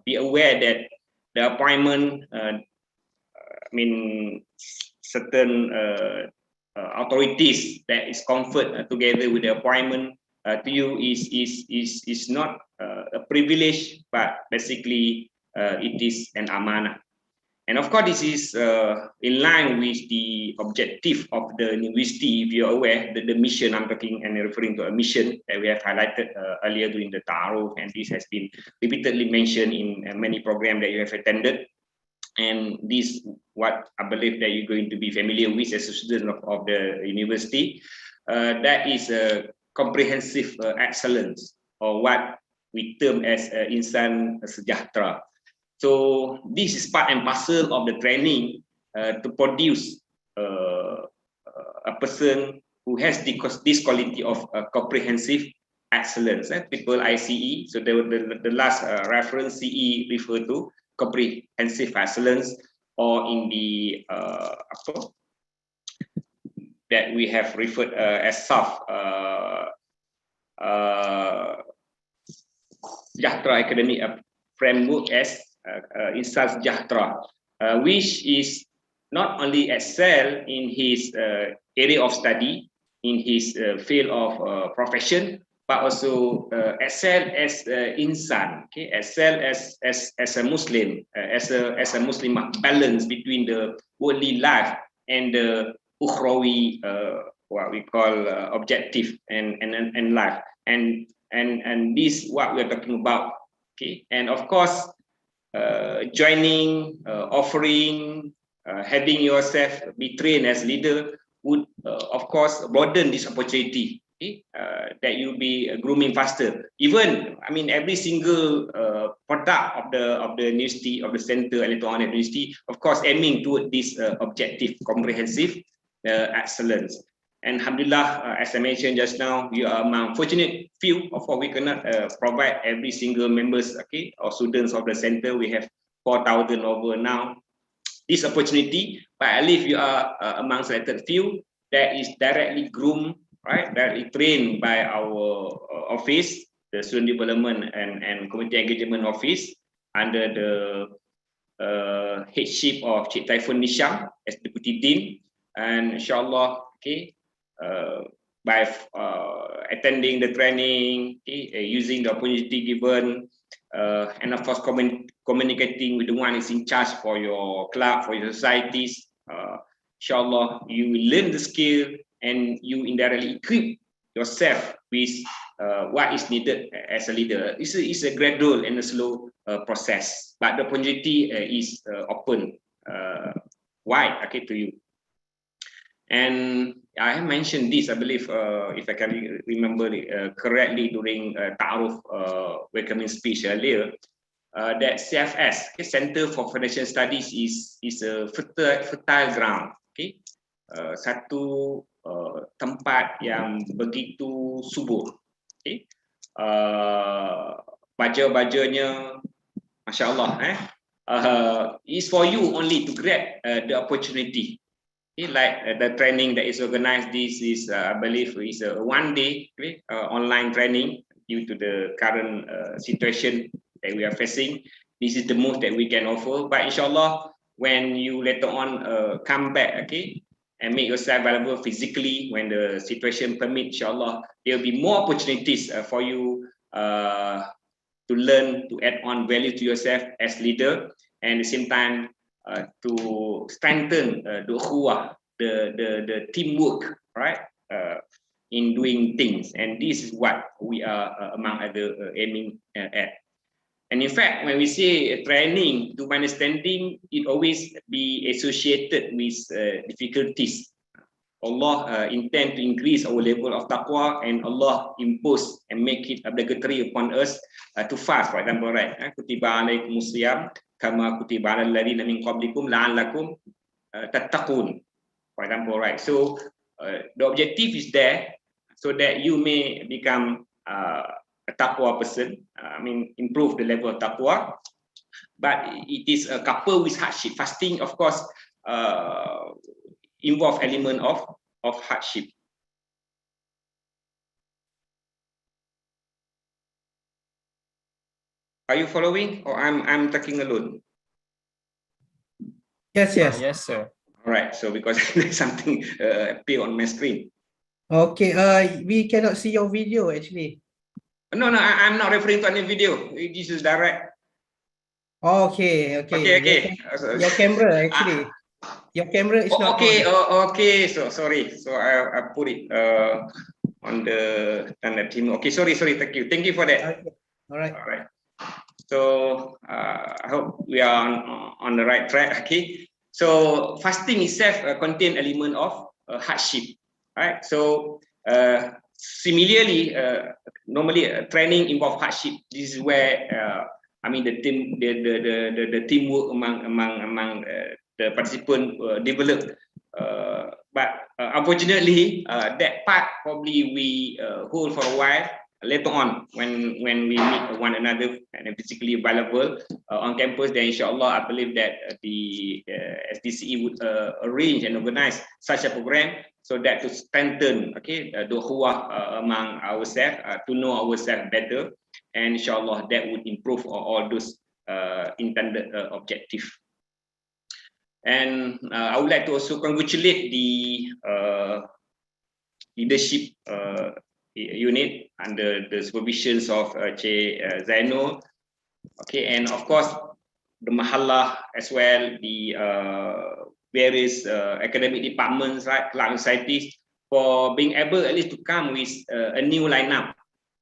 be aware that the appointment, I mean, certain authorities that is conferred together with the appointment to you is not a privilege, but basically it is an amanah. And of course, this is in line with the objective of the university. If you're aware that the mission, I'm talking and referring to a mission that we have highlighted earlier during the Ta'aruf, and this has been repeatedly mentioned in many programs that you have attended. And this, what I believe that you're going to be familiar with as a student of the university, that is a comprehensive excellence, or what we term as insan sejahtera. So this is part and parcel of the training to produce a person who has this quality of comprehensive excellence. People ICE, so the last reference CE refer to comprehensive excellence, or in the that we have referred as SAF, Sejahtera Academic Framework as Insan Sejahtera, which is not only excel in his area of study, in his field of profession, but also excel as insan, okay, excel as a Muslim, as a Muslim, balance between the worldly life and the ukhrawi, what we call objective and life, and this what we are talking about, okay. And of course, joining, offering, having yourself be trained as leader would of course broaden this opportunity, okay? That you'll be grooming faster. Even, I mean, every single product of the university, of the center and later on university, of course aiming toward this objective, comprehensive excellence. And alhamdulillah, as I mentioned just now, we are among fortunate few of what we cannot provide every single members, okay, or students of the center. We have 4,000 over now. This opportunity, but I believe you are among selected few that is directly groomed, right, directly trained by our office, the Student Development and Community Engagement Office, under the headship of Cik Taifun Nisham as Deputy Dean, and inshallah, okay, by attending the training, okay, using the opportunity given, and of course communicating with the one is in charge for your club, for your societies, inshallah you will learn the skill and you indirectly equip yourself with what is needed as a leader. It's a gradual and a slow process, but the opportunity is open, wide, okay, to you. And I have mentioned this, I believe, if I can remember correctly, during Ta'aruf welcoming speech earlier, that CFS, okay, Center for Financial Studies, is a fertile ground, okay, satu tempat yang begitu subur, okay, baja-bajanya, masya Allah, is for you only to grab the opportunity. Okay, like the training that is organized, this is I believe is a 1 day online training due to the current situation that we are facing. This is the most that we can offer, but inshallah when you later on come back, okay, and make yourself available physically when the situation permits, inshallah there will be more opportunities for you to learn, to add on value to yourself as leader, and at the same time to strengthen the ukhuwah, the teamwork, right, in doing things. And this is what we are among other aiming at. And in fact, when we say training, to my understanding, it always be associated with difficulties. Allah intend to increase our level of taqwa, and Allah impose and make it obligatory upon us to fast, for example, right? Kutiba alaikumus siyam kama kutiba alal ladzina min qablikum la'allakum tattaqun, for example, right? So the objective is there so that you may become a taqwa person, improve the level of taqwa, but it is a couple with hardship. Fasting, of course, involve element of hardship. Are you following, or I'm talking alone? Yes, yes. Yes, sir. All right. So because there's something appear on my screen. Okay. We cannot see your video actually. No, I'm not referring to any video. This is direct. Okay. Okay. Your camera actually. Your camera is not on. Okay. So sorry. So I put it on the team. Okay. Sorry. Thank you for that. Okay. All right. So I hope we are on the right track. Okay. So fasting itself contain element of hardship, right? So similarly, normally training involve hardship. This is where the teamwork among the participant develop. But unfortunately, that part probably we hold for a while. Later on, when we meet one another and physically available on campus, then inshallah I believe that the SDCE would arrange and organize such a program so that to strengthen the ukhuwah among ourselves, to know ourselves better, and inshallah that would improve all those intended objective. And I would like to also congratulate the leadership unit under the supervisions of Che Zainul, okay, and of course the Mahallah as well, the various academic departments, right, club societies, for being able at least to come with a new lineup,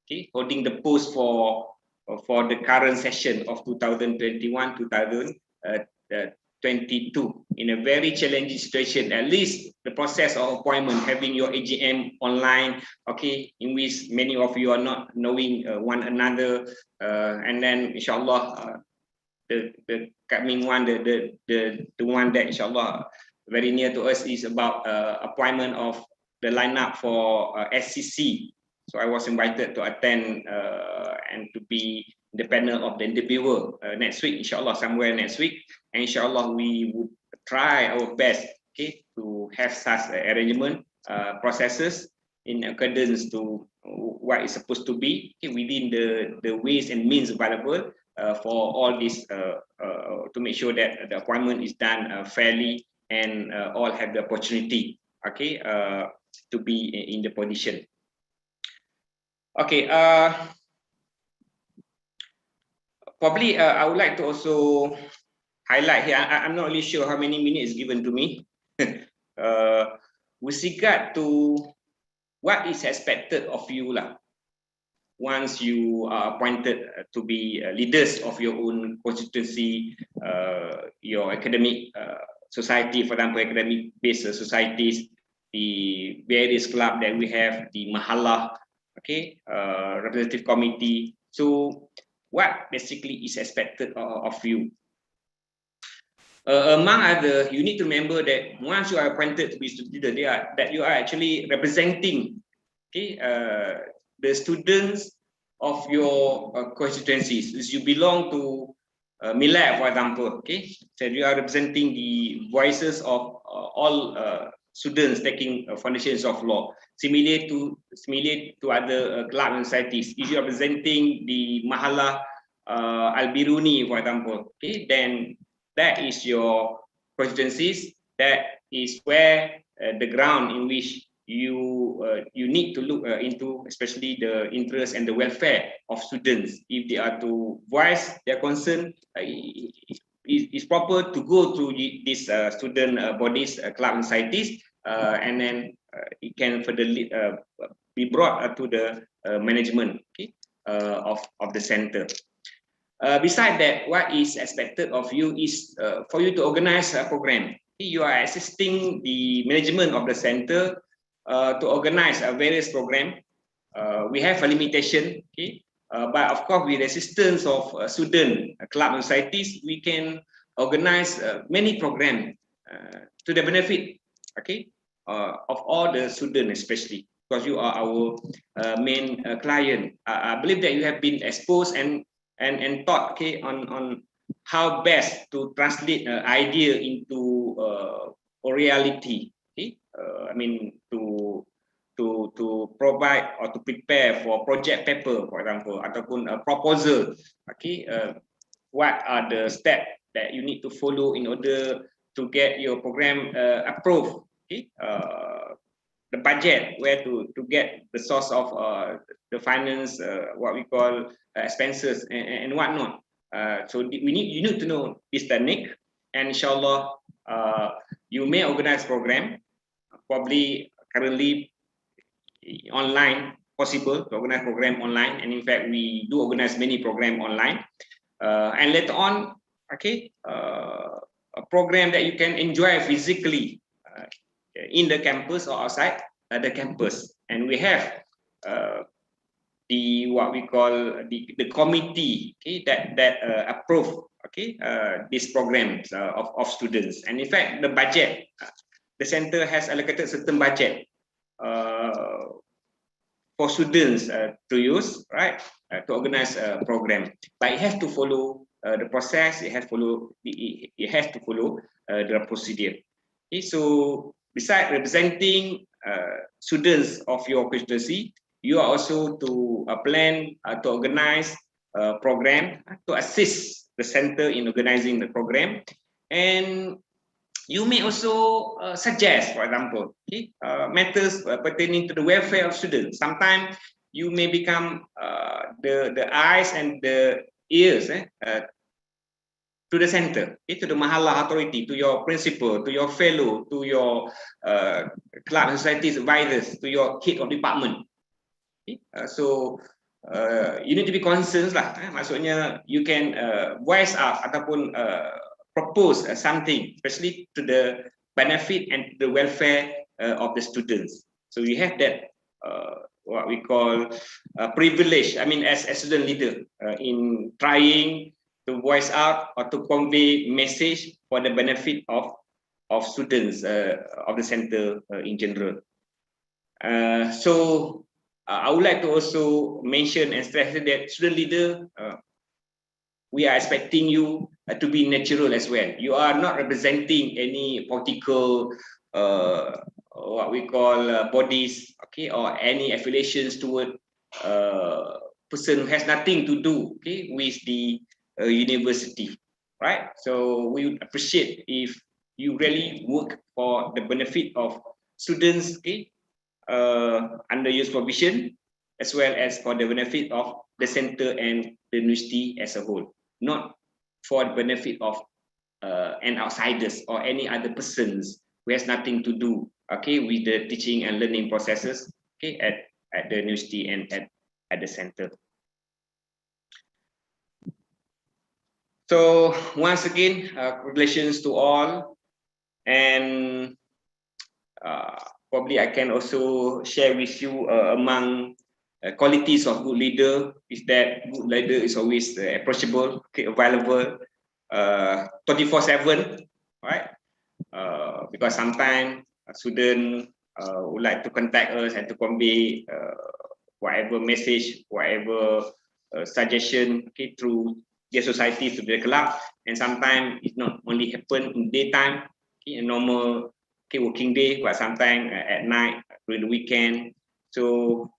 okay, holding the post for the current session of 2021-2022 in a very challenging situation. At least the process of appointment, having your AGM online, okay, in which many of you are not knowing one another, and then inshallah the coming one, the one that inshallah very near to us is about appointment of the lineup for SCC. So I was invited to attend and to be the panel of the interviewer next week, inshallah, somewhere next week. And inshallah, we would try our best, okay, to have such arrangement processes in accordance to what is supposed to be, okay, within the ways and means available for all this to make sure that the appointment is done fairly and all have the opportunity, okay, to be in the position. Okay. Probably I would like to also highlight here. I'm not really sure how many minutes given to me. With regard to what is expected of you once you are appointed to be leaders of your own constituency, your academic society, for example, academic-based societies, the various clubs that we have, the Mahallah, okay, representative committee. So what basically is expected of you? Among other, you need to remember that once you are appointed to be student leader, that you are actually representing, okay, the students of your constituencies. You belong to Milad, for example, okay, so you are representing the voices of all students taking foundations of law. Similar to other club and societies, if you are representing the Mahalah Al-Biruni, for example, okay, then that is your constituencies. That is where the ground in which you need to look into, especially the interest and the welfare of students. If they are to voice their concern, it's proper to go through these student bodies, club and societies, and then it can further be brought to the management, okay, of the center. Beside that, what is expected of you is for you to organize a program. You are assisting the management of the center to organize a various program. We have a limitation, okay, but of course, with assistance of student club and societies, we can organize many programs to the benefit, okay, of all the students, especially because you are our main client. I believe that you have been exposed and taught, okay, on how best to translate idea into a reality. Okay, I mean to provide or to prepare for project paper, for example, ataupun a proposal. Okay, what are the steps that you need to follow in order to get your program approved? Okay, the budget, where to get the source of the finance, what we call expenses and whatnot. So you need to know this technique, and inshallah you may organize program, probably currently online, possible to organize program online, and in fact we do organize many program online, and later on, okay, a program that you can enjoy physically in the campus or outside the campus. And we have the what we call the committee, okay, that approve, okay, these programs of students. And in fact, the budget, the center has allocated certain budget for students to use, right, to organize a program. But it has to follow the process. It has to follow the procedure. Okay, so besides representing students of your constituency, you are also to plan to organize a program to assist the center in organizing the program. And you may also suggest, for example, okay, matters pertaining to the welfare of students. Sometimes you may become the eyes and the ears to the center, okay, to the Mahalah authority, to your principal, to your fellow, to your club and societies advisors, to your head of department. Okay? So you need to be concerned lah. Maksudnya you can voice out ataupun propose something, especially to the benefit and the welfare of the students. So we have that what we call privilege. I mean, as a student leader, in trying to voice out or to convey message for the benefit of students of the center in general. So I would like to also mention and stress that student leader, we are expecting you to be natural as well. You are not representing any political what we call bodies, okay, or any affiliations toward person who has nothing to do, okay, with the university, right? So we would appreciate if you really work for the benefit of students, okay, under your supervision, as well as for the benefit of the center and the university as a whole, not for the benefit of an outsiders or any other persons who has nothing to do, okay, with the teaching and learning processes, okay, at the university and at the center. So once again, congratulations to all, and probably I can also share with you among qualities of good leader is that good leader is always approachable, okay, available 24/7, right? Because sometimes a student would like to contact us and to convey whatever message, whatever suggestion, okay, through their society to the club, and sometimes it not only happen in daytime, okay, a normal working day, but sometimes at night during the weekend. So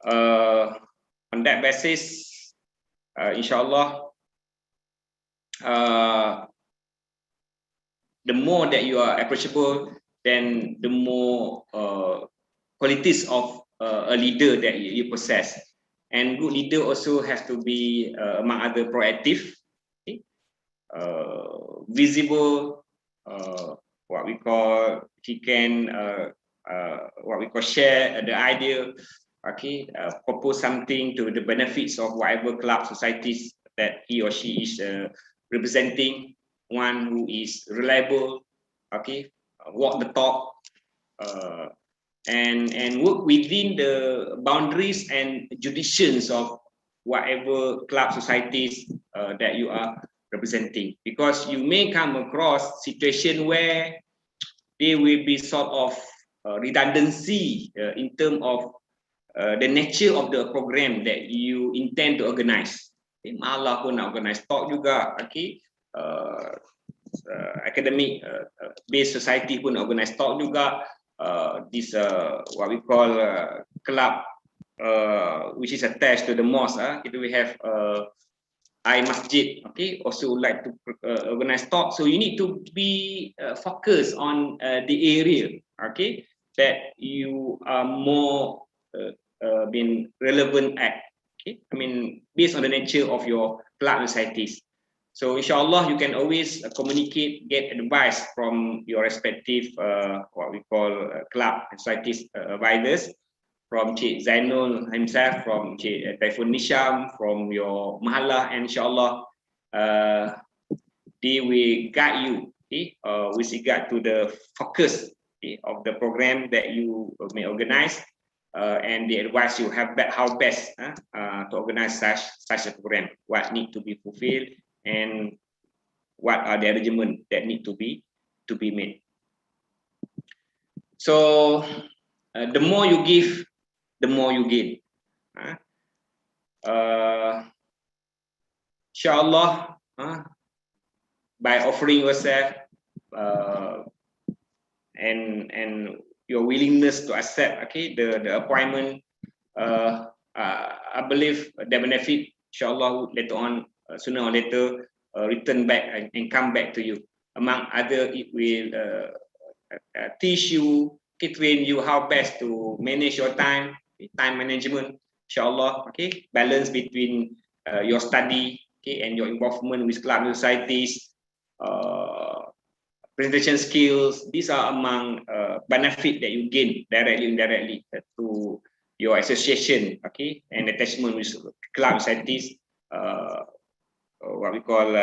on that basis, inshallah, the more that you are approachable, then the more qualities of a leader that you possess. And good leader also has to be, among other, proactive, okay? Visible, what we call, he can what we call share the idea, okay, propose something to the benefits of whatever club societies that he or she is representing. One who is reliable, okay, walk the talk, and work within the boundaries and jurisdictions of whatever club societies that you are representing, because you may come across situation where there will be sort of redundancy in terms of the nature of the program that you intend to organize. Malah pun nak organize talk juga, okay, academic based society pun organize talk juga. This what we call club, which is attached to the mosque. We have I Masjid, okay, also like to organize talk. So you need to be focused on the area, okay, that you are more been relevant at. Okay, I mean, based on the nature of your club societies. So inshallah, you can always communicate, get advice from your respective what we call club societies advisors, from Cik Zainul himself, from Cik Taifun Nisham, from your mahalah, and inshallah they will guide you, okay, with regard to the focus, okay, of the program that you may organize, and they advise you how best to organize such a program, what need to be fulfilled, and what are the arrangements that need to be made. So the more you give, the more you gain. Inshallah, by offering yourself and your willingness to accept, okay, the appointment, I believe the benefit, inshallah, later on, sooner or later, return back and come back to you. Among other, it will teach you, train you how best to manage your time management, inshallah, okay, balance between your study, okay, and your involvement with club societies, presentation skills. These are among benefit that you gain directly or indirectly to your association, okay, and attachment with club societies, what we call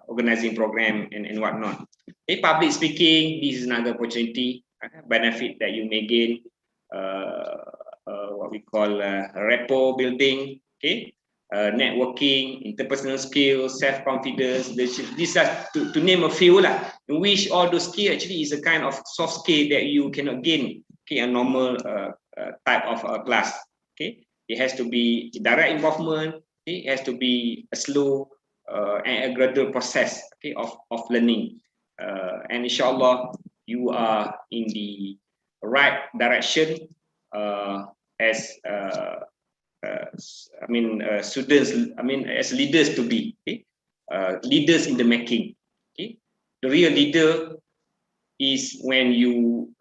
organizing program and whatnot. Okay, public speaking, this is another opportunity, benefit that you may gain, what we call rapport building, okay, networking, interpersonal skills, self-confidence. These are to name a few lah, in which all those skills actually is a kind of soft skill that you cannot gain, okay, a normal type of class. Okay, it has to be direct involvement, okay? It has to be a slow and a gradual process, okay, of learning, and inshallah you are in the right direction as students, as leaders to be, okay? Leaders in the making, okay? The real leader is when you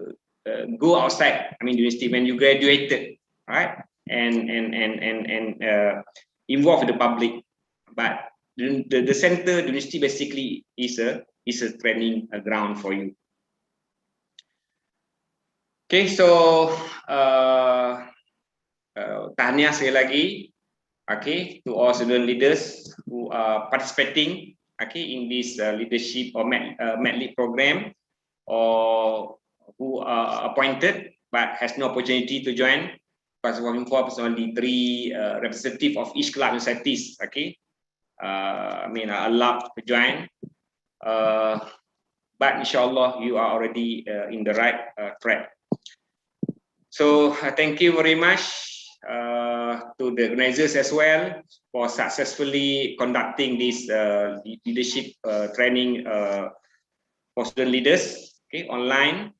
go outside, university, when you graduated, right, and involve the public. But the center, the university, basically is a training ground for you. Okay, so tahniah sekali lagi, okay, to all student leaders who are participating, okay, in this leadership or MedLead program, or who are appointed but has no opportunity to join, because what involves only 3 representatives of each club societies, okay, are allowed to join, but inshallah you are already in the right track. So thank you very much to the organizers as well for successfully conducting this leadership training for student leaders, okay, online.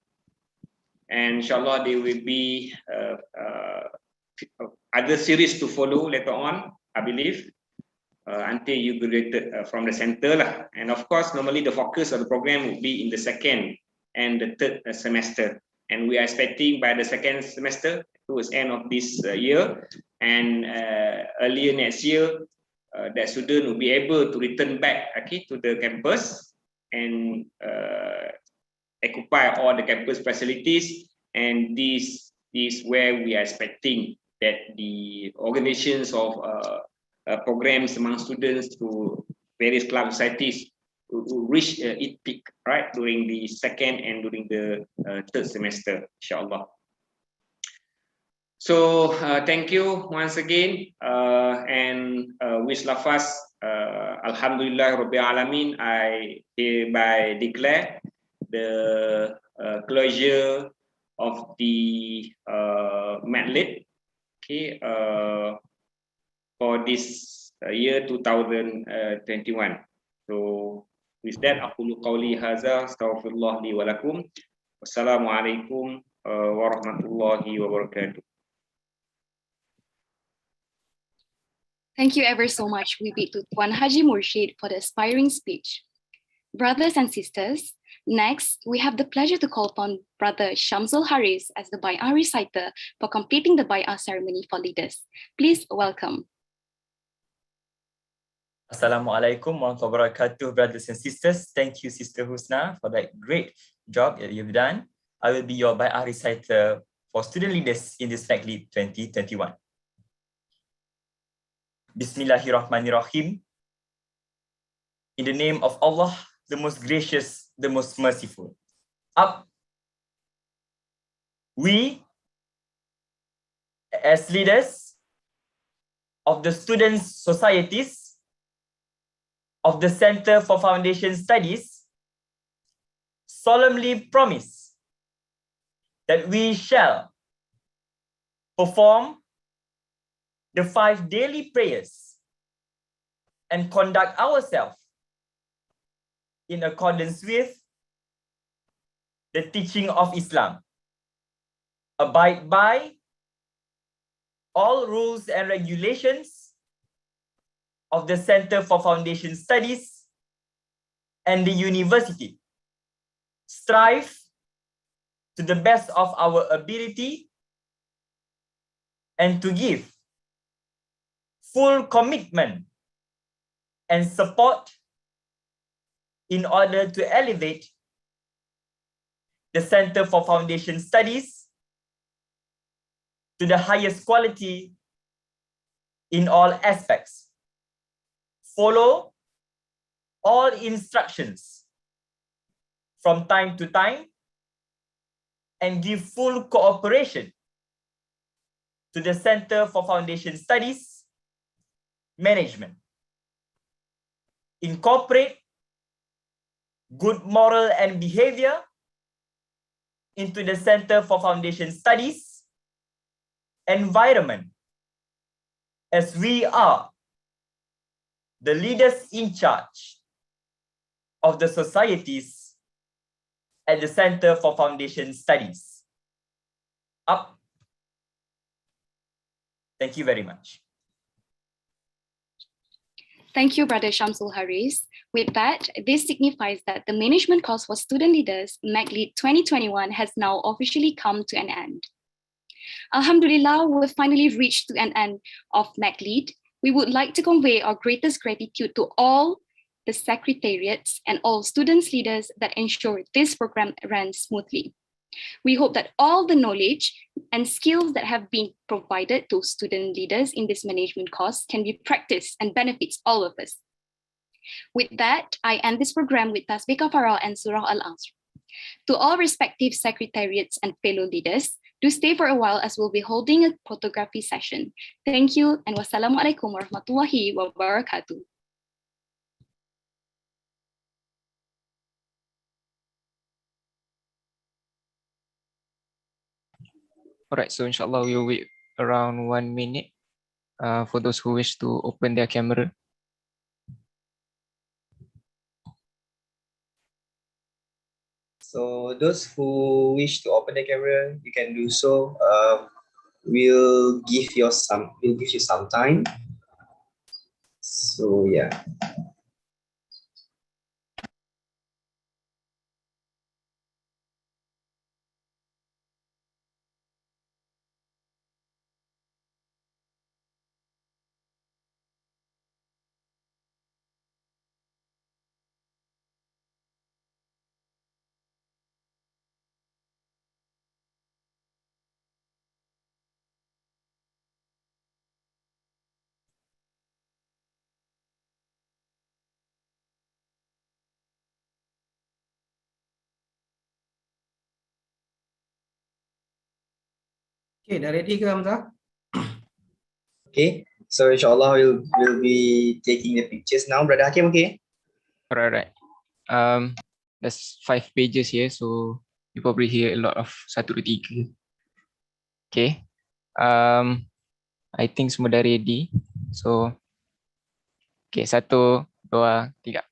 And inshallah, there will be other series to follow later on, I believe, until you graduated from the center lah. And of course, normally the focus of the program will be in the second and the third semester. And we are expecting by the second semester, towards end of this year and earlier next year, that student will be able to return back, okay, to the campus and occupy all the campus facilities. And this is where we are expecting that the organizations of programs among students to various club societies to reach its peak, right, during the second and during the third semester, inshallah. So thank you once again, and wish lafaz, Alhamdulillah Rabbil Alamin, I hereby declare the closure of the medley, okay, for this year 2021. So with that, aqulu qawli hadza, astaghfirullah li wa lakum. Wassalamualaikum warahmatullahi wabarakatuh. Thank you ever so much, Wibi, to Tuan Haji Murshid for the inspiring speech. Brothers and sisters, next, we have the pleasure to call upon Brother Shamsul Haris as the Bai'ah reciter for completing the Bai'ah ceremony for leaders. Please welcome. Assalamualaikum warahmatullahi wabarakatuh, brothers and sisters. Thank you, Sister Husna, for that great job that you've done. I will be your Bai'ah reciter for student leaders in this Lead 2021. Bismillahirrahmanirrahim. In the name of Allah, the most gracious, the most merciful. Up. We, as leaders of the students' societies of the Center for Foundation Studies, solemnly promise that we shall perform the 5 daily prayers and conduct ourselves in accordance with the teaching of Islam, abide by all rules and regulations of the Center for Foundation Studies and the university, strive to the best of our ability and to give full commitment and support in order to elevate the Center for Foundation Studies to the highest quality in all aspects. Follow all instructions from time to time and give full cooperation to the Center for Foundation Studies management. Incorporate good moral and behavior into the Center for Foundation Studies environment, as we are the leaders in charge of the societies at the Center for Foundation Studies. Up. Thank you very much. Thank you, Brother Shamsul Haris. With that, this signifies that the management course for student leaders, MacLead 2021, has now officially come to an end. Alhamdulillah, we've finally reached to an end of MacLead. We would like to convey our greatest gratitude to all the secretariats and all students leaders that ensure this program runs smoothly. We hope that all the knowledge and skills that have been provided to student leaders in this management course can be practiced and benefits all of us. With that, I end this program with Tasbih Kafarah and Surah Al-Asr. To all respective secretariats and fellow leaders, do stay for a while as we'll be holding a photography session. Thank you and wassalamualaikum warahmatullahi wabarakatuh. Alright, so inshallah we will wait around 1 minute for those who wish to open their camera. So those who wish to open the camera, you can do so. We'll give you some time. So yeah. Okay, dah ready ke Hamzah? Okay. So inshallah we'll be taking the pictures now, Brother Hakim. Okay. Alright. There's 5 pages here, so you probably hear a lot of 1, 2, 3. Okay. I think semua dah ready. So, okay, 1, 2, 3. 1, 2, 3.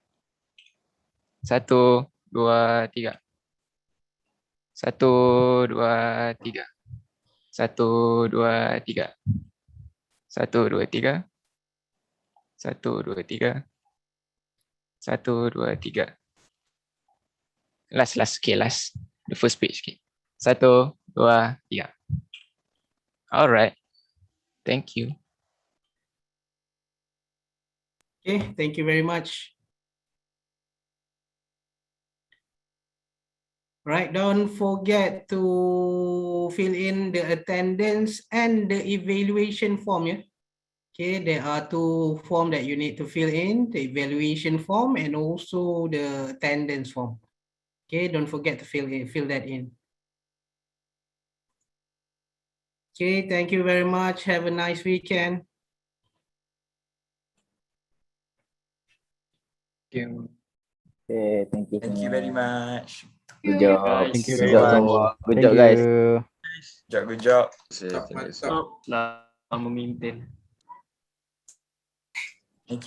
1, 2, 3. 1, 2, 3. 1, 2, 3. 1, 2, 3. 1, 2, 3. Last. Okay, last. The first page. Okay. 1, 2, 3. Alright. Thank you. Okay, thank you very much. Right, don't forget to fill in the attendance and the evaluation form. Yeah. Okay, there are 2 forms that you need to fill in, the evaluation form and also the attendance form. Okay, don't forget to fill that in. Okay, thank you very much. Have a nice weekend. Okay, thank you. Thank you very much. Good job. Thank you Good very job much. semua. Good Thank job guys. you. Good job. Mantap. Lama memimpin.